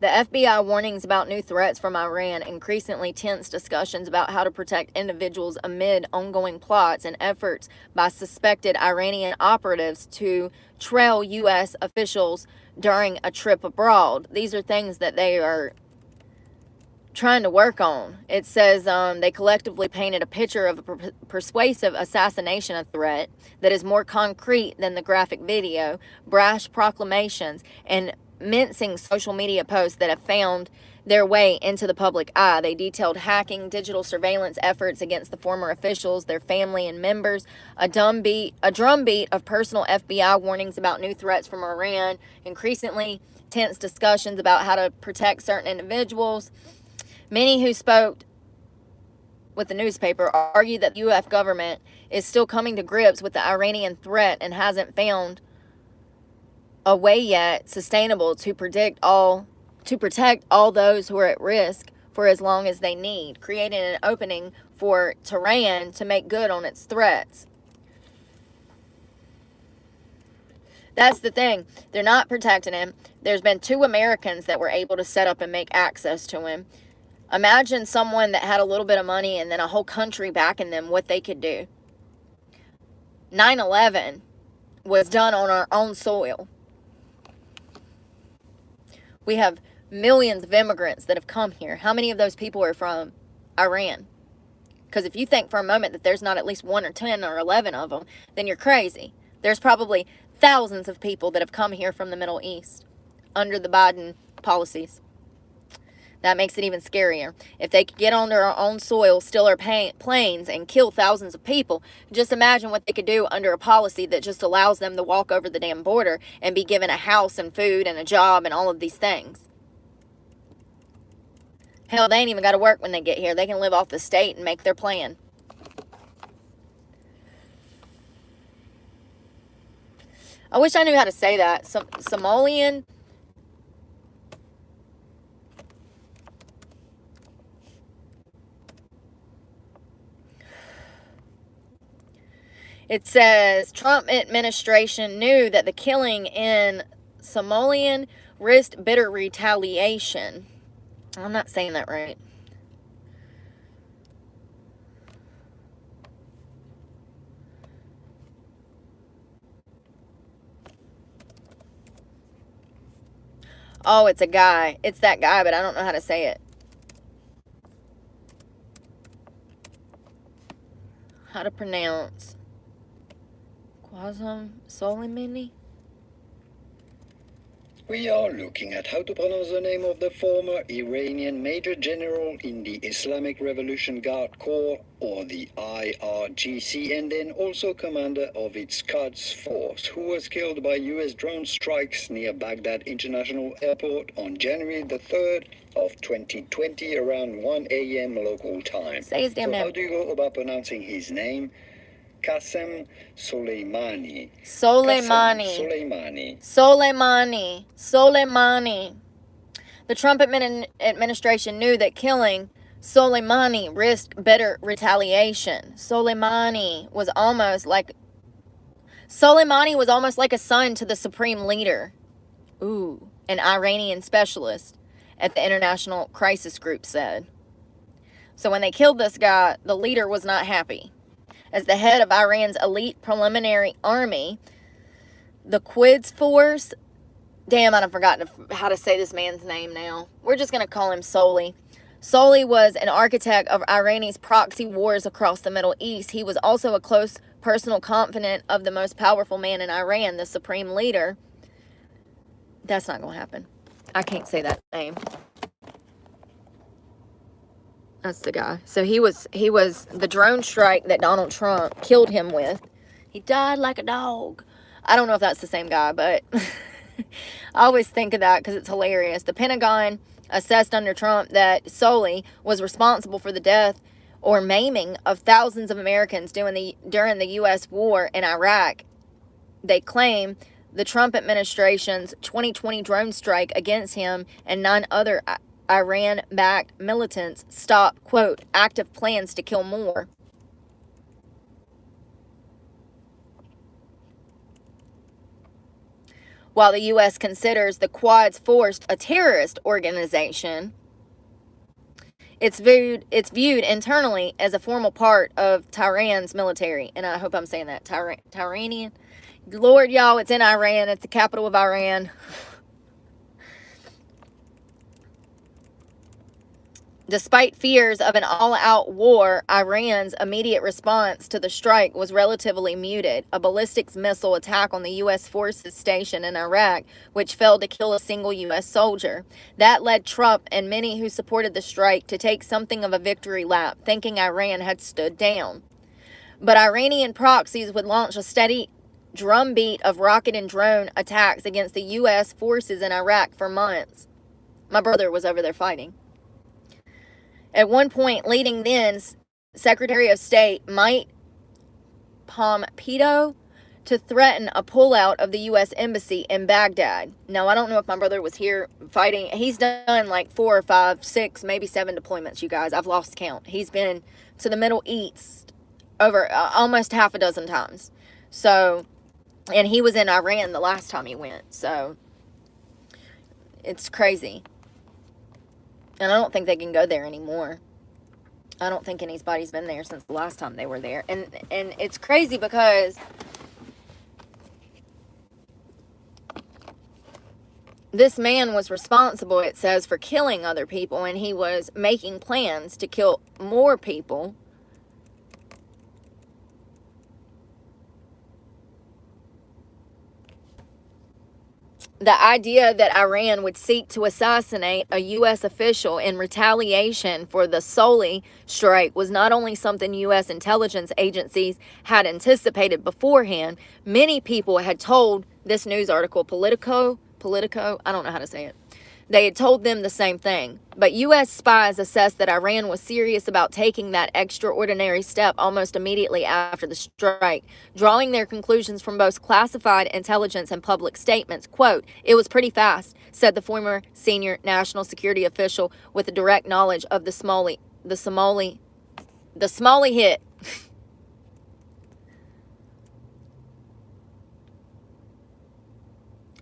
The FBI warnings about new threats from Iran, increasingly tense discussions about how to protect individuals amid ongoing plots and efforts by suspected Iranian operatives to trail U.S. officials during a trip abroad. These are things that they are trying to work on. It says they collectively painted a picture of a persuasive assassination threat that is more concrete than the graphic video, brash proclamations, and mincing social media posts that have found their way into the public eye. They detailed hacking, digital surveillance efforts against the former officials, their family and members, a drumbeat of personal FBI warnings about new threats from Iran, increasingly tense discussions about how to protect certain individuals. Many who spoke with the newspaper argued that the U.S. government is still coming to grips with the Iranian threat and hasn't found a way yet sustainable to protect all those who are at risk for as long as they need, creating an opening for Tehran to make good on its threats. That's the thing. They're not protecting him. There's been 2 Americans that were able to set up and make access to him. Imagine someone that had a little bit of money and then a whole country backing them, what they could do. 9/11 was done on our own soil. We have millions of immigrants that have come here. How many of those people are from Iran? Because if you think for a moment that there's not at least 1 or 10 or 11 of them, then you're crazy. There's probably thousands of people that have come here from the Middle East under the Biden policies. That makes it even scarier. If they could get onto our own soil, steal our planes, and kill thousands of people, just imagine what they could do under a policy that just allows them to walk over the damn border and be given a house and food and a job and all of these things. Hell, they ain't even got to work when they get here. They can live off the state and make their plan. I wish I knew how to say that. Somalian. It says, Trump administration knew that the killing in Somaliland risked bitter retaliation. I'm not saying that right. Oh, it's a guy. It's that guy, but I don't know how to say it. How to pronounce Qasem Soleimani? We are looking at how to pronounce the name of the former Iranian Major General in the Islamic Revolution Guard Corps, or the IRGC, and then also commander of its Quds force, who was killed by U.S. drone strikes near Baghdad International Airport on January the 3rd of 2020 around 1 a.m. local time. Say his damn So how name. do you go about pronouncing his name? Qasem Soleimani. Soleimani. Qasem Soleimani. Soleimani. Soleimani. The Trump administration knew that killing Soleimani risked bitter retaliation. Soleimani was almost like a son to the supreme leader. Ooh, an Iranian specialist at the International Crisis Group said. So when they killed this guy, the leader was not happy. As the head of Iran's elite preliminary army, the Quds Force, damn, I've forgotten how to say this man's name now. We're just going to call him Soli. Soli was an architect of Irani's proxy wars across the Middle East. He was also a close personal confidant of the most powerful man in Iran, the supreme leader. That's not going to happen. I can't say that name. That's the guy. So he was the drone strike that Donald Trump killed him with. He died like a dog. I don't know if that's the same guy, but I always think of that because it's hilarious. The Pentagon assessed under Trump that Soli was responsible for the death or maiming of thousands of Americans during the U.S. war in Iraq. They claim the Trump administration's 2020 drone strike against him and 9 other Iran-backed militants stopped, quote, active plans to kill more. While the U.S. considers the Quds Force a terrorist organization, it's viewed internally as a formal part of Tehran's military. And I hope I'm saying that. Tehran. Lord, y'all, it's in Iran. It's the capital of Iran. Despite fears of an all-out war, Iran's immediate response to the strike was relatively muted. A ballistics missile attack on the U.S. forces stationed in Iraq, which failed to kill a single U.S. soldier. That led Trump and many who supported the strike to take something of a victory lap, thinking Iran had stood down. But Iranian proxies would launch a steady drumbeat of rocket and drone attacks against the U.S. forces in Iraq for months. My brother was over there fighting. At one point, leading then Secretary of State Mike Pompeo to threaten a pullout of the U.S. Embassy in Baghdad. Now, I don't know if my brother was here fighting. He's done like 4 or 5, 6, maybe 7 deployments, you guys. I've lost count. He's been to the Middle East over almost half a dozen times. So, and he was in Iran the last time he went. So, it's crazy. And I don't think they can go there anymore. I don't think anybody's been there since the last time they were there. And it's crazy because this man was responsible, it says, for killing other people. And he was making plans to kill more people. The idea that Iran would seek to assassinate a U.S. official in retaliation for the Soli strike was not only something U.S. intelligence agencies had anticipated beforehand. Many people had told this news article, Politico, I don't know how to say it. They had told them the same thing. But U.S. spies assessed that Iran was serious about taking that extraordinary step almost immediately after the strike, drawing their conclusions from both classified intelligence and public statements. Quote, "It was pretty fast," said the former senior national security official with a direct knowledge of the Somali hit.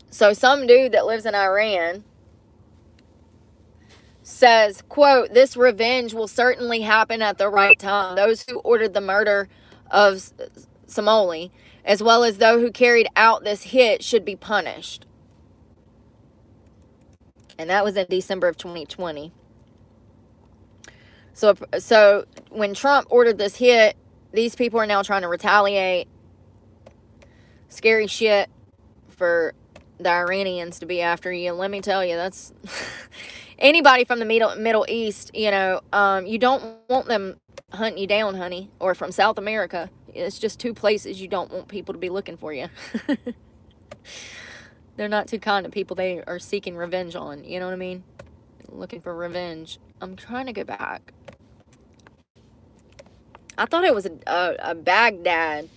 So some dude that lives in Iran says, quote, "This revenge will certainly happen at the right time. Those who ordered the murder of Somali, as well as those who carried out this hit, should be punished." And that was in December of 2020. So when Trump ordered this hit, these people are now trying to retaliate. Scary shit for the Iranians to be after you. Let me tell you, that's... Anybody from the Middle East, you know, you don't want them hunting you down, honey, or from South America. It's just 2 places you don't want people to be looking for you. They're not too kind to people they are seeking revenge on, you know what I mean? Looking for revenge. I'm trying to go back. I thought it was a Baghdad.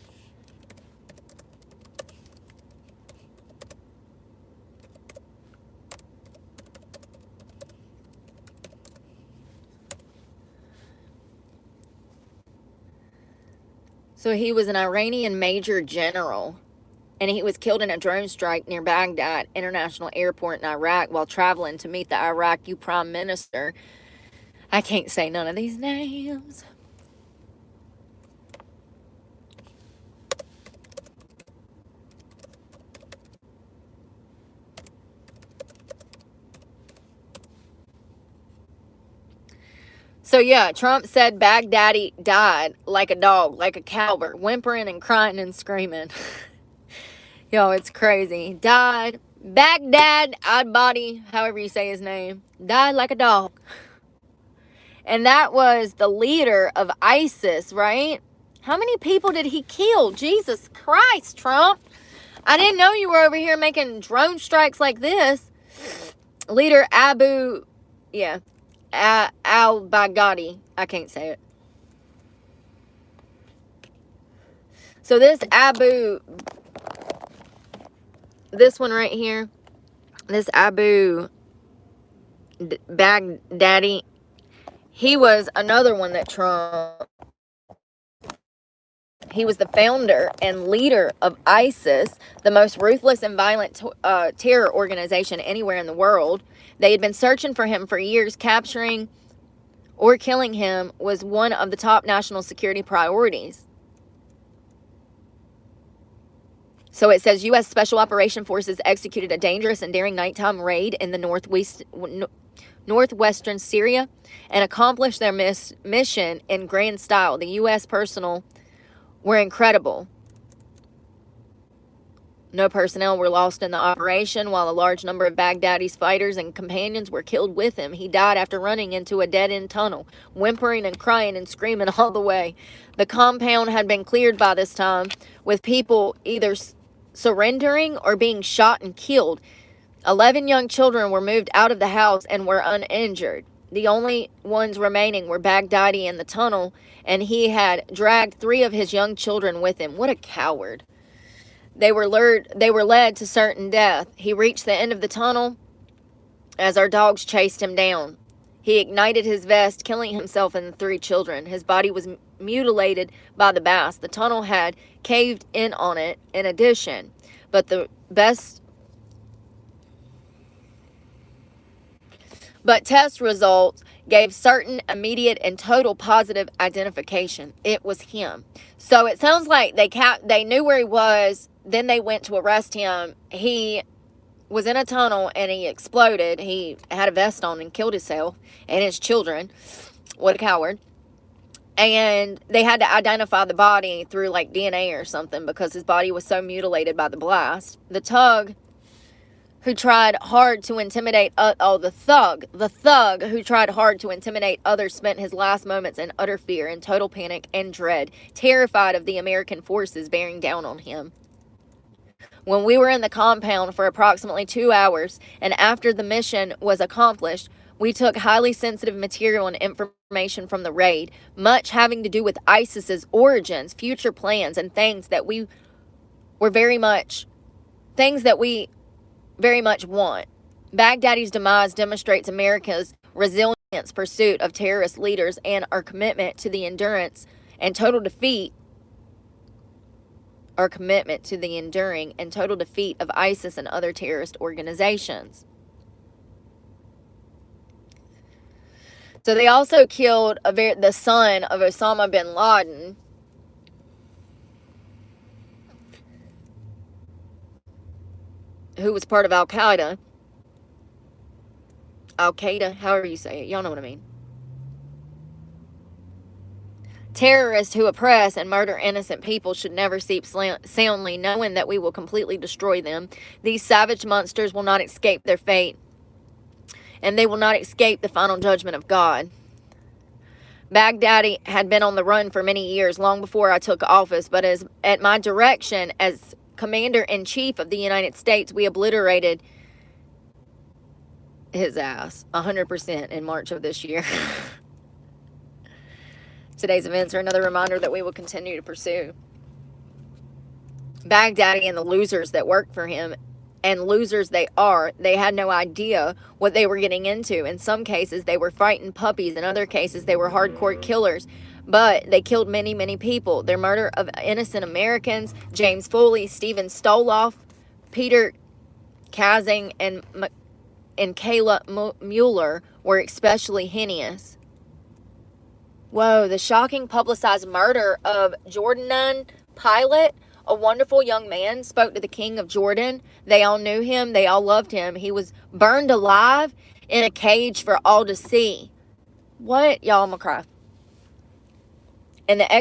So he was an Iranian major general, and he was killed in a drone strike near Baghdad International Airport in Iraq while traveling to meet the Iraqi Prime Minister. I can't say none of these names. So yeah, Trump said Baghdadi died like a dog, like a coward, whimpering and crying and screaming. Yo, it's crazy. Died. Baghdad Al-Badi, however you say his name, died like a dog. And that was the leader of ISIS, right? How many people did he kill? Jesus Christ, Trump. I didn't know you were over here making drone strikes like this. Leader al-Baghdadi. I can't say it. So this one right here, this Abu Baghdadi, he was another one that he was the founder and leader of ISIS, the most ruthless and violent terror organization anywhere in the world. They had been searching for him for years. Capturing or killing him was one of the top national security priorities. So it says U.S. Special Operation Forces executed a dangerous and daring nighttime raid in the northwestern Syria and accomplished their mission in grand style. The U.S. personnel were incredible. No personnel were lost in the operation, while a large number of Baghdadi's fighters and companions were killed with him. He died after running into a dead-end tunnel, whimpering and crying and screaming all the way. The compound had been cleared by this time, with people either surrendering or being shot and killed. 11 young children were moved out of the house and were uninjured. The only ones remaining were Baghdadi in the tunnel, and he had dragged 3 of his young children with him. What a coward. They were led to certain death. He reached the end of the tunnel as our dogs chased him down. He ignited his vest, killing himself and the 3 children. His body was mutilated by the blast. The tunnel had caved in on it in addition, but test results gave certain immediate and total positive identification. It was him. So it sounds like they knew where he was. Then they went to arrest him. He was in a tunnel and he exploded. He had a vest on and killed himself and his children. What a coward. And they had to identify the body through like DNA or something because his body was so mutilated by the blast. The thug who tried hard to intimidate the thug who tried hard to intimidate others spent his last moments in utter fear and total panic and dread, terrified of the American forces bearing down on him. When we were in the compound for approximately 2 hours, and after the mission was accomplished, we took highly sensitive material and information from the raid, much having to do with ISIS's origins, future plans, and things that we very much want. Baghdadi's demise demonstrates America's resilience, pursuit of terrorist leaders, and our commitment to the endurance and total defeat. Our commitment to the enduring and total defeat of ISIS and other terrorist organizations. So they also killed the son of Osama bin Laden, who was part of Al-Qaeda, however you say it. Y'all know what I mean. Terrorists who oppress and murder innocent people should never sleep soundly, knowing that we will completely destroy them. These savage monsters will not escape their fate, and they will not escape the final judgment of God. Baghdadi had been on the run for many years, long before I took office, but at my direction as Commander-in-Chief of the United States, we obliterated his ass 100% in March of this year. Today's events are another reminder that we will continue to pursue. Baghdadi and the losers that worked for him, and losers they had no idea what they were getting into. In some cases, they were frightened puppies. In other cases, they were hardcore killers. but they killed many, many people. Their murder of innocent Americans, James Foley, Stephen Stoloff, Peter Kazing, and Kayla Mueller were especially heinous. Whoa, the shocking publicized murder of Jordan Pilate, a wonderful young man, spoke to the king of Jordan. They all knew him. They all loved him. He was burned alive in a cage for all to see. What? Y'all, I'm gonna cry. And the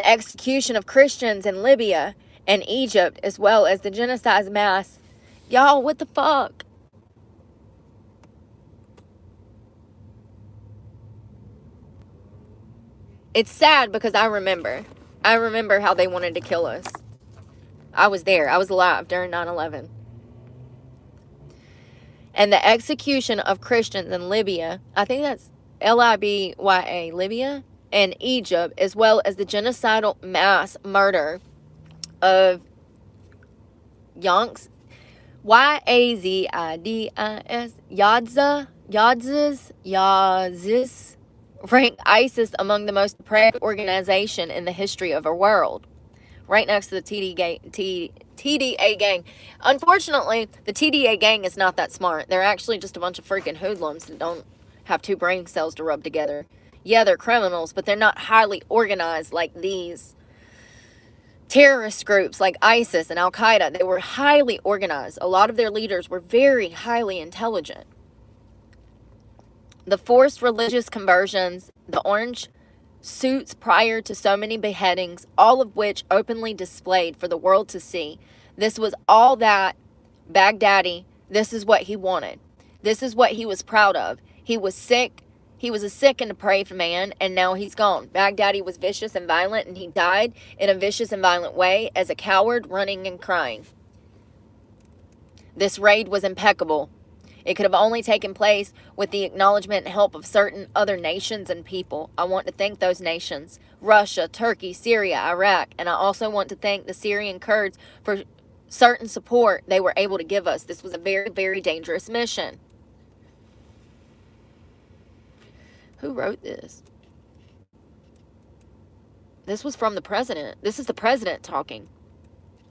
execution of Christians in Libya and Egypt, as well as the genocide mass. Y'all, what the fuck? It's sad because I remember how they wanted to kill us. I was there. I was alive during 9/11. And the execution of Christians in Libya, I think that's Libya, Libya, and Egypt, as well as the genocidal mass murder of Yazidis, Yazis, ranked ISIS among the most depraved organization in the history of our world, right next to the TDA gang. Unfortunately, the TDA gang is not that smart. They're actually just a bunch of freaking hoodlums that don't have two brain cells to rub together. Yeah, they're criminals, but they're not highly organized like these terrorist groups like ISIS and Al-Qaeda. They were highly organized. A lot of their leaders were very highly intelligent. The forced religious conversions, the orange suits prior to so many beheadings, all of which openly displayed for the world to see. This was all that Baghdadi, this is what he wanted. This is what he was proud of. He was sick. He was a sick and depraved man, and now he's gone. Baghdadi was vicious and violent, and he died in a vicious and violent way as a coward, running and crying. This raid was impeccable. It could have only taken place with the acknowledgement and help of certain other nations and people. I want to thank those nations, Russia, Turkey, Syria, Iraq, and I also want to thank the Syrian Kurds for certain support they were able to give us. This was a very, very dangerous mission. Who wrote this? This was from the president. This is the president talking.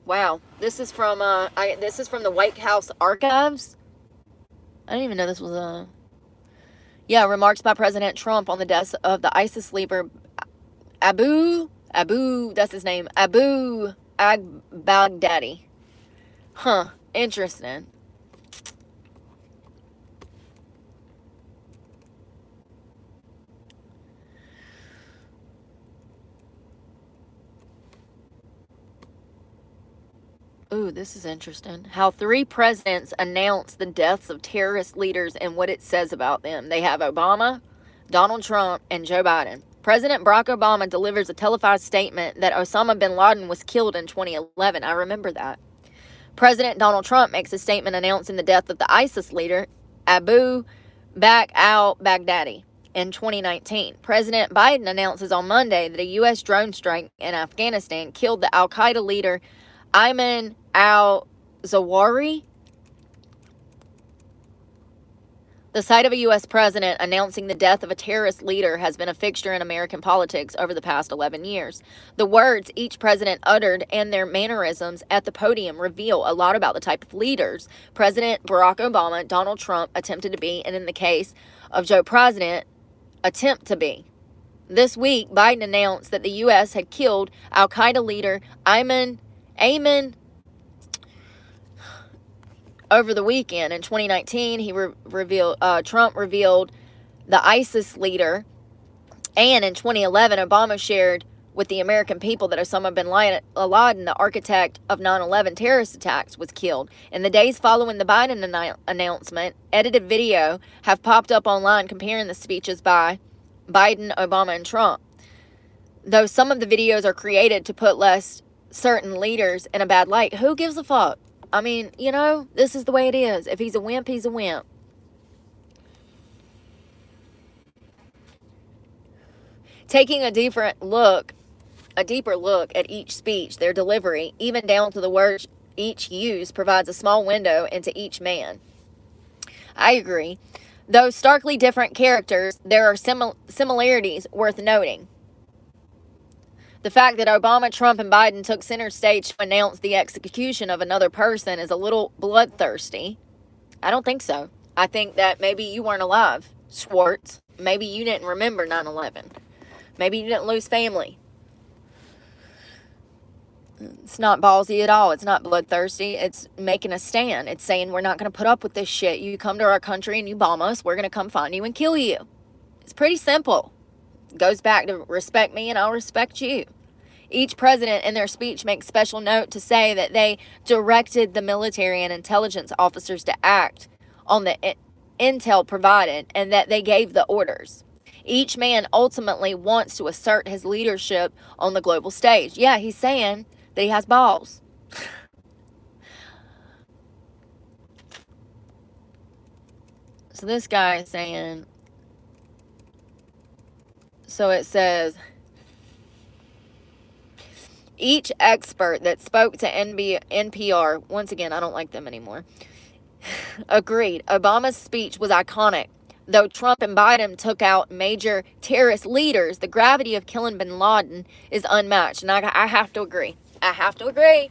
Wow. This is from the White House archives. I didn't even know this was a... Yeah, remarks by President Trump on the death of the ISIS leader Abu, that's his name, Abu Baghdadi. Huh, interesting. Ooh, this is interesting. How 3 presidents announced the deaths of terrorist leaders and what it says about them. They have Obama, Donald Trump, and Joe Biden. President Barack Obama delivers a televised statement that Osama bin Laden was killed in 2011. I remember that. President Donald Trump makes a statement announcing the death of the ISIS leader, Abu Bakr al-Baghdadi, in 2019. President Biden announces on Monday that a U.S. drone strike in Afghanistan killed the al-Qaeda leader, Ayman al-Zawahiri. The sight of a U.S. president announcing the death of a terrorist leader has been a fixture in American politics over the past 11 years. The words each president uttered and their mannerisms at the podium reveal a lot about the type of leaders President Barack Obama, Donald Trump attempted to be, and in the case of Joe President, attempt to be. This week, Biden announced that the U.S. had killed al-Qaeda leader Ayman over the weekend. In 2019, Trump revealed the ISIS leader, and in 2011, Obama shared with the American people that Osama bin Laden, the architect of 9/11 terrorist attacks, was killed. In the days following the Biden announcement, edited video have popped up online comparing the speeches by Biden, Obama, and Trump. Though some of the videos are created to put less certain leaders in a bad light, who gives a fuck? I mean, you know, this is the way it is. If he's a wimp, he's a wimp. Taking a deeper look at each speech, their delivery, even down to the words each used, provides a small window into each man. I agree. Though starkly different characters, there are similarities worth noting. The fact that Obama, Trump, and Biden took center stage to announce the execution of another person is a little bloodthirsty. I don't think so. I think that maybe you weren't alive, Schwartz. Maybe you didn't remember 9/11. Maybe you didn't lose family. It's not ballsy at all. It's not bloodthirsty. It's making a stand. It's saying we're not going to put up with this shit. You come to our country and you bomb us, we're going to come find you and kill you. It's pretty simple. It goes back to respect me and I'll respect you. Each president in their speech makes special note to say that they directed the military and intelligence officers to act on the intel provided and that they gave the orders. Each man ultimately wants to assert his leadership on the global stage. Yeah, he's saying that he has balls. So this guy is saying, so it says, each expert that spoke to NPR, once again, I don't like them anymore, agreed Obama's speech was iconic. Though Trump and Biden took out major terrorist leaders, the gravity of killing bin Laden is unmatched. And I have to agree. I have to agree.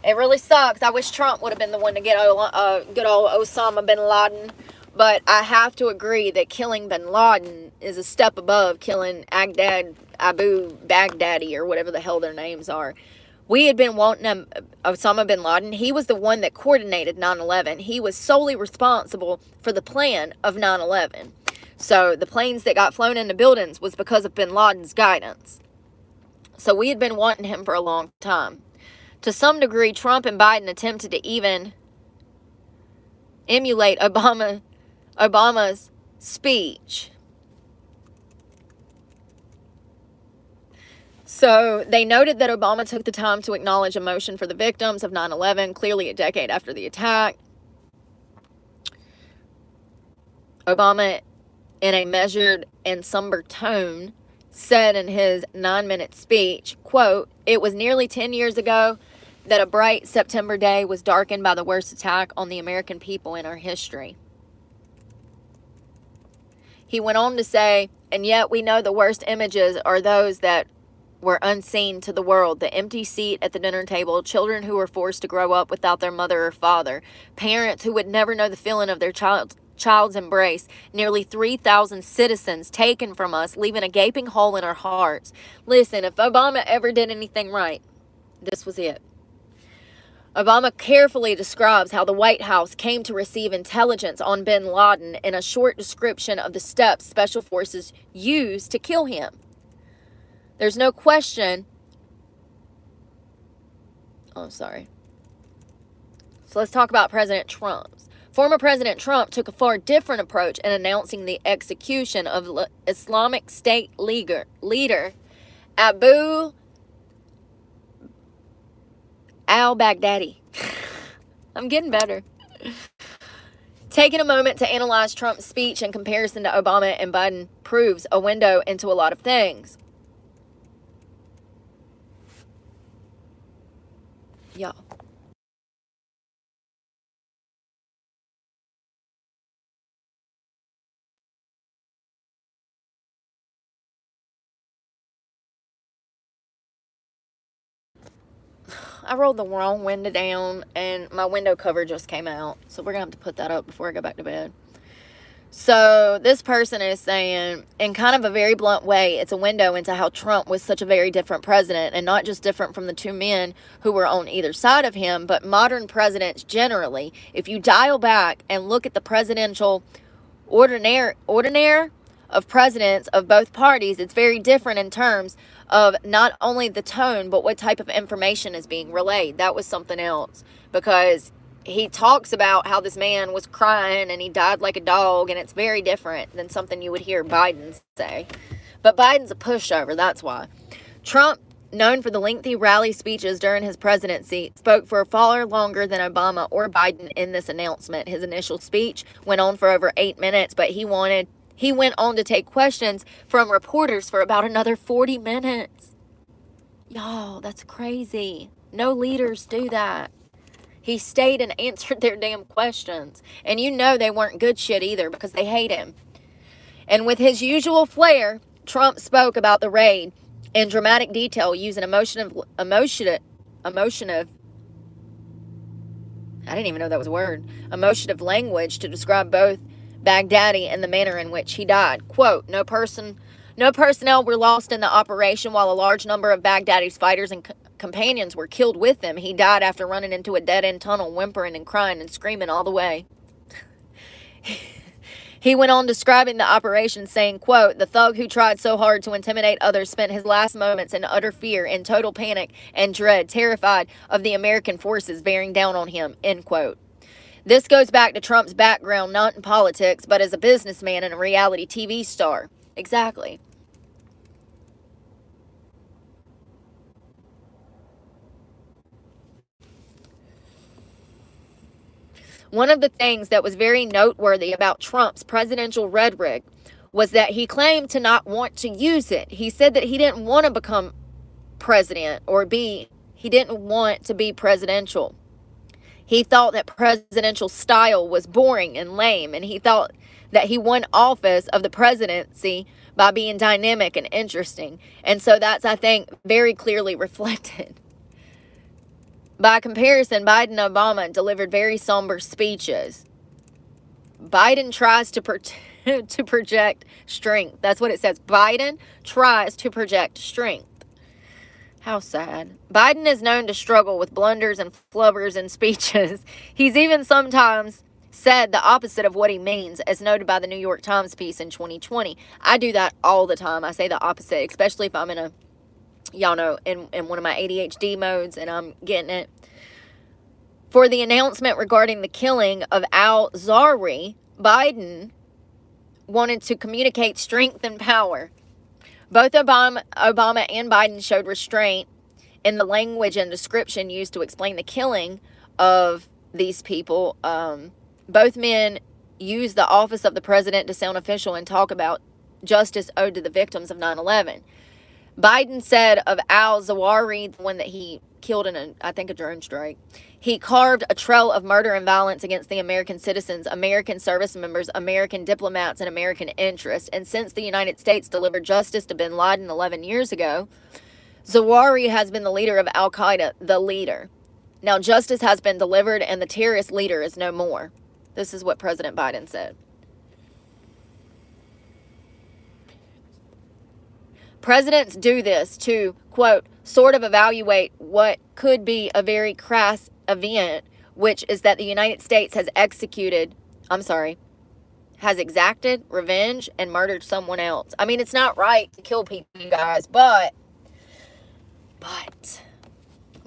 It really sucks. I wish Trump would have been the one to get good old Osama bin Laden. But I have to agree that killing bin Laden is a step above killing Abu Baghdadi or whatever the hell their names are. We had been wanting Osama bin Laden. He was the one that coordinated 9/11. He was solely responsible for the plan of 9/11. So the planes that got flown into buildings was because of bin Laden's guidance. So we had been wanting him for a long time. To some degree, Trump and Biden attempted to even emulate Obama's speech. So they noted that Obama took the time to acknowledge emotion for the victims of 9/11, clearly a decade after the attack. Obama, in a measured and somber tone, said in his 9-minute speech, quote, "It was nearly 10 years ago that a bright September day was darkened by the worst attack on the American people in our history." He went on to say, "And yet we know the worst images are those that were unseen to the world. The empty seat at the dinner table, children who were forced to grow up without their mother or father, parents who would never know the feeling of their child's embrace, nearly 3,000 citizens taken from us, leaving a gaping hole in our hearts." Listen, if Obama ever did anything right, this was it. Obama carefully describes how the White House came to receive intelligence on bin Laden in a short description of the steps special forces used to kill him. There's no question. Oh, sorry. So let's talk about President Trump's. Former President Trump took a far different approach in announcing the execution of Islamic State leader Abu al-Baghdadi. I'm getting better. Taking a moment to analyze Trump's speech in comparison to Obama and Biden proves a window into a lot of things. Y'all. I rolled the wrong window down and my window cover just came out. So we're going to have to put that up before I go back to bed. So this person is saying, in kind of a very blunt way, it's a window into how Trump was such a very different president, and not just different from the two men who were on either side of him, but modern presidents generally. If you dial back and look at the presidential ordinaire of presidents of both parties, it's very different in terms of not only the tone, but what type of information is being relayed. That was something else, because he talks about how this man was crying and he died like a dog, and it's very different than something you would hear Biden say. But Biden's a pushover, that's why. Trump, known for the lengthy rally speeches during his presidency, spoke for far longer than Obama or Biden in this announcement. His initial speech went on for over 8 minutes, but he went on to take questions from reporters for about another 40 minutes. Y'all, that's crazy. No leaders do that. He stayed and answered their damn questions. And you know they weren't good shit either because they hate him. And with his usual flair, Trump spoke about the raid in dramatic detail using emotive, I didn't even know that was a word, emotive language to describe both Baghdadi and the manner in which he died. Quote, no personnel were lost in the operation while a large number of Baghdadi's fighters and companions were killed with him. He died after running into a dead-end tunnel, whimpering and crying and screaming all the way. He went on describing the operation, saying, quote, the thug who tried so hard to intimidate others spent his last moments in utter fear, in total panic and dread, terrified of the American forces bearing down on him, end quote. This goes back to Trump's background, not in politics, but as a businessman and a reality TV star. Exactly. One of the things that was very noteworthy about Trump's presidential rhetoric was that he claimed to not want to use it. He said that he didn't want to become president he didn't want to be presidential. He thought that presidential style was boring and lame, and he thought that he won office of the presidency by being dynamic and interesting. And so that's, I think, very clearly reflected. By comparison, Biden and Obama delivered very somber speeches. Biden tries to project strength. That's what it says. Biden tries to project strength. How sad. Biden is known to struggle with blunders and flubbers in speeches. He's even sometimes said the opposite of what he means, as noted by the New York Times piece in 2020. I do that all the time. I say the opposite, especially if I'm in in one of my ADHD modes and I'm getting it. For the announcement regarding the killing of al-Zawahiri, Biden wanted to communicate strength and power. Both Obama and Biden showed restraint in the language and description used to explain the killing of these people. Both men used the office of the president to sound official and talk about justice owed to the victims of 9/11. Biden said of al-Zawahiri, the one that he killed in a drone strike, he carved a trail of murder and violence against the American citizens, American service members, American diplomats, and American interests. And since the United States delivered justice to bin Laden 11 years ago, Zawahiri has been the leader of Al-Qaeda, the leader. Now justice has been delivered and the terrorist leader is no more. This is what President Biden said. Presidents do this to, quote, sort of evaluate what could be a very crass event, which is that the United States has exacted revenge and murdered someone else. I mean, it's not right to kill people, you guys, but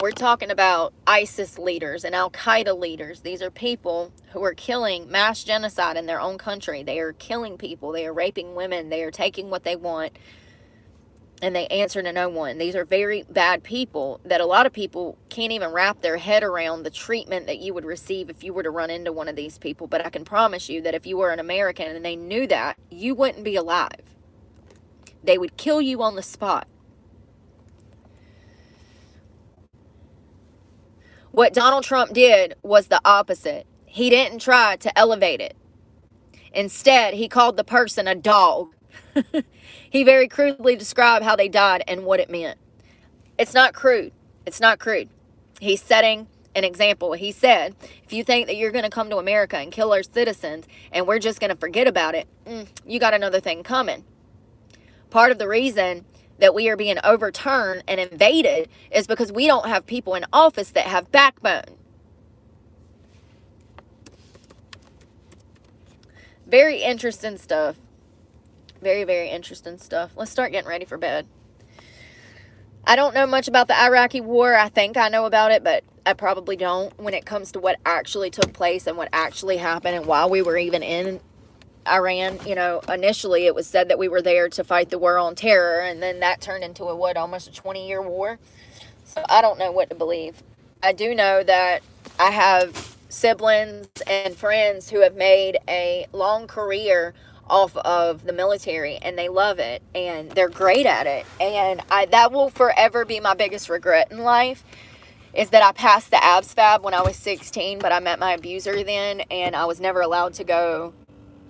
we're talking about ISIS leaders and Al-Qaeda leaders. These are people who are killing mass genocide in their own country. They are killing people. They are raping women. They are taking what they want. And they answer to no one. These are very bad people that a lot of people can't even wrap their head around the treatment that you would receive if you were to run into one of these people. But I can promise you that if you were an American and they knew that, you wouldn't be alive. They would kill you on the spot. What Donald Trump did was the opposite. He didn't try to elevate it. Instead, he called the person a dog. He very crudely described how they died and what it meant. It's not crude. It's not crude. He's setting an example. He said, if you think that you're going to come to America and kill our citizens and we're just going to forget about it, you got another thing coming. Part of the reason that we are being overturned and invaded is because we don't have people in office that have backbone. Very interesting stuff. Very, very interesting stuff. Let's start getting ready for bed. I don't know much about the Iraqi war. I think I know about it, but I probably don't when it comes to what actually took place and what actually happened and why we were even in Iran. You know, initially it was said that we were there to fight the war on terror, and then that turned into almost a 20-year war. So I don't know what to believe. I do know that I have siblings and friends who have made a long career off of the military, and they love it and they're great at it, and that will forever be my biggest regret in life, is that I passed the ABSFAB when I was 16, but I met my abuser then, and I was never allowed to go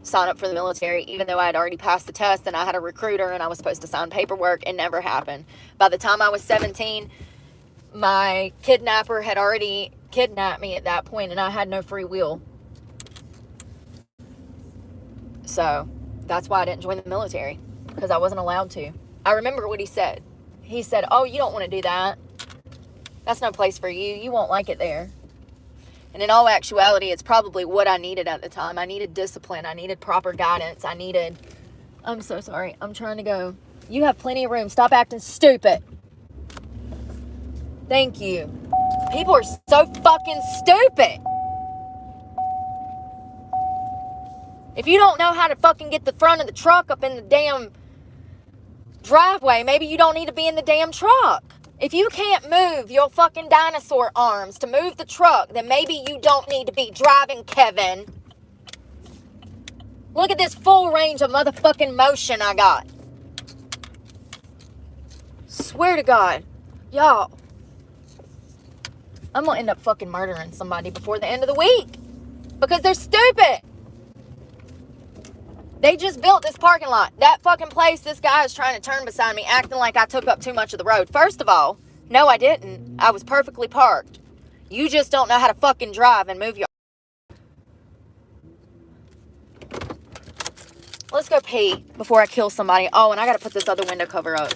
sign up for the military, even though I had already passed the test and I had a recruiter and I was supposed to sign paperwork. It never happened. By the time I was 17, my kidnapper had already kidnapped me at that point, and I had no free will. So that's why I didn't join the military, because I wasn't allowed to. I remember what he said. He said, "Oh, you don't want to do that. That's no place for you. You won't like it there." And in all actuality, it's probably what I needed at the time. I needed discipline. I needed proper guidance. I'm so sorry. I'm trying to go. You have plenty of room. Stop acting stupid. Thank you. People are so fucking stupid. If you don't know how to fucking get the front of the truck up in the damn driveway, maybe you don't need to be in the damn truck. If you can't move your fucking dinosaur arms to move the truck, then maybe you don't need to be driving, Kevin. Look at this full range of motherfucking motion I got. Swear to God. Y'all. I'm gonna end up fucking murdering somebody before the end of the week. Because they're stupid. They just built this parking lot. That fucking place, this guy is trying to turn beside me, acting like I took up too much of the road. First of all, no, I didn't. I was perfectly parked. You just don't know how to fucking drive and move your... Let's go pee before I kill somebody. Oh, and I gotta put this other window cover up.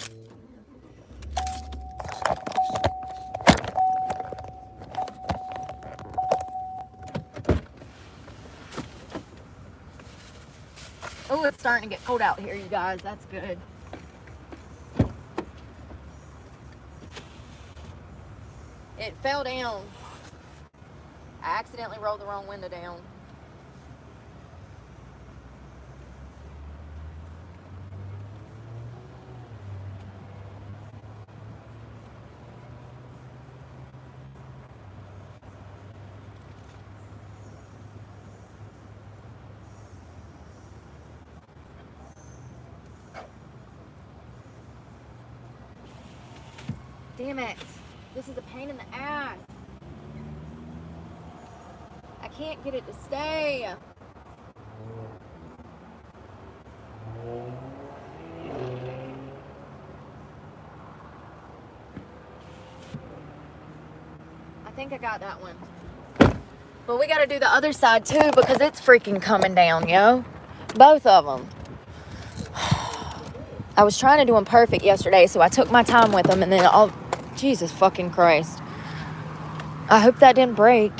Oh, it's starting to get cold out here, you guys. That's good. It fell down. I accidentally rolled the wrong window down. Damn it. This is a pain in the ass. I can't get it to stay. I think I got that one. But we gotta do the other side too, because it's freaking coming down, yo. Both of them. I was trying to do them perfect yesterday, so I took my time with them, and then Jesus fucking Christ. I hope that didn't break.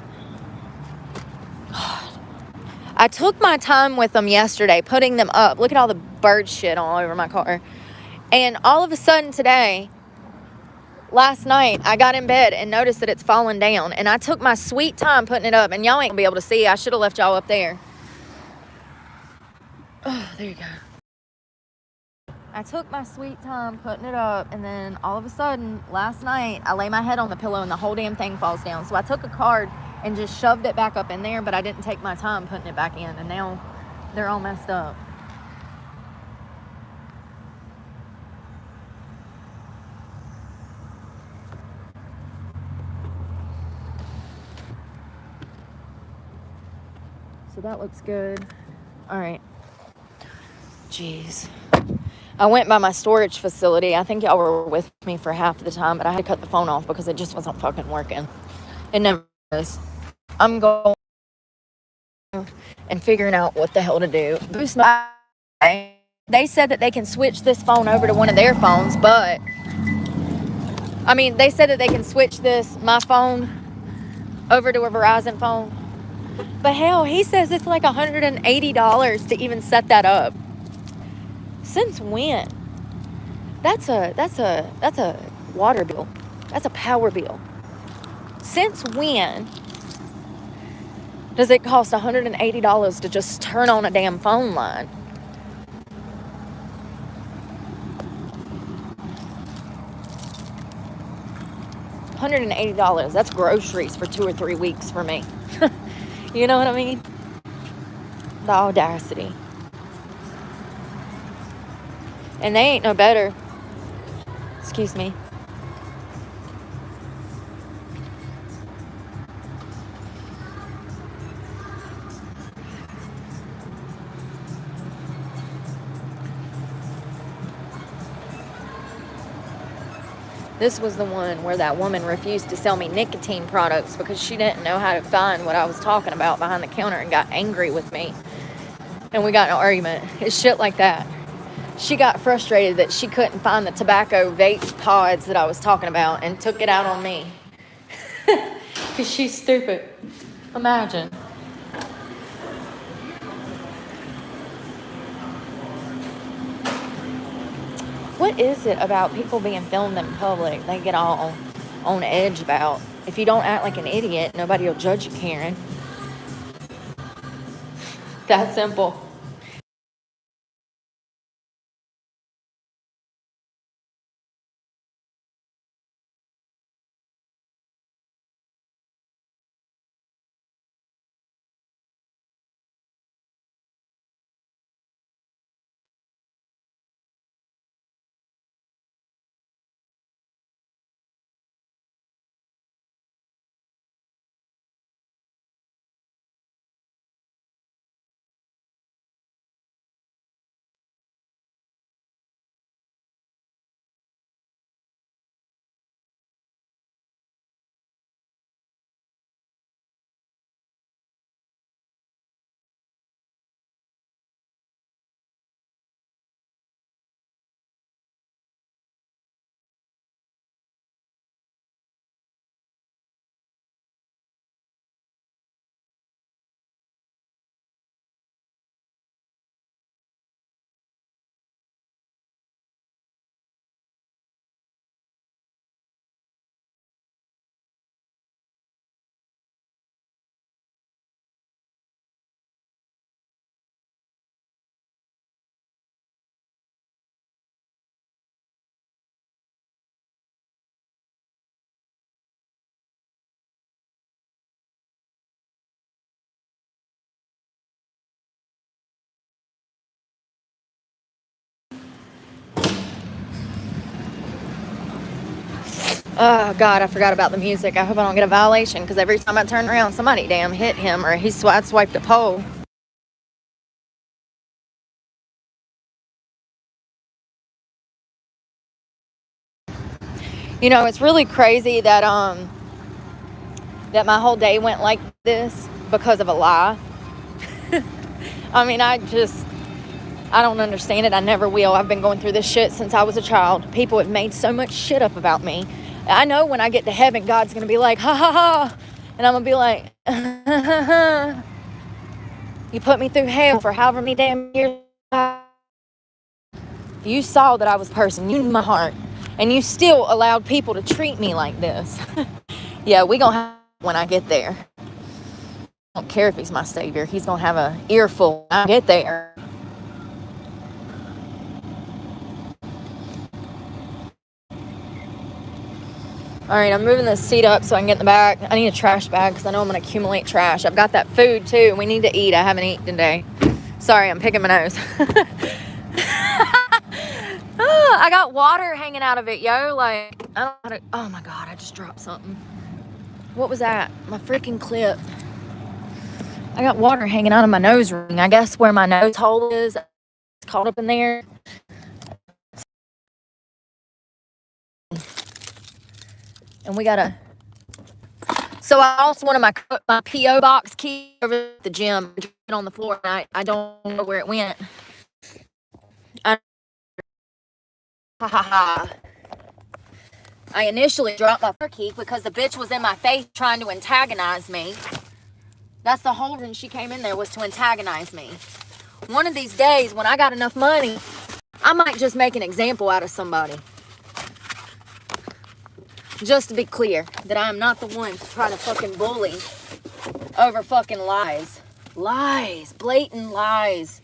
God. I took my time with them yesterday, putting them up. Look at all the bird shit all over my car. And all of a sudden today, last night, I got in bed and noticed that it's falling down. And I took my sweet time putting it up. And y'all ain't gonna be able to see. I should have left y'all up there. Oh, there you go. I took my sweet time putting it up, and then all of a sudden, last night, I lay my head on the pillow and the whole damn thing falls down. So I took a card and just shoved it back up in there, but I didn't take my time putting it back in, and now they're all messed up. So that looks good. All right. Jeez. I went by my storage facility. I think y'all were with me for half the time, but I had to cut the phone off because it just wasn't fucking working. It never is. I'm going and figuring out what the hell to do. Boost my... They said that they can switch this phone over to one of their phones, but... I mean, they said that they can switch my phone over to a Verizon phone. But hell, he says it's like $180 to even set that up. Since when? That's a water bill. That's a power bill. Since when does it cost $180 to just turn on a damn phone line? $180. That's groceries for 2 or 3 weeks for me. You know what I mean? The audacity. And they ain't no better. Excuse me. This was the one where that woman refused to sell me nicotine products because she didn't know how to find what I was talking about behind the counter and got angry with me. And we got in an argument. It's shit like that. She got frustrated that she couldn't find the tobacco vape pods that I was talking about and took it out on me. Because she's stupid. Imagine. What is it about people being filmed in public they get all on edge about? If you don't act like an idiot, nobody will judge you, Karen. That simple. Oh, God, I forgot about the music. I hope I don't get a violation because every time I turn around, somebody damn hit him or I swiped a pole. You know, it's really crazy that that my whole day went like this because of a lie. I mean, I don't understand it. I never will. I've been going through this shit since I was a child. People have made so much shit up about me. I know when I get to heaven, God's going to be like, ha ha ha. And I'm going to be like, you put me through hell for however many damn years. You saw that I was a person. You knew my heart. And you still allowed people to treat me like this. Yeah, we going to have when I get there. I don't care if he's my savior. He's going to have an earful when I get there. All right, I'm moving this seat up so I can get in the back. I need a trash bag because I know I'm going to accumulate trash. I've got that food, too. We need to eat. I haven't eaten today. Sorry, I'm picking my nose. Oh, I got water hanging out of it, yo. Like, I don't know how to... Oh, my God, I just dropped something. What was that? My freaking clip. I got water hanging out of my nose ring. I guess where my nose hole is. It's caught up in there. And we gotta. So I lost one of my P.O. box keys over at the gym on the floor. And I don't know where it went. Ha ha ha. I initially dropped my key because the bitch was in my face trying to antagonize me. That's the whole reason she came in there, was to antagonize me. One of these days, when I got enough money, I might just make an example out of somebody. Just to be clear, that I am not the one to try to fucking bully over fucking lies. Lies. Blatant lies.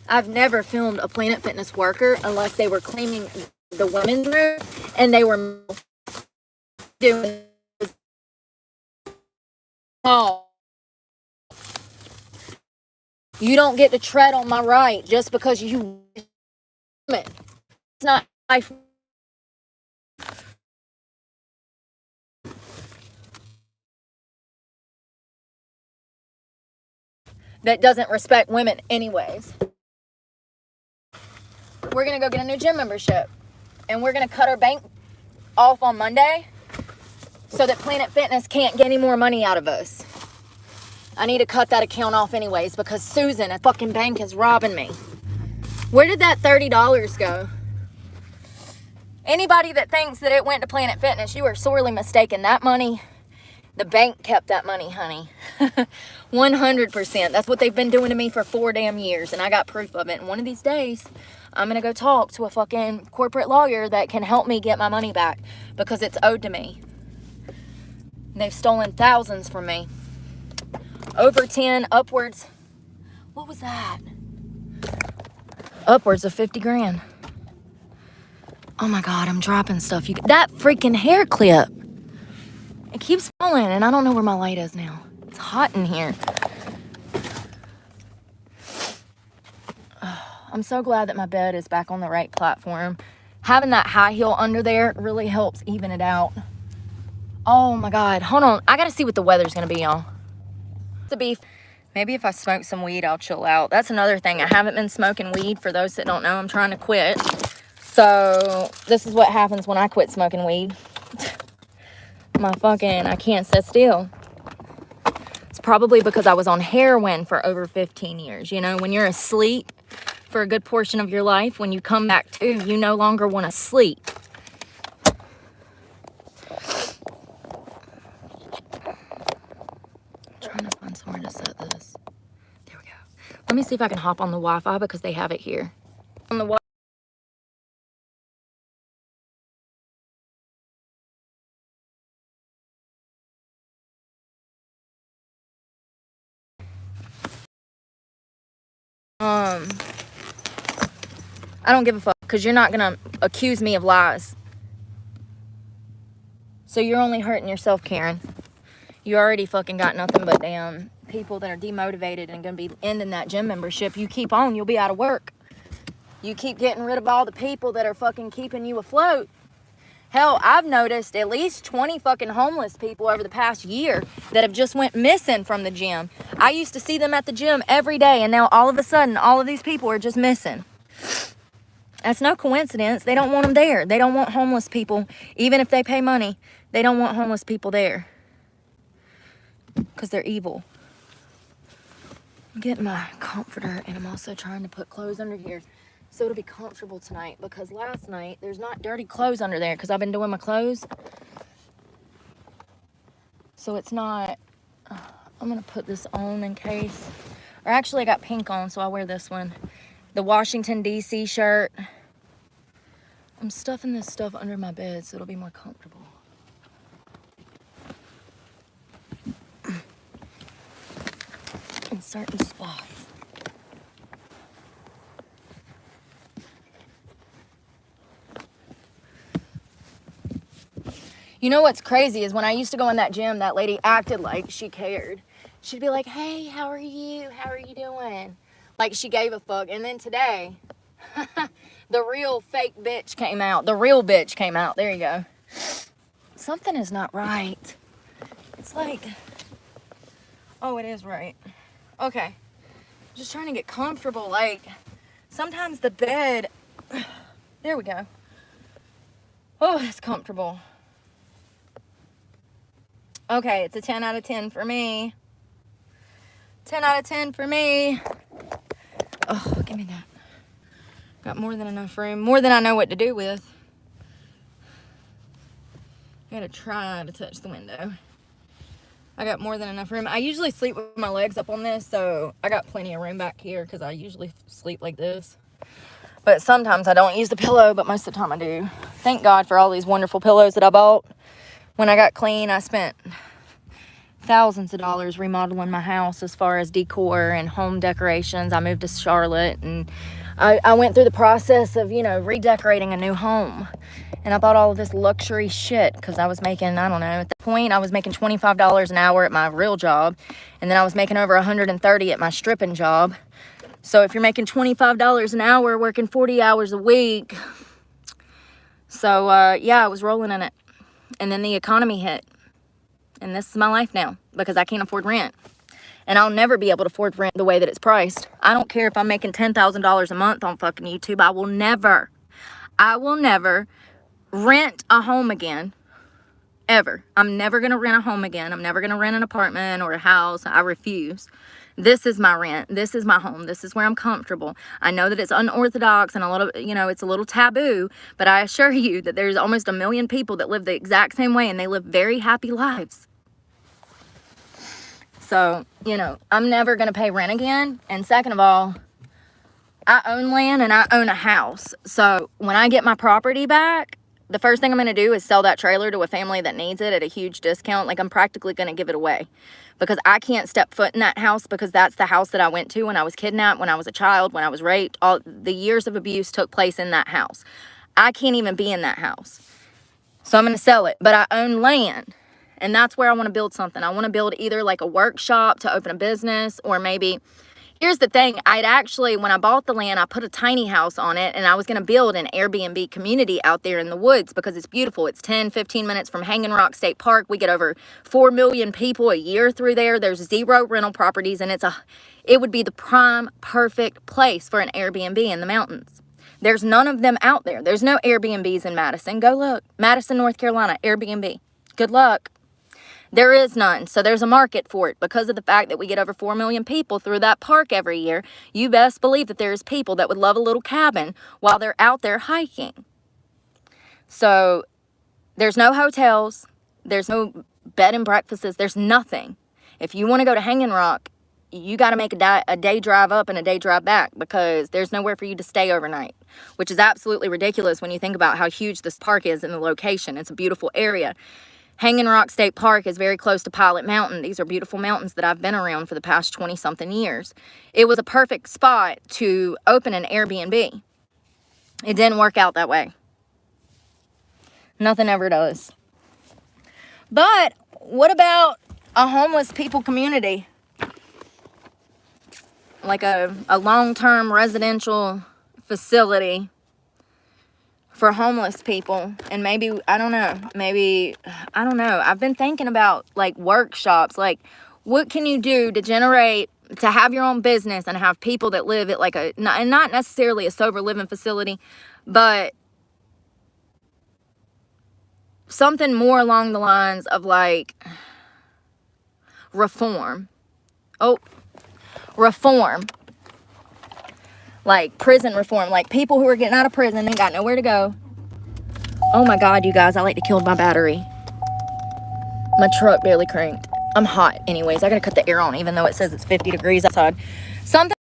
I've never filmed a Planet Fitness worker unless they were cleaning the women's room and they were doing... Oh. You don't get to tread on my right just because you... It's not life. That doesn't respect women anyways. we're going to go get a new gym membership. And we're going to cut our bank off on Monday so that Planet Fitness can't get any more money out of us. I need to cut that account off anyways because Susan at fucking bank is robbing me. Where did that $30 go? Anybody that thinks that it went to Planet Fitness, you are sorely mistaken. That money, the bank kept that money, honey. 100%. That's what they've been doing to me for 4 damn years, and I got proof of it. And one of these days, I'm going to go talk to a fucking corporate lawyer that can help me get my money back because it's owed to me. They've stolen thousands from me. Over 10, upwards. What was that? Upwards of 50 grand. Oh my God, I'm dropping stuff. That freaking hair clip. It keeps falling and I don't know where my light is now. It's hot in here. I'm so glad that my bed is back on the right platform. Having that high heel under there really helps even it out. Oh my God, hold on. I gotta see what the weather's gonna be, y'all. Maybe if I smoke some weed, I'll chill out. That's another thing. I haven't been smoking weed. For those that don't know, I'm trying to quit. So this is what happens when I quit smoking weed. I can't sit still. It's probably because I was on heroin for over 15 years. You know, when you're asleep for a good portion of your life, when you come back to, you no longer want to sleep. Trying to find somewhere to set this. There we go. Let me see if I can hop on the Wi-Fi because they have it here. On the Wi-Fi. I don't give a fuck because you're not gonna accuse me of lies. So you're only hurting yourself, Karen. You already fucking got nothing but damn people that are demotivated and gonna be ending that gym membership. You keep on, you'll be out of work. You keep getting rid of all the people that are fucking keeping you afloat. Hell, I've noticed at least 20 fucking homeless people over the past year that have just went missing from the gym. I used to see them at the gym every day, and now all of a sudden, all of these people are just missing. That's no coincidence. They don't want them there. They don't want homeless people. Even if they pay money, they don't want homeless people there. Because they're evil. I'm getting my comforter, and I'm also trying to put clothes under here so it'll be comfortable tonight, because last night there's not dirty clothes under there because I've been doing my clothes. So it's not, I'm going to put this on in case, or actually I got pink on, so I'll wear this one. The Washington, D.C. shirt. I'm stuffing this stuff under my bed so it'll be more comfortable. In certain spots. You know what's crazy is when I used to go in that gym, that lady acted like she cared. She'd be like, hey, how are you? How are you doing? Like she gave a fuck. And then today, the real fake bitch came out. The real bitch came out. There you go. Something is not right. It's like, oh, it is right. Okay. Just trying to get comfortable. Like, sometimes the bed, there we go. Oh, it's comfortable. Okay, it's a 10 out of 10 for me. 10 out of 10 for me. Oh, give me that. Got more than enough room. More than I know what to do with. I gotta try to touch the window. I got more than enough room. I usually sleep with my legs up on this, so I got plenty of room back here because I usually sleep like this. But sometimes I don't use the pillow, but most of the time I do. Thank God for all these wonderful pillows that I bought. When I got clean, I spent thousands of dollars remodeling my house as far as decor and home decorations. I moved to Charlotte, and I went through the process of, you know, redecorating a new home. And I bought all of this luxury shit because I was making, I don't know, at that point, I was making $25 an hour at my real job. And then I was making over $130 at my stripping job. So if you're making $25 an hour, working 40 hours a week. So, yeah, I was rolling in it. And then the economy hit. And this is my life now because I can't afford rent. And I'll never be able to afford rent the way that it's priced. I don't care if I'm making $10,000 a month on fucking YouTube. I will never rent a home again. Ever. I'm never going to rent a home again. I'm never going to rent an apartment or a house. I refuse. This is my rent. This is my home. This is where I'm comfortable. I know that it's unorthodox and a little, it's a little taboo, but I assure you that there's almost 1 million people that live the exact same way and they live very happy lives. So, I'm never going to pay rent again. And second of all, I own land and I own a house. So when I get my property back, the first thing I'm going to do is sell that trailer to a family that needs it at a huge discount. Like, I'm practically going to give it away because I can't step foot in that house, because that's the house that I went to when I was kidnapped, when I was a child, when I was raped. All the years of abuse took place in that house. I can't even be in that house. So I'm going to sell it, but I own land, and that's where I want to build something. I want to build either like a workshop to open a business, or maybe, here's the thing, when I bought the land, I put a tiny house on it, and I was going to build an Airbnb community out there in the woods because it's beautiful. It's 10, 15 minutes from Hanging Rock State Park. We get over 4 million people a year through there. There's 0 rental properties, and it would be the prime, perfect place for an Airbnb in the mountains. There's none of them out there. There's no Airbnbs in Madison. Go look. Madison, North Carolina, Airbnb. Good luck. There is none. So there's a market for it because of the fact that we get over 4 million people through that park every year. You best believe that there's people that would love a little cabin while they're out there hiking. So there's no hotels. There's no bed and breakfasts. There's nothing. If you want to go to Hanging Rock, you got to make a day drive up and a day drive back because there's nowhere for you to stay overnight, which is absolutely ridiculous when you think about how huge this park is and the location. It's a beautiful area. Hanging Rock State Park is very close to Pilot Mountain. These are beautiful mountains that I've been around for the past 20-something years. It was a perfect spot to open an Airbnb. It didn't work out that way. Nothing ever does. But what about a homeless people community? Like a long-term residential facility for homeless people. And maybe, I don't know. I've been thinking about like workshops. Like, what can you do to have your own business and have people that live at like not necessarily a sober living facility, but something more along the lines of like reform. Like prison reform, like people who are getting out of prison and got nowhere to go. Oh my God, you guys, I like to kill my battery. My truck barely cranked. I'm hot anyways. I gotta cut the air on even though it says it's 50 degrees outside. Something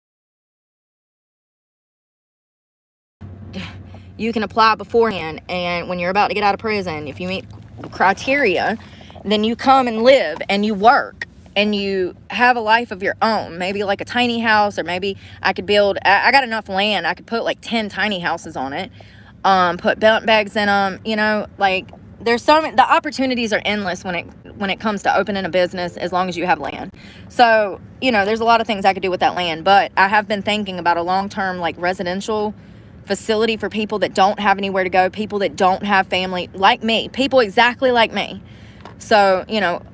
you can apply beforehand, and when you're about to get out of prison, if you meet criteria, then you come and live and you work. And you have a life of your own, maybe like a tiny house, or maybe I could build, I got enough land, I could put like 10 tiny houses on it, put belt bags in them, like the opportunities are endless when it comes to opening a business as long as you have land. So, there's a lot of things I could do with that land, but I have been thinking about a long-term like residential facility for people that don't have anywhere to go, people that don't have family, like me, people exactly like me. So,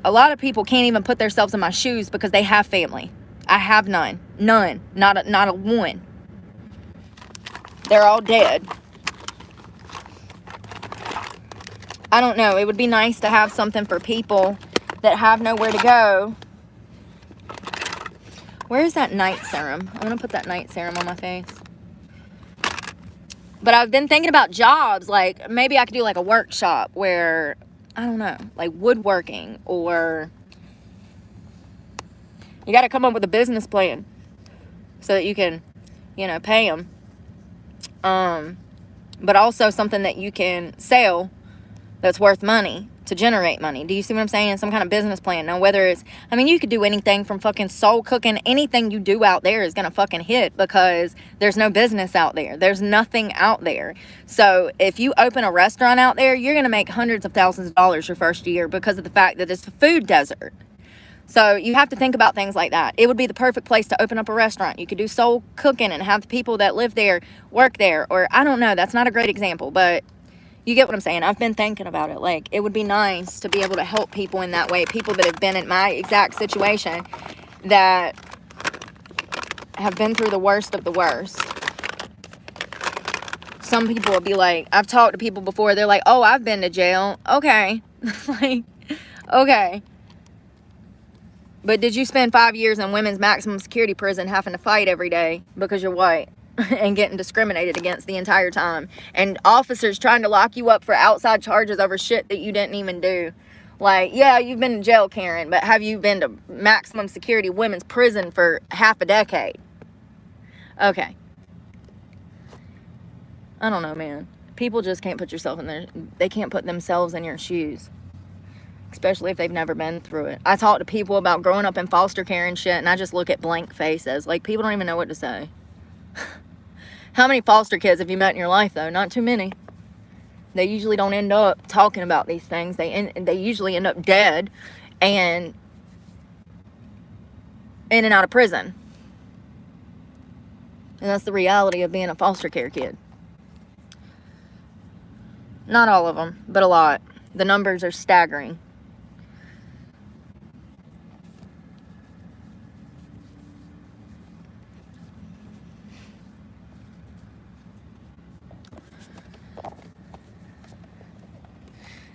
a lot of people can't even put themselves in my shoes because they have family. I have none. None. Not a one. They're all dead. I don't know. It would be nice to have something for people that have nowhere to go. Where's that night serum? I want to put that night serum on my face. But I've been thinking about jobs. Like, maybe I could do like a workshop where, I don't know, like woodworking, or you got to come up with a business plan so that you can, pay them. But also something that you can sell that's worth money to generate money. Do you see what I'm saying? Some kind of business plan. Now, whether it's, you could do anything from fucking soul cooking. Anything you do out there is going to fucking hit because there's no business out there. There's nothing out there. So if you open a restaurant out there, you're going to make hundreds of thousands of dollars your first year because of the fact that it's a food desert. So you have to think about things like that. It would be the perfect place to open up a restaurant. You could do soul cooking and have the people that live there work there. Or I don't know. That's not a great example, but you get what I'm saying. I've been thinking about it. Like, it would be nice to be able to help people in that way. People that have been in my exact situation. that have been through the worst of the worst. Some people will be like, I've talked to people before, they're like, oh, I've been to jail. Okay. Like, okay. But did you spend 5 years in women's maximum security prison having to fight every day because you're white and getting discriminated against the entire time? And officers trying to lock you up for outside charges over shit that you didn't even do. Like, yeah, you've been in jail, Karen, but have you been to maximum security women's prison for half a decade? Okay. I don't know, man. People just can't put yourself in their... They can't put themselves in your shoes. Especially if they've never been through it. I talk to people about growing up in foster care and shit, and I just look at blank faces. Like, people don't even know what to say. How many foster kids have you met in your life, though? Not too many. They usually don't end up talking about these things. They usually end up dead and in and out of prison. And that's the reality of being a foster care kid. Not all of them, but a lot. The numbers are staggering.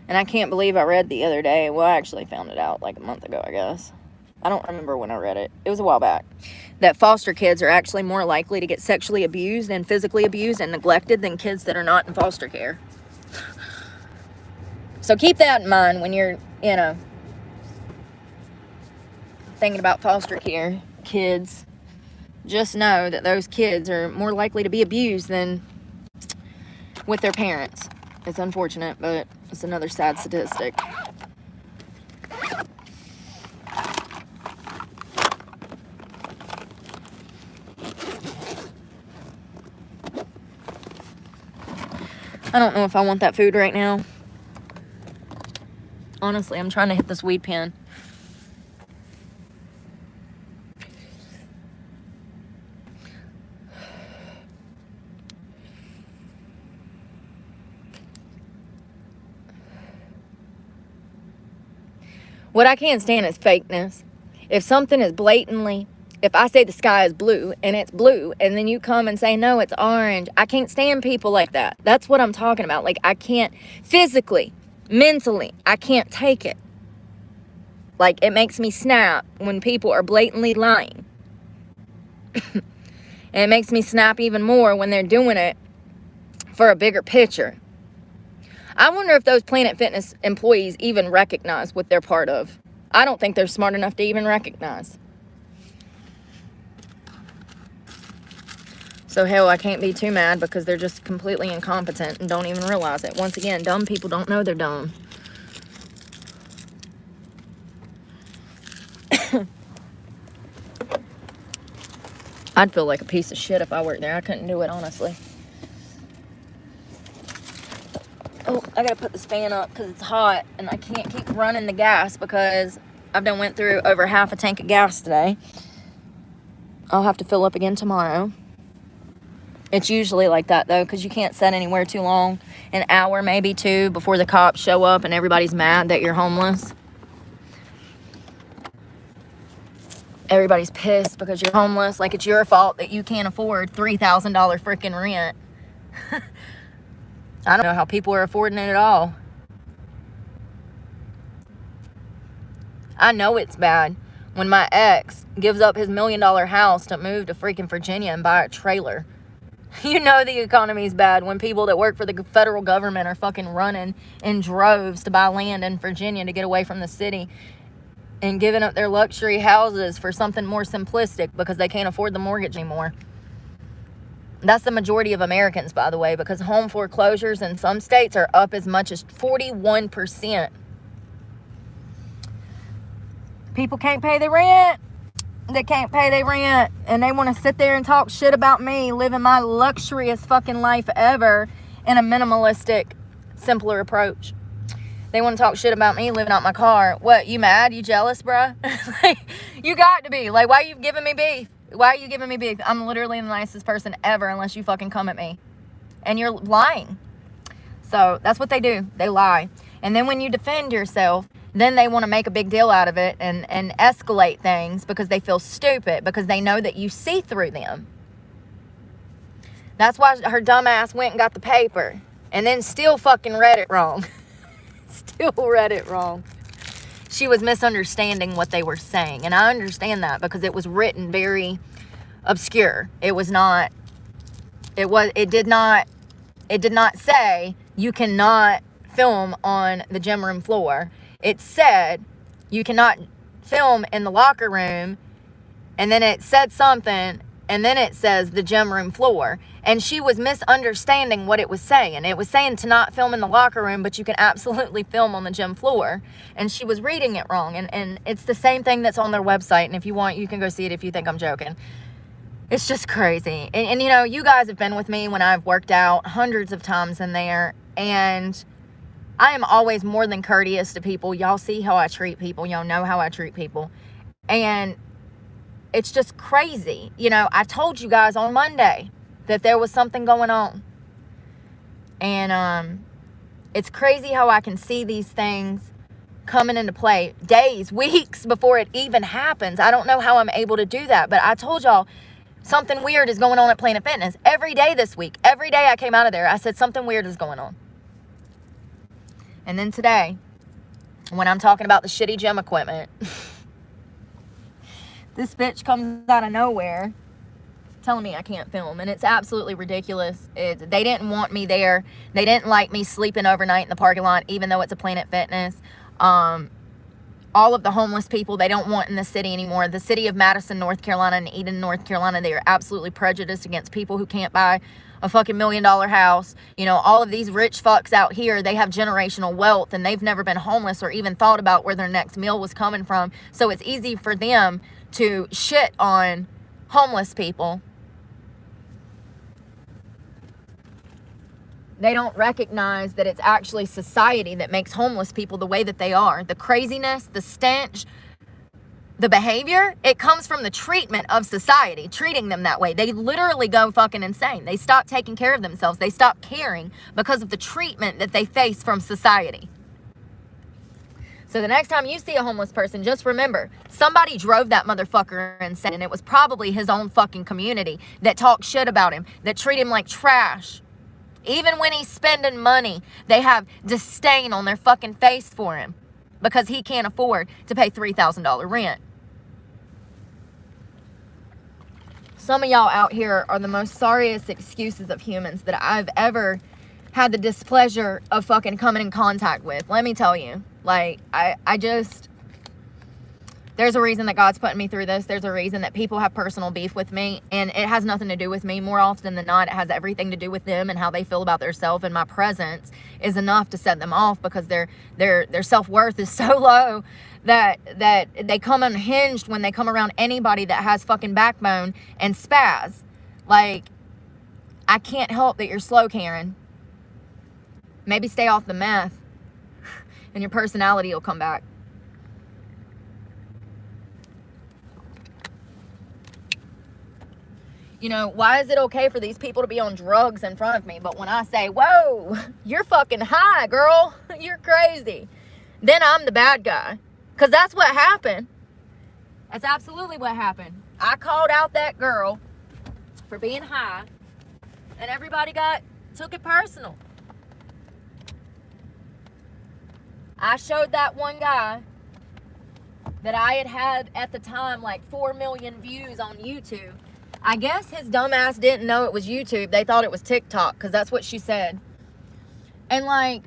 And I can't believe I read the other day. Well, I actually found it out like a month ago, I guess. I don't remember when I read it. It was a while back. That foster kids are actually more likely to get sexually abused and physically abused and neglected than kids that are not in foster care. So keep that in mind when you're, thinking about foster care kids. Just know that those kids are more likely to be abused than with their parents. It's unfortunate, but it's another sad statistic. I don't know if I want that food right now. Honestly, I'm trying to hit this weed pen. What I can't stand is fakeness. If something is blatantly, if I say the sky is blue and it's blue and then you come and say, no, it's orange. I can't stand people like that. That's what I'm talking about. Like, I can't physically, mentally, I can't take it. Like, it makes me snap when people are blatantly lying. And it makes me snap even more when they're doing it for a bigger picture. I wonder if those Planet Fitness employees even recognize what they're part of. I don't think they're smart enough to even recognize. So hell, I can't be too mad because they're just completely incompetent and don't even realize it. Once again, dumb people don't know they're dumb. I'd feel like a piece of shit if I worked there. I couldn't do it, honestly. Oh, I gotta put this fan up because it's hot and I can't keep running the gas because I've done went through over half a tank of gas today. I'll have to fill up again tomorrow. It's usually like that though, because you can't sit anywhere too long. An hour, maybe two, before the cops show up and everybody's mad that you're homeless. Everybody's pissed because you're homeless. Like it's your fault that you can't afford $3,000 freaking rent. I don't know how people are affording it at all. I know it's bad when my ex gives up his $1 million house to move to freaking Virginia and buy a trailer. You know the economy's bad when people that work for the federal government are fucking running in droves to buy land in Virginia to get away from the city and giving up their luxury houses for something more simplistic because they can't afford the mortgage anymore. That's the majority of Americans, by the way, because home foreclosures in some states are up as much as 41%. People can't pay their rent. They can't pay their rent, and they want to sit there and talk shit about me living my luxurious fucking life ever in a minimalistic, simpler approach. They want to talk shit about me living out my car. What, you mad? You jealous, bruh? Like, you got to be. Like, why are you giving me beef? Why are you giving me beef? I'm literally the nicest person ever unless you fucking come at me. And you're lying. So, that's what they do. They lie. And then when you defend yourself, then they want to make a big deal out of it and escalate things because they feel stupid, because they know that you see through them. That's why her dumb ass went and got the paper and then still fucking read it wrong. Still read it wrong. She was misunderstanding what they were saying. And I understand that because it was written very obscure. It did not say you cannot film on the gym room floor. It said you cannot film in the locker room, and then it said something, and then it says the gym room floor. And she was misunderstanding what it was saying. It was saying to not film in the locker room, but you can absolutely film on the gym floor. And she was reading it wrong. And it's the same thing that's on their website. And if you want, you can go see it if you think I'm joking. It's just crazy. And you know, you guys have been with me when I've worked out hundreds of times in there. And I am always more than courteous to people. Y'all see how I treat people. Y'all know how I treat people. And it's just crazy. You know, I told you guys on Monday that there was something going on. And it's crazy how I can see these things coming into play days, weeks before it even happens. I don't know how I'm able to do that, but I told y'all something weird is going on at Planet Fitness. Every day this week, every day I came out of there, I said something weird is going on. And then today, when I'm talking about the shitty gym equipment, this bitch comes out of nowhere telling me I can't film, and it's absolutely ridiculous. They didn't want me there. They didn't like me sleeping overnight in the parking lot, even though it's a Planet Fitness. All of the homeless people they don't want in the city anymore. The city of Madison, North Carolina, and Eden, North Carolina, they are absolutely prejudiced against people who can't buy a fucking $1 million house. You know, all of these rich fucks out here, they have generational wealth, and they've never been homeless or even thought about where their next meal was coming from. So it's easy for them to shit on homeless people. They don't recognize that it's actually society that makes homeless people the way that they are. The craziness, the stench, the behavior, it comes from the treatment of society, treating them that way. They literally go fucking insane. They stop taking care of themselves. They stop caring because of the treatment that they face from society. So the next time you see a homeless person, just remember, somebody drove that motherfucker insane, and it was probably his own fucking community that talked shit about him, that treat him like trash. Even when he's spending money, they have disdain on their fucking face for him because he can't afford to pay $3,000 rent. Some of y'all out here are the most sorriest excuses of humans that I've ever had the displeasure of fucking coming in contact with. Let me tell you, like, I just... There's a reason that God's putting me through this. There's a reason that people have personal beef with me, and it has nothing to do with me. More often than not, it has everything to do with them and how they feel about themselves, and my presence is enough to set them off because their self-worth is so low that they come unhinged when they come around anybody that has fucking backbone and spaz. Like, I can't help that you're slow, Karen. Maybe stay off the meth and your personality will come back. You know, why is it okay for these people to be on drugs in front of me? But when I say, whoa, you're fucking high, girl. You're crazy. Then I'm the bad guy. Because that's what happened. That's absolutely what happened. I called out that girl for being high. And everybody took it personal. I showed that one guy that I had at the time like 4 million views on YouTube. I guess his dumbass didn't know it was YouTube. They thought it was TikTok, because that's what she said. And like,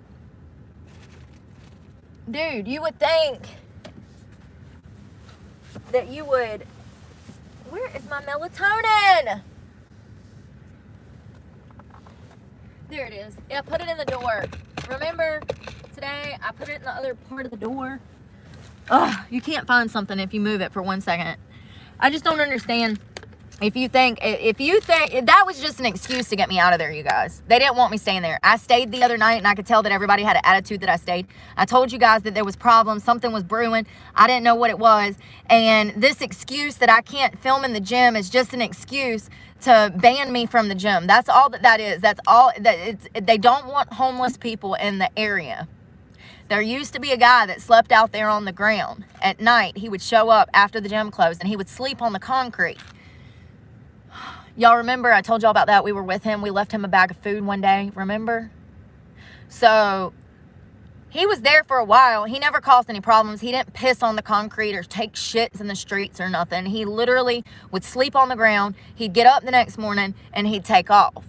dude, you would think that you would... Where is my melatonin? There it is. Yeah, put it in the door. Remember, today I put it in the other part of the door. Ugh, you can't find something if you move it for 1 second. I just don't understand. If you think that was just an excuse to get me out of there, you guys. They didn't want me staying there. I stayed the other night, and I could tell that everybody had an attitude that I stayed. I told you guys that there was problems. Something was brewing. I didn't know what it was. And this excuse that I can't film in the gym is just an excuse to ban me from the gym. That's all that is. That's all that it's. They don't want homeless people in the area. There used to be a guy that slept out there on the ground. At night, he would show up after the gym closed, and he would sleep on the concrete. Y'all remember I told y'all about that? We were with him. We left him a bag of food one day. Remember? So he was there for a while. He never caused any problems. He didn't piss on the concrete or take shits in the streets or nothing. He literally would sleep on the ground. He'd get up the next morning and he'd take off.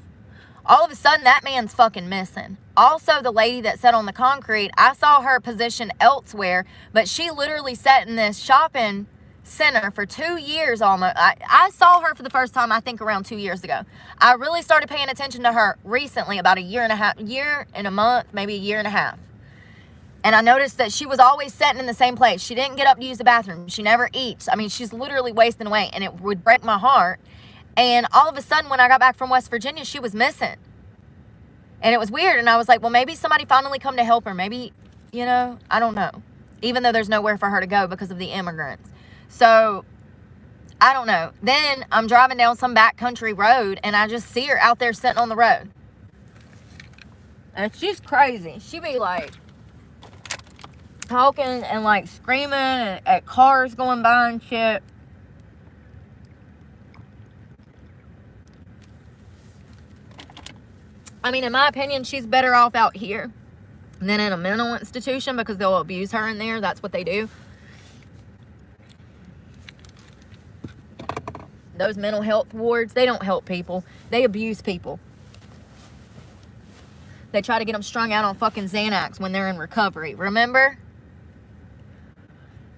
All of a sudden, that man's fucking missing. Also, the lady that sat on the concrete, I saw her positioned elsewhere, but she literally sat in this shopping center for 2 years almost. I saw her for the first time, I think, around 2 years ago. I really started paying attention to her recently, about a year and a month, maybe a year and a half. And I noticed that she was always sitting in the same place. She didn't get up to use the bathroom. She never eats. I mean, she's literally wasting away, and it would break my heart. And all of a sudden, when I got back from West Virginia, she was missing. And it was weird. And I was like, well, maybe somebody finally come to help her. Maybe, you know, I don't know. Even though there's nowhere for her to go because of the immigrants. So, I don't know. Then I'm driving down some backcountry road, and I just see her out there sitting on the road. And she's crazy. She be like talking and like screaming at cars going by and shit. I mean, in my opinion, she's better off out here than in a mental institution because they'll abuse her in there. That's what they do. Those mental health wards, they don't help people. They abuse people. They try to get them strung out on fucking Xanax when they're in recovery. Remember?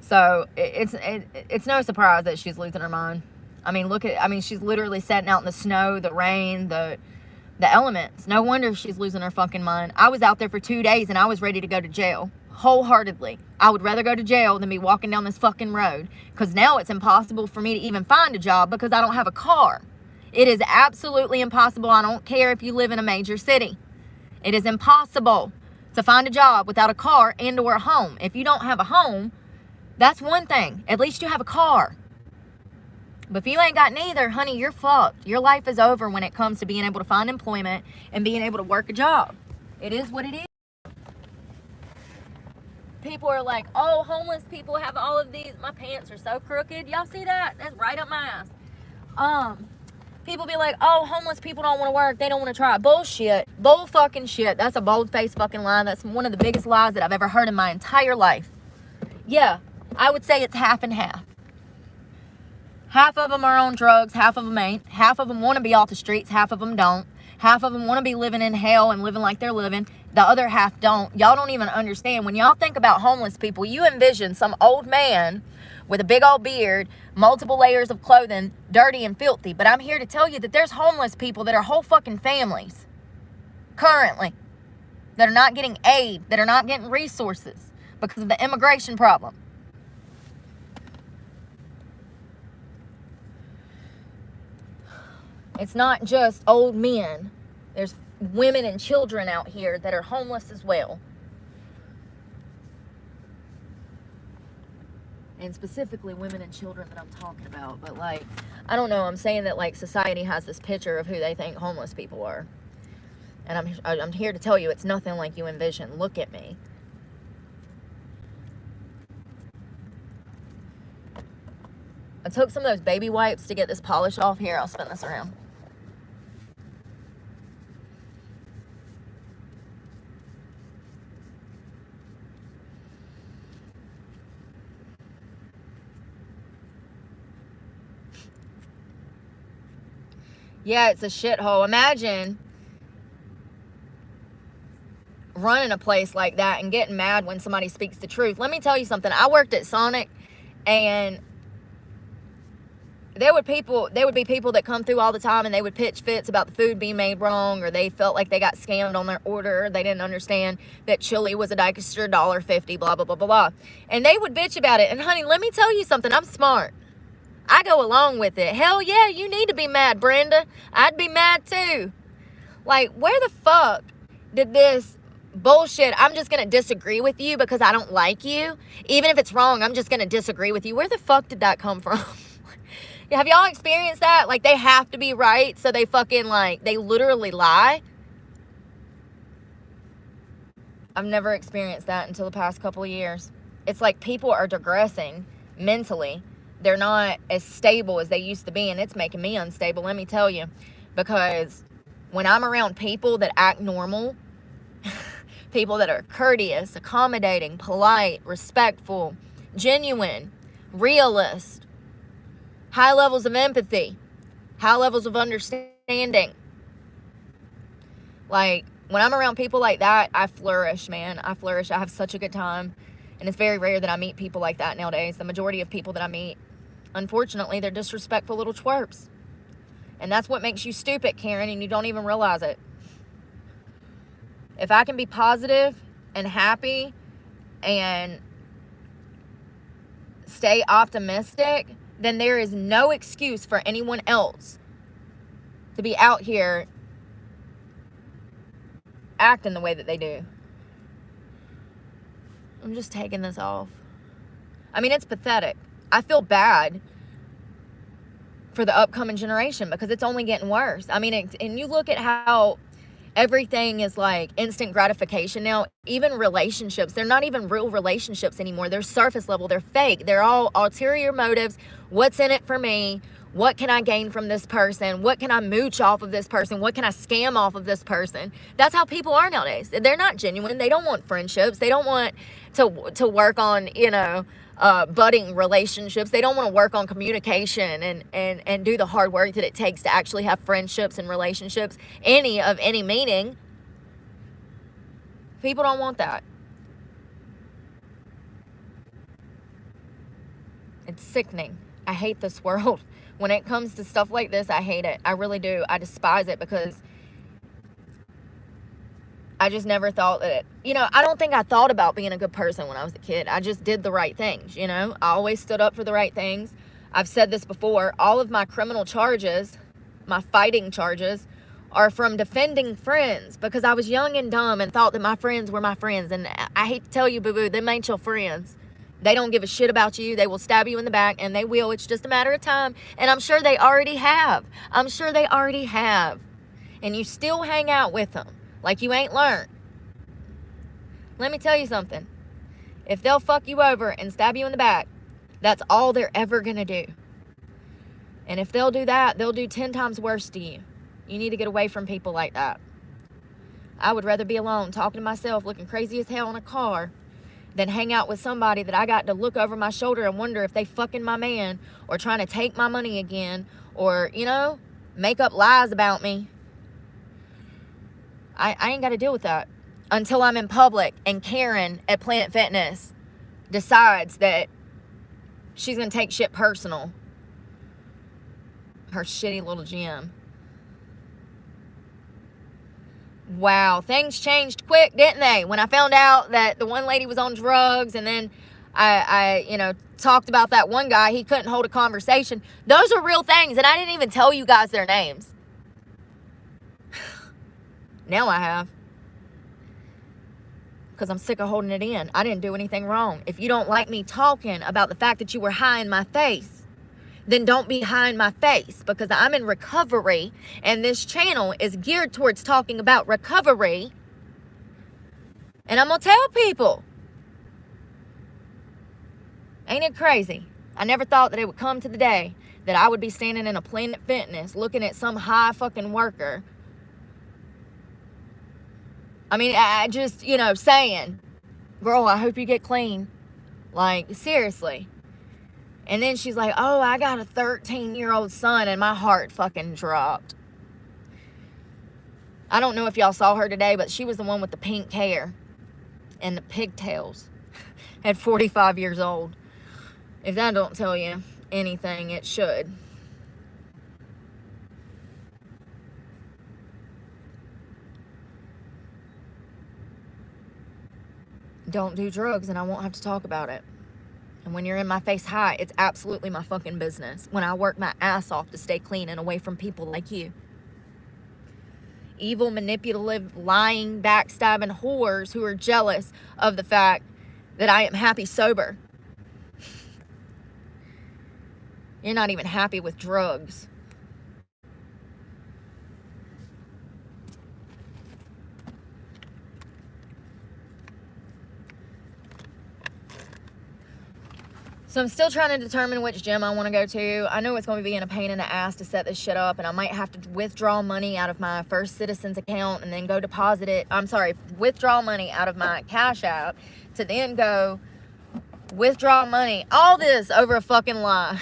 So, it's no surprise that she's losing her mind. I mean, she's literally sitting out in the snow, the rain, the elements. No wonder she's losing her fucking mind. I was out there for 2 days and I was ready to go to jail. Wholeheartedly. I would rather go to jail than be walking down this fucking road. Because now it's impossible for me to even find a job because I don't have a car. It is absolutely impossible. I don't care if you live in a major city. It is impossible to find a job without a car and or a home. If you don't have a home, that's one thing. At least you have a car. But if you ain't got neither, honey, you're fucked. Your life is over when it comes to being able to find employment and being able to work a job. It is what it is. People are like, oh, homeless people have all of these. My pants are so crooked. Y'all see that? That's right up my ass. People be like, oh, homeless people don't want to work. They don't want to try. Bullshit. Bull fucking shit. That's a bold-faced fucking lie. That's one of the biggest lies that I've ever heard in my entire life. Yeah, I would say it's half and half. Half of them are on drugs, half of them ain't. Half of them want to be off the streets, half of them don't. Half of them want to be living in hell and living like they're living. The other half don't. Y'all don't even understand. When y'all think about homeless people, you envision some old man with a big old beard, multiple layers of clothing, dirty and filthy. But I'm here to tell you that there's homeless people that are whole fucking families currently that are not getting aid, that are not getting resources because of the immigration problem. It's not just old men. There's women and children out here that are homeless as well. And specifically women and children that I'm talking about. But like, I don't know. I'm saying that like society has this picture of who they think homeless people are. And I'm here to tell you it's nothing like you envision. Look at me. I took some of those baby wipes to get this polish off. Here, I'll spin this around. Yeah, it's a shithole. Imagine running a place like that and getting mad when somebody speaks the truth. Let me tell you something. I worked at Sonic, and there would be people that come through all the time, and they would pitch fits about the food being made wrong, or they felt like they got scammed on their order. They didn't understand that chili was a extra $1.50, blah, blah, blah, blah, blah. And they would bitch about it. And honey, let me tell you something. I'm smart. I go along with it. Hell yeah, you need to be mad, Brenda. I'd be mad too. Like, where the fuck did this bullshit, I'm just going to disagree with you because I don't like you. Even if it's wrong, I'm just going to disagree with you. Where the fuck did that come from? Have y'all experienced that? Like, they have to be right, so they fucking, like, they literally lie. I've never experienced that until the past couple of years. It's like people are digressing mentally. They're not as stable as they used to be, and it's making me unstable, let me tell you. Because when I'm around people that act normal, people that are courteous, accommodating, polite, respectful, genuine, realist, high levels of empathy, high levels of understanding. Like, when I'm around people like that, I flourish, man. I flourish. I have such a good time. And it's very rare that I meet people like that nowadays. The majority of people that I meet, unfortunately, they're disrespectful little twerps. And that's what makes you stupid, Karen, and you don't even realize it. If I can be positive and happy and stay optimistic, then there is no excuse for anyone else to be out here acting the way that they do. I'm just taking this off. I mean, it's pathetic. I feel bad for the upcoming generation because it's only getting worse. I mean, and you look at how everything is like instant gratification now. Even relationships, they're not even real relationships anymore. They're surface level. They're fake. They're all ulterior motives. What's in it for me? What can I gain from this person? What can I mooch off of this person? What can I scam off of this person? That's how people are nowadays. They're not genuine. They don't want friendships. They don't want to work on, budding relationships. They don't want to work on communication and do the hard work that it takes to actually have friendships and relationships, any of any meaning. People don't want that. It's sickening. I hate this world. When it comes to stuff like this, I hate it. I really do. I despise it because I just never thought that, I don't think I thought about being a good person when I was a kid. I just did the right things, I always stood up for the right things. I've said this before. All of my criminal charges, my fighting charges, are from defending friends because I was young and dumb and thought that my friends were my friends. And I hate to tell you, boo-boo, them ain't your friends. They don't give a shit about you. They will stab you in the back, and they will. It's just a matter of time. And I'm sure they already have. And you still hang out with them like you ain't learned. Let me tell you something. If they'll fuck you over and stab you in the back, that's all they're ever going to do. And if they'll do that, they'll do 10 times worse to you. You need to get away from people like that. I would rather be alone, talking to myself, looking crazy as hell in a car, than hang out with somebody that I got to look over my shoulder and wonder if they fucking my man or trying to take my money again or, make up lies about me. I ain't got to deal with that until I'm in public and Karen at Planet Fitness decides that she's going to take shit personal. Her shitty little gym. Wow, things changed quick, didn't they? When I found out that the one lady was on drugs, and then I talked about that one guy, he couldn't hold a conversation. Those are real things, and I didn't even tell you guys their names. Now I have. Because I'm sick of holding it in. I didn't do anything wrong. If you don't like me talking about the fact that you were high in my face, then don't be high in my face, because I'm in recovery and this channel is geared towards talking about recovery. And I'm going to tell people. Ain't it crazy? I never thought that it would come to the day that I would be standing in a Planet Fitness looking at some high fucking worker. I mean, I just, saying, girl, I hope you get clean. Like, seriously. And then she's like, oh, I got a 13-year-old son, and my heart fucking dropped. I don't know if y'all saw her today, but she was the one with the pink hair and the pigtails at 45 years old. If that don't tell you anything, it should. Don't do drugs, and I won't have to talk about it. And when you're in my face high, it's absolutely my fucking business. When I work my ass off to stay clean and away from people like you. Evil, manipulative, lying, backstabbing whores who are jealous of the fact that I am happy sober. You're not even happy with drugs. So I'm still trying to determine which gym I want to go to. I know it's going to be in a pain in the ass to set this shit up, and I might have to withdraw money out of my First Citizens account and then go deposit it. Withdraw money out of my Cash App to then go withdraw money. All this over a fucking lie.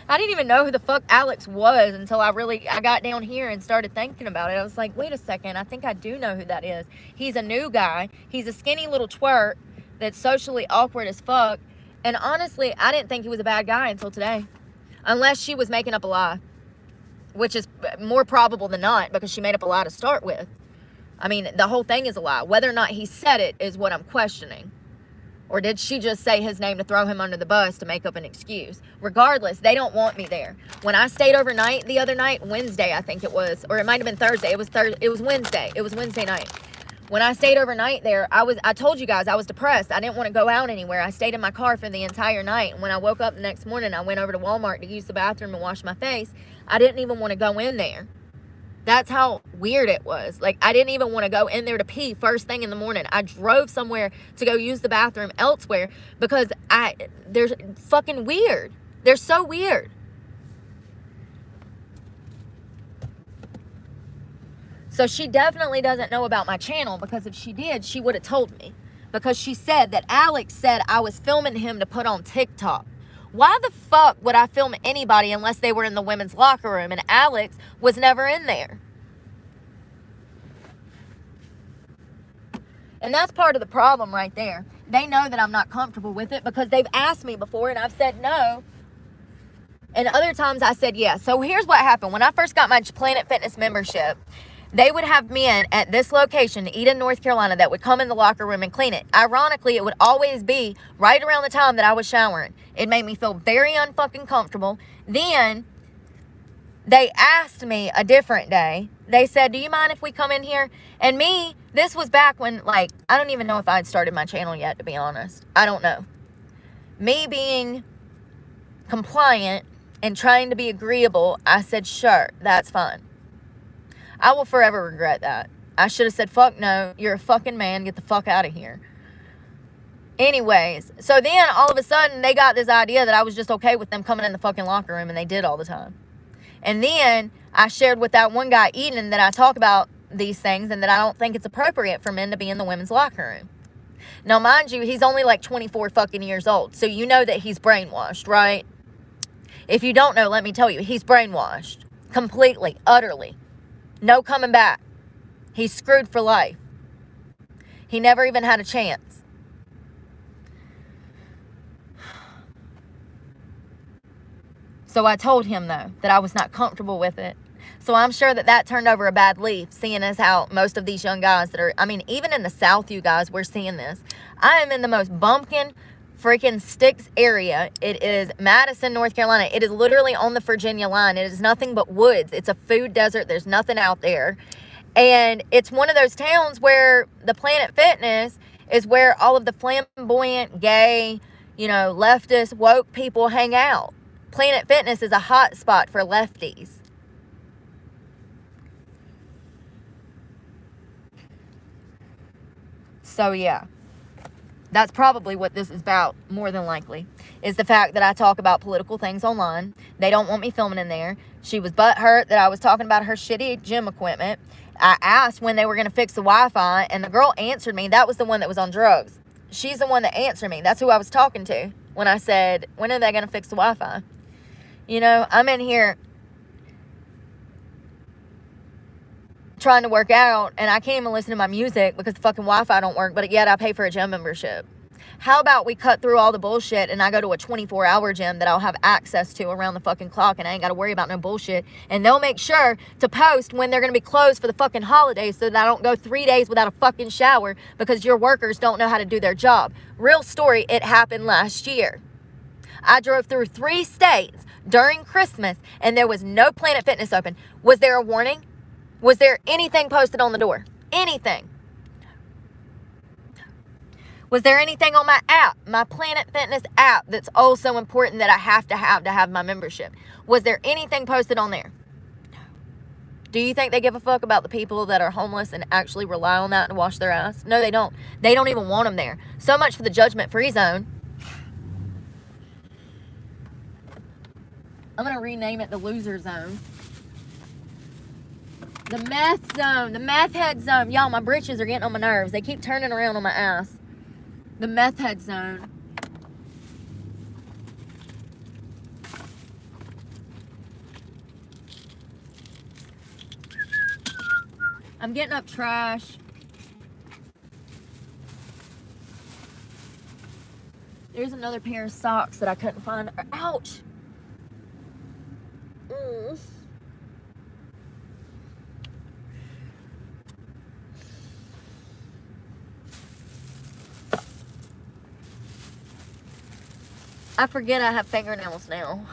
I didn't even know who the fuck Alex was until I got down here and started thinking about it. I was like, wait a second, I think I do know who that is. He's a new guy. He's a skinny little twerp that's socially awkward as fuck. And honestly, I didn't think he was a bad guy until today. Unless she was making up a lie. Which is more probable than not, because she made up a lie to start with. I mean, the whole thing is a lie. Whether or not he said it is what I'm questioning. Or did she just say his name to throw him under the bus to make up an excuse? Regardless, they don't want me there. When I stayed overnight the other night, Wednesday I think it was, or it might have been Thursday. It was Wednesday. It was Wednesday night. When I stayed overnight there, I told you guys I was depressed. I didn't want to go out anywhere. I stayed in my car for the entire night. And when I woke up the next morning, I went over to Walmart to use the bathroom and wash my face. I didn't even want to go in there. That's how weird it was. Like, I didn't even want to go in there to pee first thing in the morning. I drove somewhere to go use the bathroom elsewhere because they're fucking weird. They're so weird. So she definitely doesn't know about my channel, because if she did, she would have told me. Because she said that Alex said I was filming him to put on TikTok. Why the fuck would I film anybody unless they were in the women's locker room? And Alex was never in there. And that's part of the problem right there. They know that I'm not comfortable with it because they've asked me before and I've said no. And other times I said yes. So here's what happened. When I first got my Planet Fitness membership, they would have men at this location, Eden, North Carolina, that would come in the locker room and clean it. Ironically, it would always be right around the time that I was showering. It made me feel very unfucking comfortable. Then they asked me a different day. They said, do you mind if we come in here? And me, this was back when, like, I don't even know if I'd started my channel yet, to be honest. I don't know. Me being compliant and trying to be agreeable, I said, sure, that's fine. I will forever regret that. I should have said, fuck no, you're a fucking man, get the fuck out of here. Anyways, so then all of a sudden they got this idea that I was just okay with them coming in the fucking locker room, and they did all the time. And then I shared with that one guy, Eden, that I talk about these things and that I don't think it's appropriate for men to be in the women's locker room. Now, mind you, he's only like 24 fucking years old, so you know that he's brainwashed, right? If you don't know, let me tell you, he's brainwashed. Completely, utterly. No coming back. He's screwed for life. He never even had a chance. So I told him, though, that I was not comfortable with it. So I'm sure that that turned over a bad leaf, seeing as how most of these young guys that are, I mean, even in the South, you guys, we're seeing this. I am in the most bumpkin freaking sticks area. It is Madison, North Carolina. It is literally on the Virginia line. It is nothing but woods. It's a food desert. There's nothing out there. And it's one of those towns where the Planet Fitness is where all of the flamboyant, gay, you know, leftist, woke people hang out. Planet Fitness is a hot spot for lefties. So yeah. That's probably what this is about, more than likely, is the fact that I talk about political things online. They don't want me filming in there. She was butthurt that I was talking about her shitty gym equipment. I asked when they were going to fix the Wi-Fi, and the girl answered me. That was the one that was on drugs. She's the one that answered me. That's who I was talking to when I said, when are they going to fix the Wi-Fi? You know, I'm in here trying to work out, and I can't even listen to my music because the fucking Wi-Fi don't work, but yet I pay for a gym membership. How about we cut through all the bullshit and I go to a 24-hour gym that I'll have access to around the fucking clock, and I ain't got to worry about no bullshit, and they'll make sure to post when they're going to be closed for the fucking holidays so that I don't go 3 days without a fucking shower because your workers don't know how to do their job. Real story, it happened last year. I drove through 3 states during Christmas and there was no Planet Fitness open. Was there a warning? Was there anything posted on the door? Anything? Was there anything on my app, my Planet Fitness app, that's also important that I have to have my membership? Was there anything posted on there? No. Do you think they give a fuck about the people that are homeless and actually rely on that to wash their ass? No, they don't. They don't even want them there. So much for the judgment-free zone. I'm gonna rename it the loser zone. The meth zone. The meth head zone. Y'all, my britches are getting on my nerves. They keep turning around on my ass. The meth head zone. I'm getting up trash. There's another pair of socks that I couldn't find. Ouch! I forget I have fingernails now.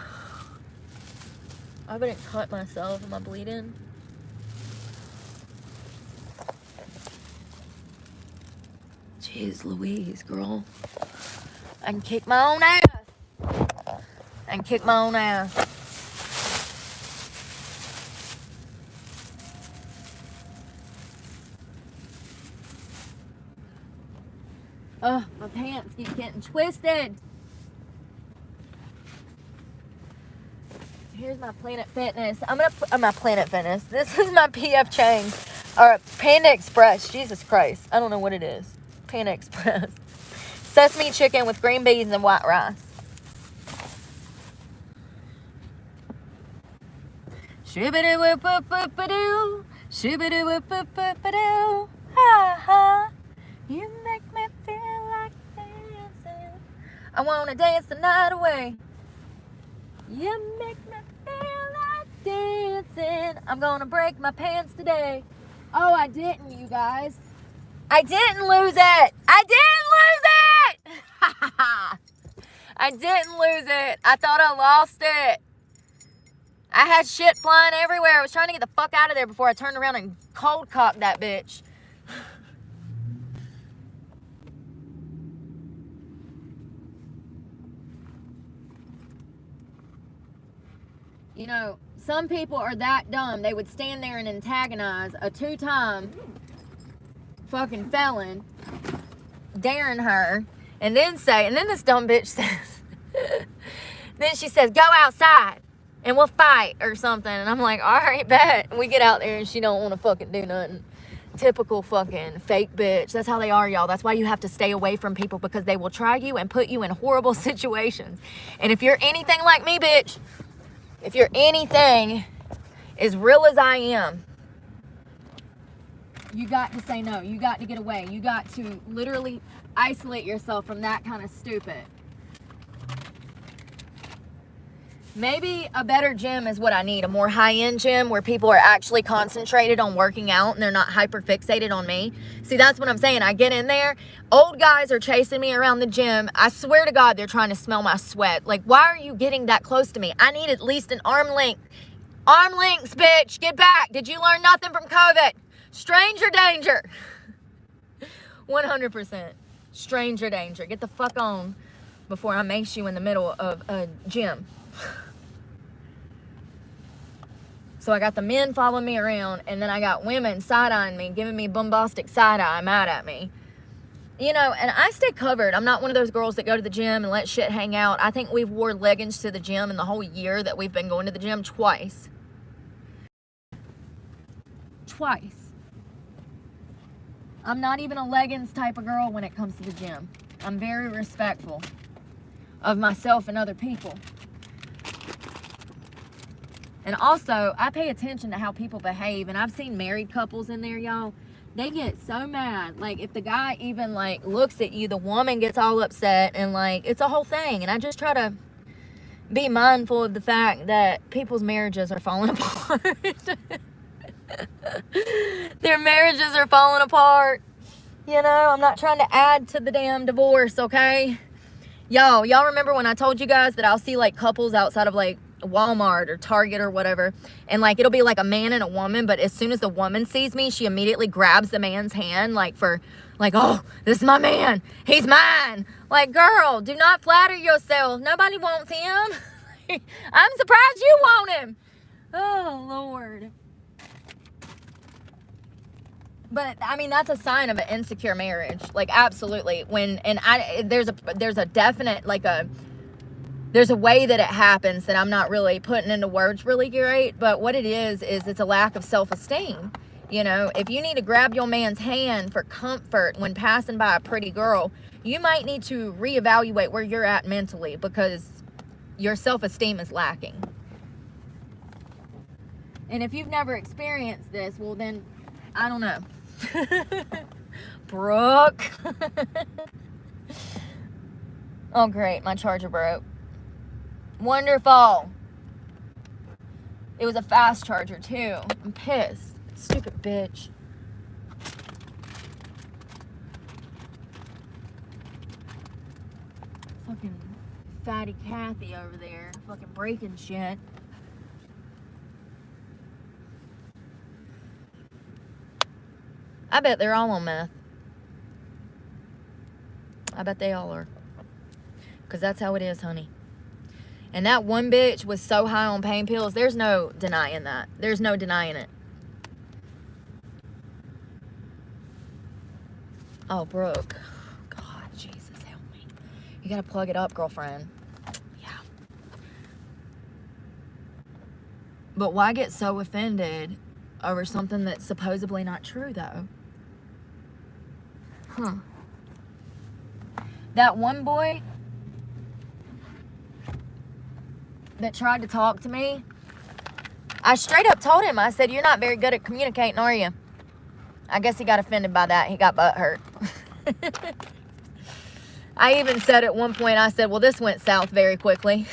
I didn't cut myself. Am I bleeding? Jeez Louise, girl. I can kick my own ass. I can kick my own ass. Oh, my pants keep getting twisted. Here's my Planet Fitness. I'm gonna put my Planet Fitness. This is my PF Chang's or Panda Express. Jesus Christ, I don't know what it is. Panda Express. Sesame chicken with green beans and white rice. Shibbity-whoop-whoop-whoop-a-doo. Shibbity-whoop-whoop-whoop-a-doo. Ha ha. You make me feel like dancing. I wanna dance the night away. You make me feel like dancing. I'm gonna break my pants today. Oh, I didn't, you guys. I didn't lose it. I didn't lose it. I didn't lose it. I thought I lost it. I had shit flying everywhere. I was trying to get the fuck out of there before I turned around and cold cocked that bitch. You know, some people are that dumb. They would stand there and antagonize a 2-time fucking felon, daring her, and then this dumb bitch says, then she says, go outside and we'll fight or something. And I'm like, all right, bet. We get out there and she don't want to fucking do nothing. Typical fucking fake bitch. That's how they are, y'all. That's why you have to stay away from people, because they will try you and put you in horrible situations. And if you're anything like me, bitch, if you're anything as real as I am, you got to say no. You got to get away. You got to literally isolate yourself from that kind of stupid. Maybe a better gym is what I need. A more high-end gym where people are actually concentrated on working out and they're not hyper-fixated on me. See, that's what I'm saying. I get in there. Old guys are chasing me around the gym. I swear to God, they're trying to smell my sweat. Like, why are you getting that close to me? I need at least an arm length. Arm lengths, bitch. Get back. Did you learn nothing from COVID? Stranger danger. 100%. Stranger danger. Get the fuck on before I mace you in the middle of a gym. So I got the men following me around, and then I got women side-eyeing me, giving me bombastic side-eye, mad at me. You know, and I stay covered. I'm not one of those girls that go to the gym and let shit hang out. I think we've wore leggings to the gym in the whole year that we've been going to the gym twice. Twice. I'm not even a leggings type of girl when it comes to the gym. I'm very respectful of myself and other people. And also, I pay attention to how people behave. And I've seen married couples in there, y'all. They get so mad. Like, if the guy even, like, looks at you, the woman gets all upset. And, like, it's a whole thing. And I just try to be mindful of the fact that people's marriages are falling apart. Their marriages are falling apart. You know, I'm not trying to add to the damn divorce, okay? Y'all remember when I told you guys that I'll see, like, couples outside of, like, Walmart or Target or whatever, and like it'll be like a man and a woman, but as soon as the woman sees me, she immediately grabs the man's hand, like, oh, this is my man, he's mine. Like, girl, do not flatter yourself. Nobody wants him. I'm surprised you want him. Oh Lord. But I mean, that's a sign of an insecure marriage, like, absolutely. There's a definite, like, there's a way that it happens that I'm not really putting into words really great, but what it is it's a lack of self-esteem. You know, if you need to grab your man's hand for comfort when passing by a pretty girl, you might need to reevaluate where you're at mentally, because your self-esteem is lacking. And if you've never experienced this, well then, I don't know. Brooke. Oh great, my charger broke. Wonderful. It was a fast charger too. I'm pissed. Stupid bitch. Fucking fatty Kathy over there. Fucking breaking shit. I bet they're all on meth. I bet they all are. Because that's how it is, honey. And that one bitch was so high on pain pills. There's no denying that. There's no denying it. Oh, Brooke. God, Jesus, help me. You gotta plug it up, girlfriend. Yeah. But why get so offended over something that's supposedly not true, though? Huh. That one boy that tried to talk to me, I straight up told him, I said, you're not very good at communicating, are you? I guess he got offended by that. He got butthurt. I even said at one point, I said, well, this went south very quickly.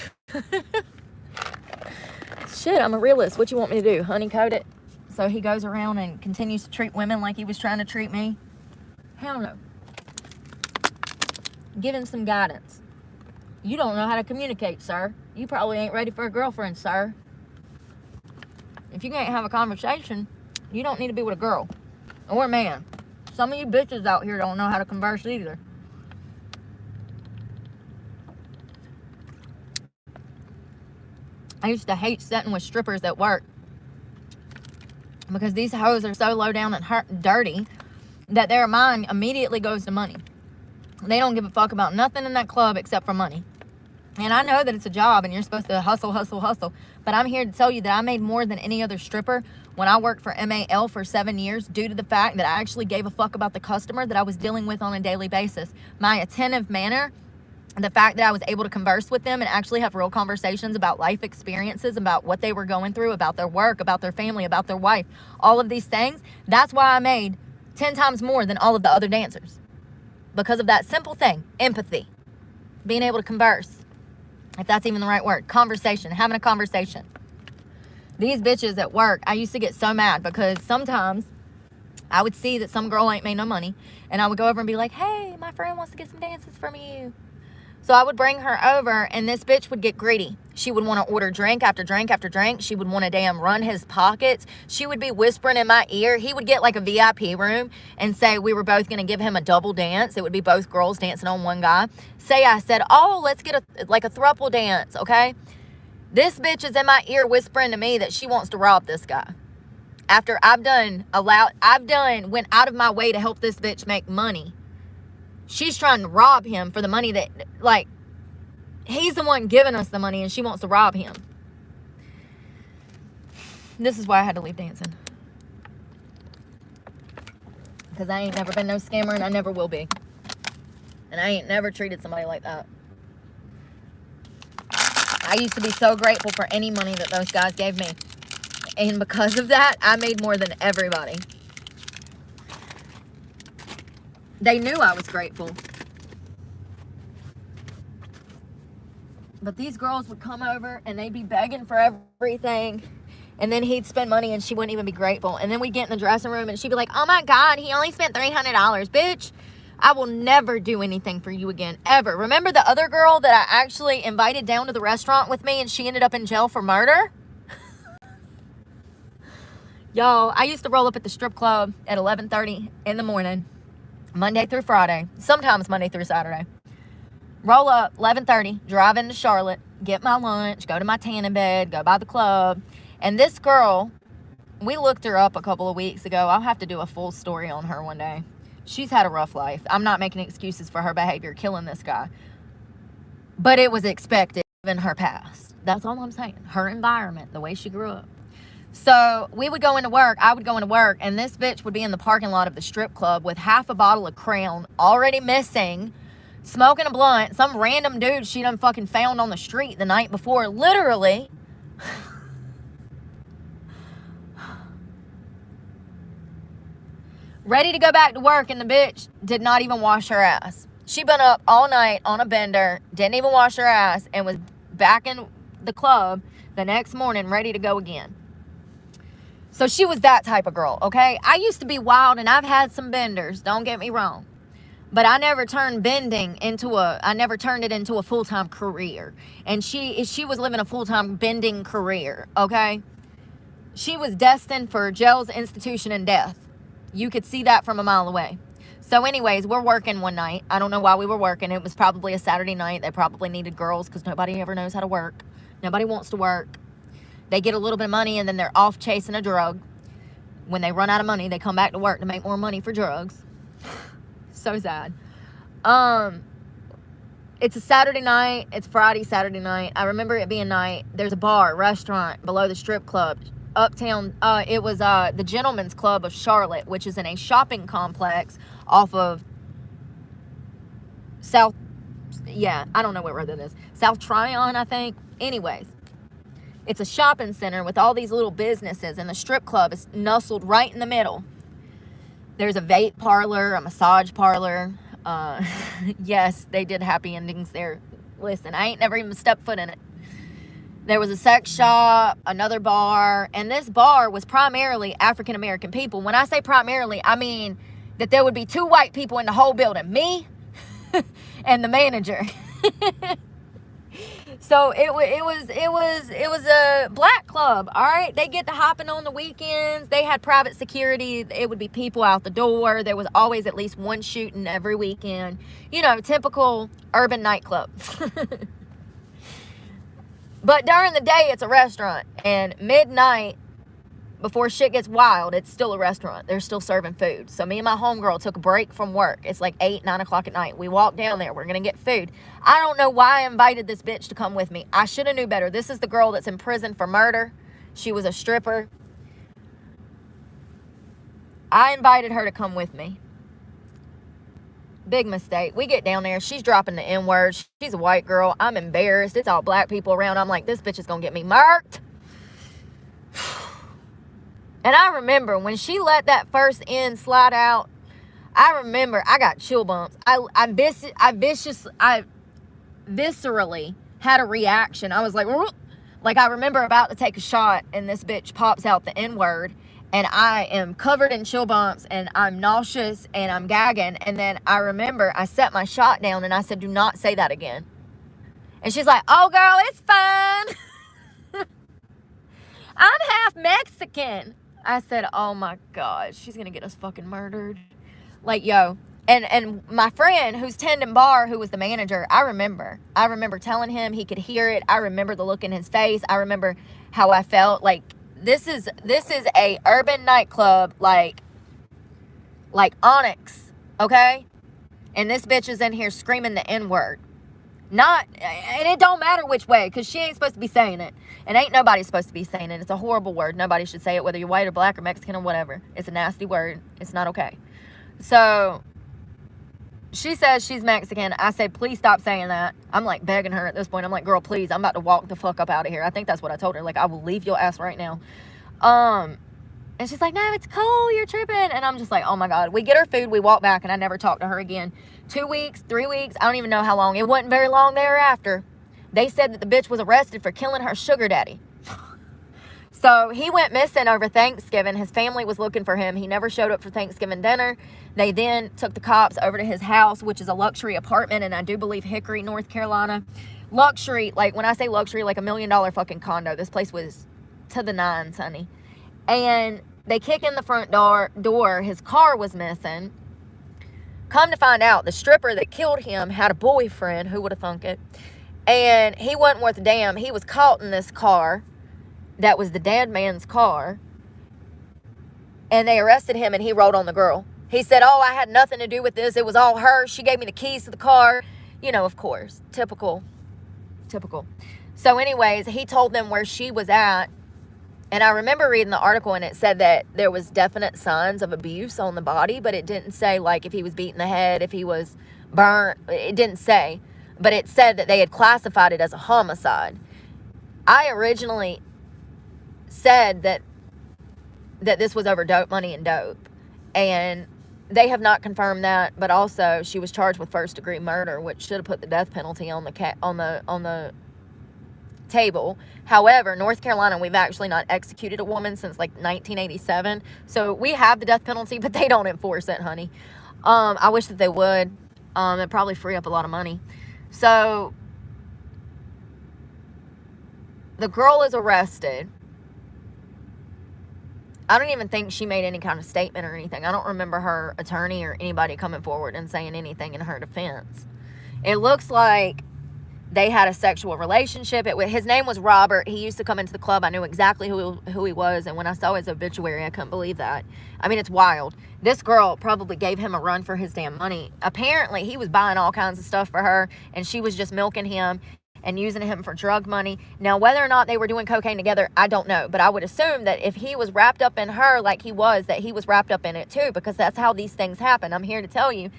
Shit, I'm a realist. What you want me to do? Honeycoat it? So he goes around and continues to treat women like he was trying to treat me? Hell no. Give him some guidance. You don't know how to communicate, sir. You probably ain't ready for a girlfriend, sir. If you can't have a conversation, you don't need to be with a girl or a man. Some of you bitches out here don't know how to converse either. I used to hate sitting with strippers at work because these hoes are so low down and dirty that their mind immediately goes to money. They don't give a fuck about nothing in that club except for money. And I know that it's a job and you're supposed to hustle, hustle, hustle. But I'm here to tell you that I made more than any other stripper when I worked for MAL for 7 years due to the fact that I actually gave a fuck about the customer that I was dealing with on a daily basis. My attentive manner, the fact that I was able to converse with them and actually have real conversations about life experiences, about what they were going through, about their work, about their family, about their wife, all of these things. That's why I made 10 times more than all of the other dancers. Because of that simple thing, empathy, being able to converse, if that's even the right word, conversation, having a conversation. These bitches at work, I used to get so mad because sometimes I would see that some girl ain't made no money and I would go over and be like, hey, my friend wants to get some dances from you. So I would bring her over and this bitch would get greedy. She would want to order drink after drink after drink. She would want to damn run his pockets. She would be whispering in my ear. He would get like a VIP room and say we were both going to give him a double dance. It would be both girls dancing on one guy. Say I said, oh, let's get a throuple dance, okay? This bitch is in my ear whispering to me that she wants to rob this guy. After went out of my way to help this bitch make money. She's trying to rob him for the money that, like, he's the one giving us the money and she wants to rob him. This is why I had to leave dancing. Because I ain't never been no scammer and I never will be. And I ain't never treated somebody like that. I used to be so grateful for any money that those guys gave me. And because of that, I made more than everybody. They knew I was grateful. But these girls would come over and they'd be begging for everything. And then he'd spend money and she wouldn't even be grateful. And then we'd get in the dressing room and she'd be like, oh my God, he only spent $300. Bitch, I will never do anything for you again, ever. Remember the other girl that I actually invited down to the restaurant with me and she ended up in jail for murder? Y'all, I used to roll up at the strip club at 11:30 in the morning. Monday through Friday, sometimes Monday through Saturday. Roll up, 11:30, drive into Charlotte, get my lunch, go to my tanning bed, go by the club. And this girl, we looked her up a couple of weeks ago. I'll have to do a full story on her one day. She's had a rough life. I'm not making excuses for her behavior, killing this guy. But it was expected. in her past. That's all I'm saying. Her environment, the way she grew up. So we would go into work. I would go into work, and this bitch would be in the parking lot of the strip club with half a bottle of Crown already missing, smoking a blunt. Some random dude she done fucking found on the street the night before. Literally. Ready to go back to work, and the bitch did not even wash her ass. She been up all night on a bender, didn't even wash her ass, and was back in the club the next morning ready to go again. So she was that type of girl, okay? I used to be wild, and I've had some benders, don't get me wrong. But I never turned bending into a full-time career. And she was living a full-time bending career, okay? She was destined for jail's institution and death. You could see that from a mile away. So anyways, we're working one night. I don't know why we were working. It was probably a Saturday night. They probably needed girls because nobody ever knows how to work. Nobody wants to work. They get a little bit of money and then they're off chasing a drug. When they run out of money, they come back to work to make more money for drugs. So sad. It's a Saturday night. It's Friday, Saturday night. I remember it being night. There's a bar, restaurant below the strip club. Uptown, it was the Gentleman's Club of Charlotte, which is in a shopping complex off of South, I don't know what road that is. South Tryon, I think. Anyways, it's a shopping center with all these little businesses, and the strip club is nestled right in the middle. There's a vape parlor, a massage parlor. Yes, they did happy endings there. Listen, I ain't never even stepped foot in it. There was a sex shop, another bar, and this bar was primarily African-American people. When I say primarily, I mean that there would be 2 white people in the whole building, me and the manager. So it was a black club, all right? They get to hopping on the weekends. They had private security. It would be people out the door. There was always at least one shooting every weekend. You know, typical urban nightclub. But during the day, it's a restaurant. And midnight, before shit gets wild, it's still a restaurant. They're still serving food. So me and my homegirl took a break from work. It's like 8, 9 o'clock at night. We walked down there. We're going to get food. I don't know why I invited this bitch to come with me. I should have knew better. This is the girl that's in prison for murder. She was a stripper. I invited her to come with me. Big mistake. We get down there. She's dropping the N-word. She's a white girl. I'm embarrassed. It's all black people around. I'm like, this bitch is going to get me murked. And I remember when she let that first N slide out, I remember I got chill bumps. I viscerally had a reaction. I was like I remember about to take a shot and this bitch pops out the N-word. And I am covered in chill bumps, and I'm nauseous, and I'm gagging. And then I remember I set my shot down, and I said, do not say that again. And she's like, oh, girl, it's fine. I'm half Mexican. I said, oh, my God, she's going to get us fucking murdered. Like, yo. And my friend who's tending bar, who was the manager, I remember telling him he could hear it. I remember the look in his face. I remember how I felt. Like, this is a urban nightclub like Onyx, okay? And this bitch is in here screaming the N-word. And it don't matter which way, because she ain't supposed to be saying it. And ain't nobody supposed to be saying it. It's a horrible word. Nobody should say it, whether you're white or black or Mexican or whatever. It's a nasty word. It's not okay. So she says she's Mexican. I said, please stop saying that. I'm like begging her at this point. I'm like, girl, please, I'm about to walk the fuck up out of here. I think that's what I told her. Like, I will leave your ass right now. And she's like, no, it's cool. You're tripping. And I'm just like, oh my God. We get her food. We walk back and I never talk to her again. 2 weeks, 3 weeks. I don't even know how long. It wasn't very long thereafter. They said that the bitch was arrested for killing her sugar daddy. So he went missing over Thanksgiving. His family was looking for him. He never showed up for Thanksgiving dinner. They then took the cops over to his house, which is a luxury apartment in, I do believe, Hickory, North Carolina. Luxury, like when I say luxury, like $1 million fucking condo. This place was to the nines, honey. And they kick in the front door. His car was missing. Come to find out, the stripper that killed him had a boyfriend. Who would have thunk it? And he wasn't worth a damn. He was caught in this car. That was the dead man's car. And they arrested him and he wrote on the girl. He said, oh, I had nothing to do with this. It was all her. She gave me the keys to the car. You know, of course, typical Typical. So anyways, he told them where she was at. And I remember reading the article, and it said that there was definite signs of abuse on the body, but it didn't say, like, if he was beat in the head, if he was burnt. It didn't say. But it said that they had classified it as a homicide. I originally said that this was over dope money and dope. And they have not confirmed that, but also she was charged with first-degree murder, which should have put the death penalty on the table. However, North Carolina, we've actually not executed a woman since like 1987. So we have the death penalty, but they don't enforce it, honey. I wish that they would. It'd probably free up a lot of money. So the girl is arrested. I don't even think she made any kind of statement or anything. I don't remember her attorney or anybody coming forward and saying anything in her defense. It looks like they had a sexual relationship. His name was Robert. He used to come into the club. I knew exactly who he was. And when I saw his obituary, I couldn't believe that. I mean, it's wild. This girl probably gave him a run for his damn money. Apparently, he was buying all kinds of stuff for her, and she was just milking him and using him for drug money. Now, whether or not they were doing cocaine together, I don't know. But I would assume that if he was wrapped up in her like he was, that he was wrapped up in it too, because that's how these things happen. I'm here to tell you.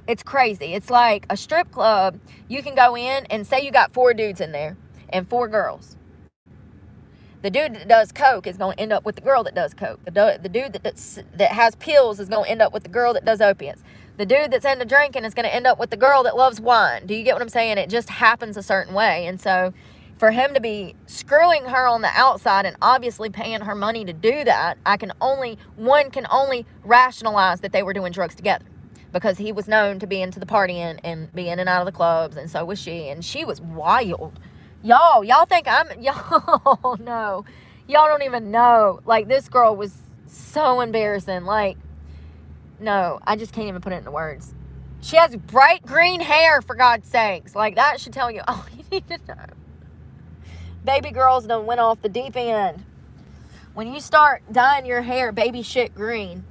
It's crazy. It's like a strip club. You can go in and say you got 4 dudes in there and 4 girls. The dude that does coke is going to end up with the girl that does coke. The dude that has pills is going to end up with the girl that does opiates. The dude that's into drinking is going to end up with the girl that loves wine. Do you get what I'm saying? It just happens a certain way. And so for him to be screwing her on the outside and obviously paying her money to do that, one can only rationalize that they were doing drugs together, because he was known to be into the partying and be in and out of the clubs, and so was she. And she was wild. Y'all think y'all know. Y'all don't even know. Like, this girl was so embarrassing. Like, no, I just can't even put it into words. She has bright green hair, for God's sakes. Like, that should tell you all you need to know. Baby girls done went off the deep end. When you start dyeing your hair baby shit green,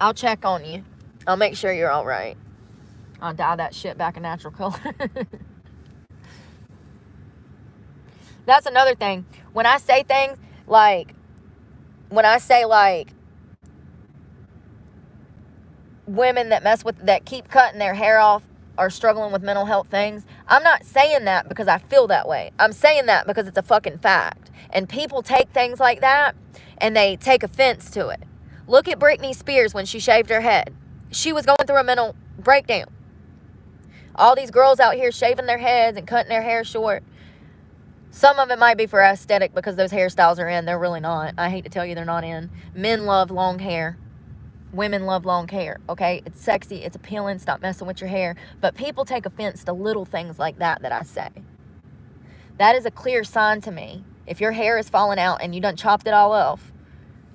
I'll check on you. I'll make sure you're all right. I'll dye that shit back a natural color. That's another thing. When I say things like, women that keep cutting their hair off are struggling with mental health things, I'm not saying that because I feel that way. I'm saying that because it's a fucking fact. And people take things like that and they take offense to it. Look at Britney Spears when she shaved her head. She was going through a mental breakdown. All these girls out here shaving their heads and cutting their hair short. Some of it might be for aesthetic because those hairstyles are in. They're really not. I hate to tell you they're not in. Men love long hair. Women love long hair, okay? It's sexy. It's appealing. Stop messing with your hair. But people take offense to little things like that I say. That is a clear sign to me. If your hair is falling out and you done chopped it all off,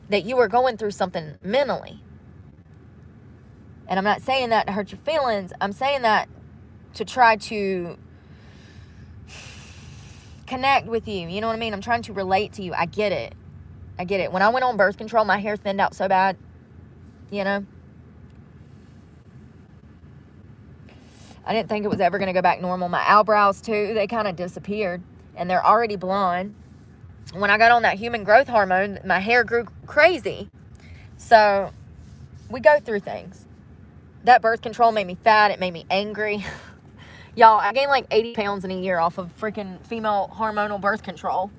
that you are going through something mentally. And I'm not saying that to hurt your feelings. I'm saying that to try to connect with you. You know what I mean? I'm trying to relate to you. I get it. When I went on birth control, my hair thinned out so bad. You know? I didn't think it was ever going to go back normal. My eyebrows, too, they kind of disappeared. And they're already blonde. When I got on that human growth hormone, my hair grew crazy. So, we go through things. That birth control made me fat. It made me angry. Y'all, I gained like 80 pounds in a year off of freaking female hormonal birth control.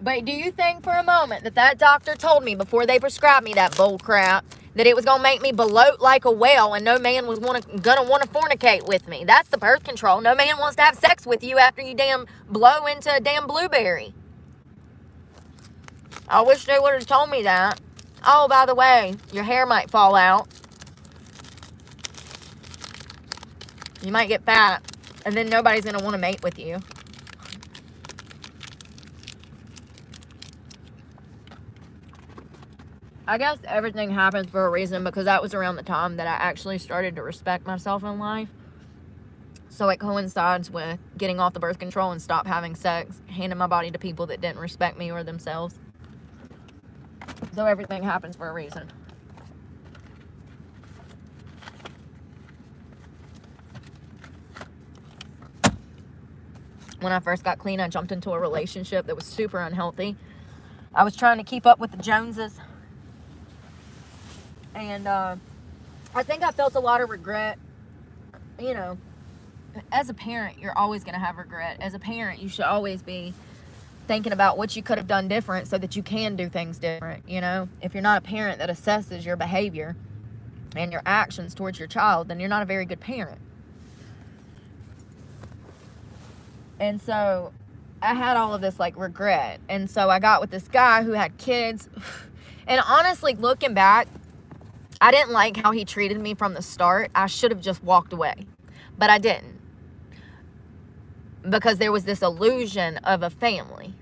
But do you think for a moment that doctor told me before they prescribed me that bull crap that it was going to make me bloat like a whale and no man was going to want to fornicate with me? That's the birth control. No man wants to have sex with you after you damn blow into a damn blueberry. I wish they would have told me that. Oh, by the way, your hair might fall out. You might get fat, and then nobody's going to want to mate with you. I guess everything happens for a reason, because that was around the time that I actually started to respect myself in life. So it coincides with getting off the birth control and stop having sex, handing my body to people that didn't respect me or themselves. So everything happens for a reason. When I first got clean, I jumped into a relationship that was super unhealthy. I was trying to keep up with the Joneses. And I think I felt a lot of regret. You know, as a parent, you're always going to have regret. As a parent, you should always be thinking about what you could have done different so that you can do things different, you know? If you're not a parent that assesses your behavior and your actions towards your child, then you're not a very good parent. And so I had all of this like regret. And so I got with this guy who had kids. And honestly, looking back, I didn't like how he treated me from the start. I should have just walked away, but I didn't. Because there was this illusion of a family.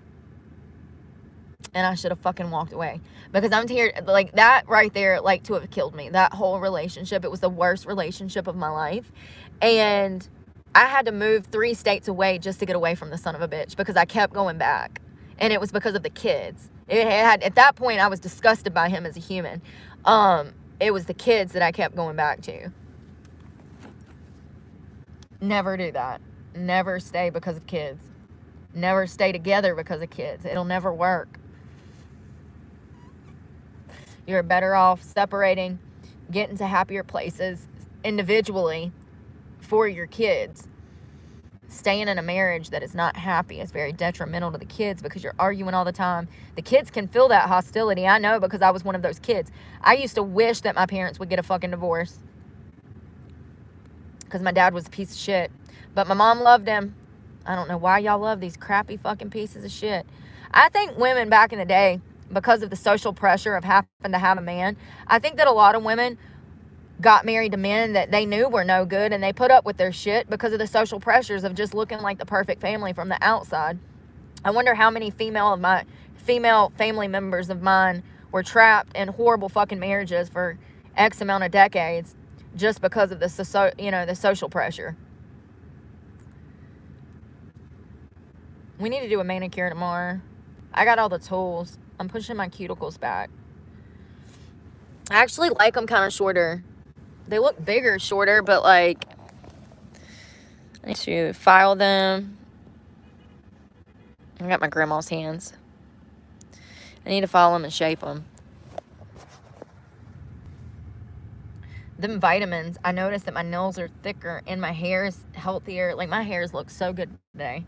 And I should have fucking walked away. Because I'm tired, like that right there, like to have killed me. That whole relationship, it was the worst relationship of my life. And I had to move 3 states away just to get away from the son of a bitch. Because I kept going back. And it was because of the kids. At that point, I was disgusted by him as a human. It was the kids that I kept going back to. Never do that. Never stay because of kids. Never stay together because of kids. It'll never work. You're better off separating, getting to happier places individually for your kids. Staying in a marriage that is not happy is very detrimental to the kids because you're arguing all the time. The kids can feel that hostility. I know because I was one of those kids. I used to wish that my parents would get a fucking divorce because my dad was a piece of shit. But my mom loved him. I don't know why y'all love these crappy fucking pieces of shit. I think women back in the day, because of the social pressure of having to have a man, I think that a lot of women got married to men that they knew were no good, and they put up with their shit because of the social pressures of just looking like the perfect family from the outside. I wonder how many female family members of mine were trapped in horrible fucking marriages for X amount of decades just because of the social pressure. We need to do a manicure tomorrow. I got all the tools. I'm pushing my cuticles back. I actually like them kind of shorter. They look bigger, shorter, but like, I need to file them. I got my grandma's hands. I need to file them and shape them. Them vitamins, I noticed that my nails are thicker and my hair is healthier. Like, my hairs look so good today.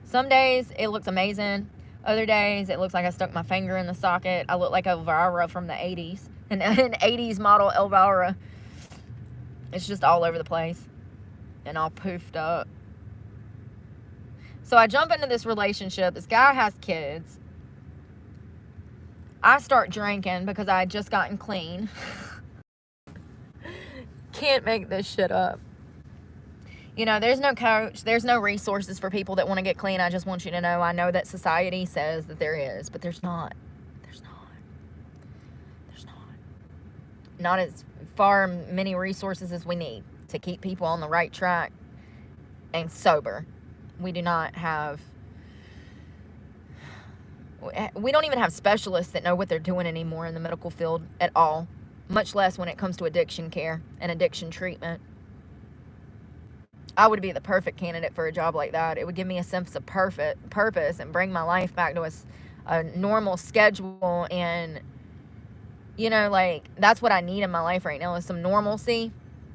Some days it looks amazing. Other days it looks like I stuck my finger in the socket. I look like Elvira from the 80s. An 80s model Elvira. It's just all over the place. And all poofed up. So I jump into this relationship. This guy has kids. I start drinking because I had just gotten clean. Can't make this shit up. You know, there's no coach, there's no resources for people that want to get clean. I just want you to know, I know that society says that there is, but there's not. There's not. Not as far many resources as we need to keep people on the right track and sober. We do not have, we don't even have specialists that know what they're doing anymore in the medical field at all, much less when it comes to addiction care and addiction treatment. I would be the perfect candidate for a job like that. It would give me a sense of purpose and bring my life back to a normal schedule. And, you know, like, that's what I need in my life right now is some normalcy,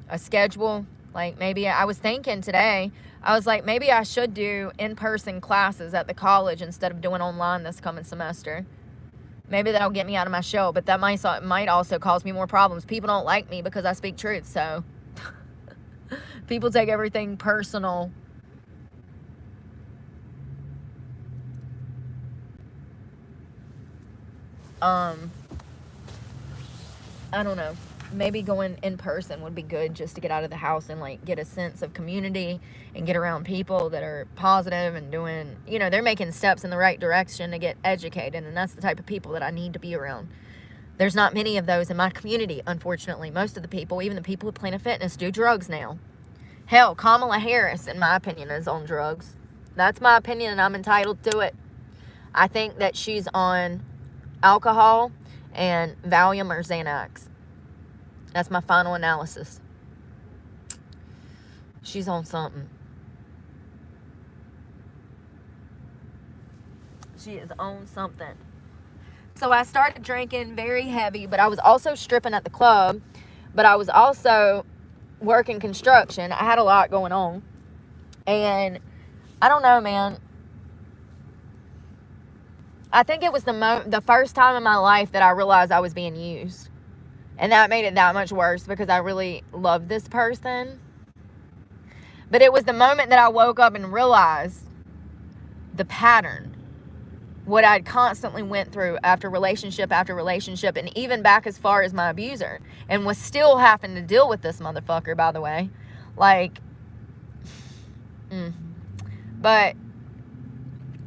a schedule. Like, maybe I was thinking today, I was like, maybe I should do in-person classes at the college instead of doing online this coming semester. Maybe that'll get me out of my shell, but that might also cause me more problems. People don't like me because I speak truth, so... People take everything personal. I don't know. Maybe going in person would be good just to get out of the house and like get a sense of community and get around people that are positive and doing, you know, they're making steps in the right direction to get educated, and that's the type of people that I need to be around. There's not many of those in my community, unfortunately. Most of the people, even the people with Planet Fitness, do drugs now. Hell, Kamala Harris, in my opinion, is on drugs. That's my opinion, and I'm entitled to it. I think that she's on alcohol and Valium or Xanax. That's my final analysis. She's on something. She is on something. So I started drinking very heavy, but I was also stripping at the club. But I was also working construction. I had a lot going on. And I don't know, man. I think it was the first time in my life that I realized I was being used. And that made it that much worse because I really loved this person. But it was the moment that I woke up and realized the pattern. What I'd constantly went through after relationship, and even back as far as my abuser. And was still having to deal with this motherfucker, by the way. Like, but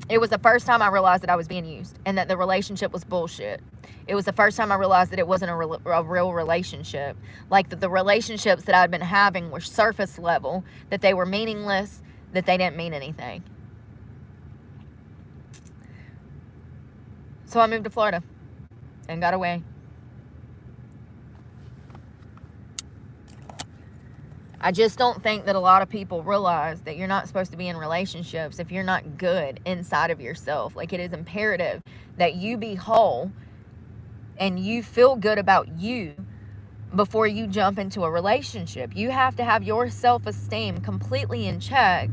it was the first time I realized that I was being used and that the relationship was bullshit. It was the first time I realized that it wasn't a real relationship. Like, that the relationships that I'd been having were surface level, that they were meaningless, that they didn't mean anything. So I moved to Florida and got away. I just don't think that a lot of people realize that you're not supposed to be in relationships if you're not good inside of yourself. Like, it is imperative that you be whole and you feel good about you before you jump into a relationship. You have to have your self-esteem completely in check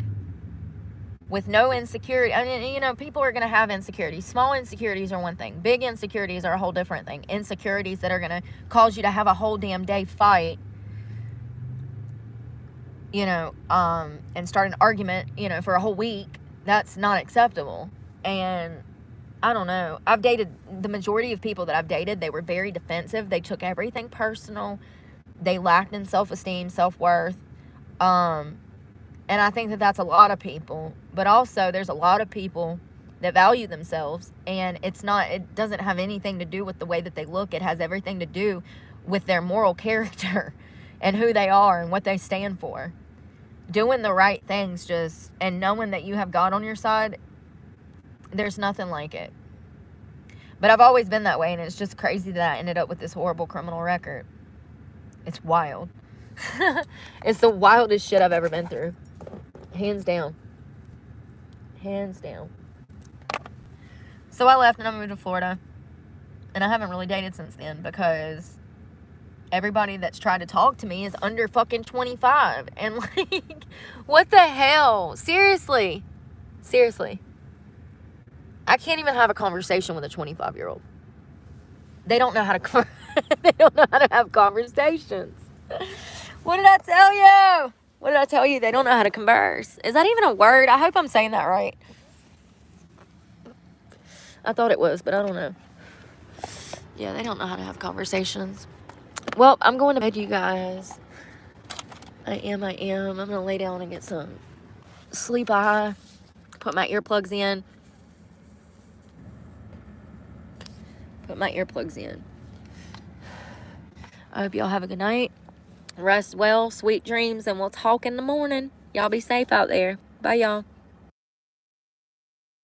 with no insecurity. I mean, you know, people are going to have insecurities. Small insecurities are one thing. Big insecurities are a whole different thing. Insecurities that are going to cause you to have a whole damn day fight, you know, and start an argument, you know, for a whole week. That's not acceptable. And I don't know. I've dated, the majority of people that I've dated, they were very defensive. They took everything personal. They lacked in self-esteem, self-worth. And I think that that's a lot of people. But also, there's a lot of people that value themselves. And it doesn't have anything to do with the way that they look. It has everything to do with their moral character and who they are and what they stand for. Doing the right things and knowing that you have God on your side, there's nothing like it. But I've always been that way, and it's just crazy that I ended up with this horrible criminal record. It's wild. It's the wildest shit I've ever been through. Hands down. Hands down. So I left and I moved to Florida. And I haven't really dated since then because everybody that's tried to talk to me is under fucking 25. And like, what the hell? Seriously. I can't even have a conversation with a 25-year-old. They don't know how to they don't know how to have conversations. What did I tell you? What did I tell you? They don't know how to converse. Is that even a word? I hope I'm saying that right. I thought it was, but I don't know. Yeah, they don't know how to have conversations. Well, I'm going to bed, you guys. I am. I'm going to lay down and get some sleep eye. Put my earplugs in. I hope y'all have a good night. Rest well, sweet dreams, and we'll talk in the morning. Y'all be safe out there. Bye, y'all.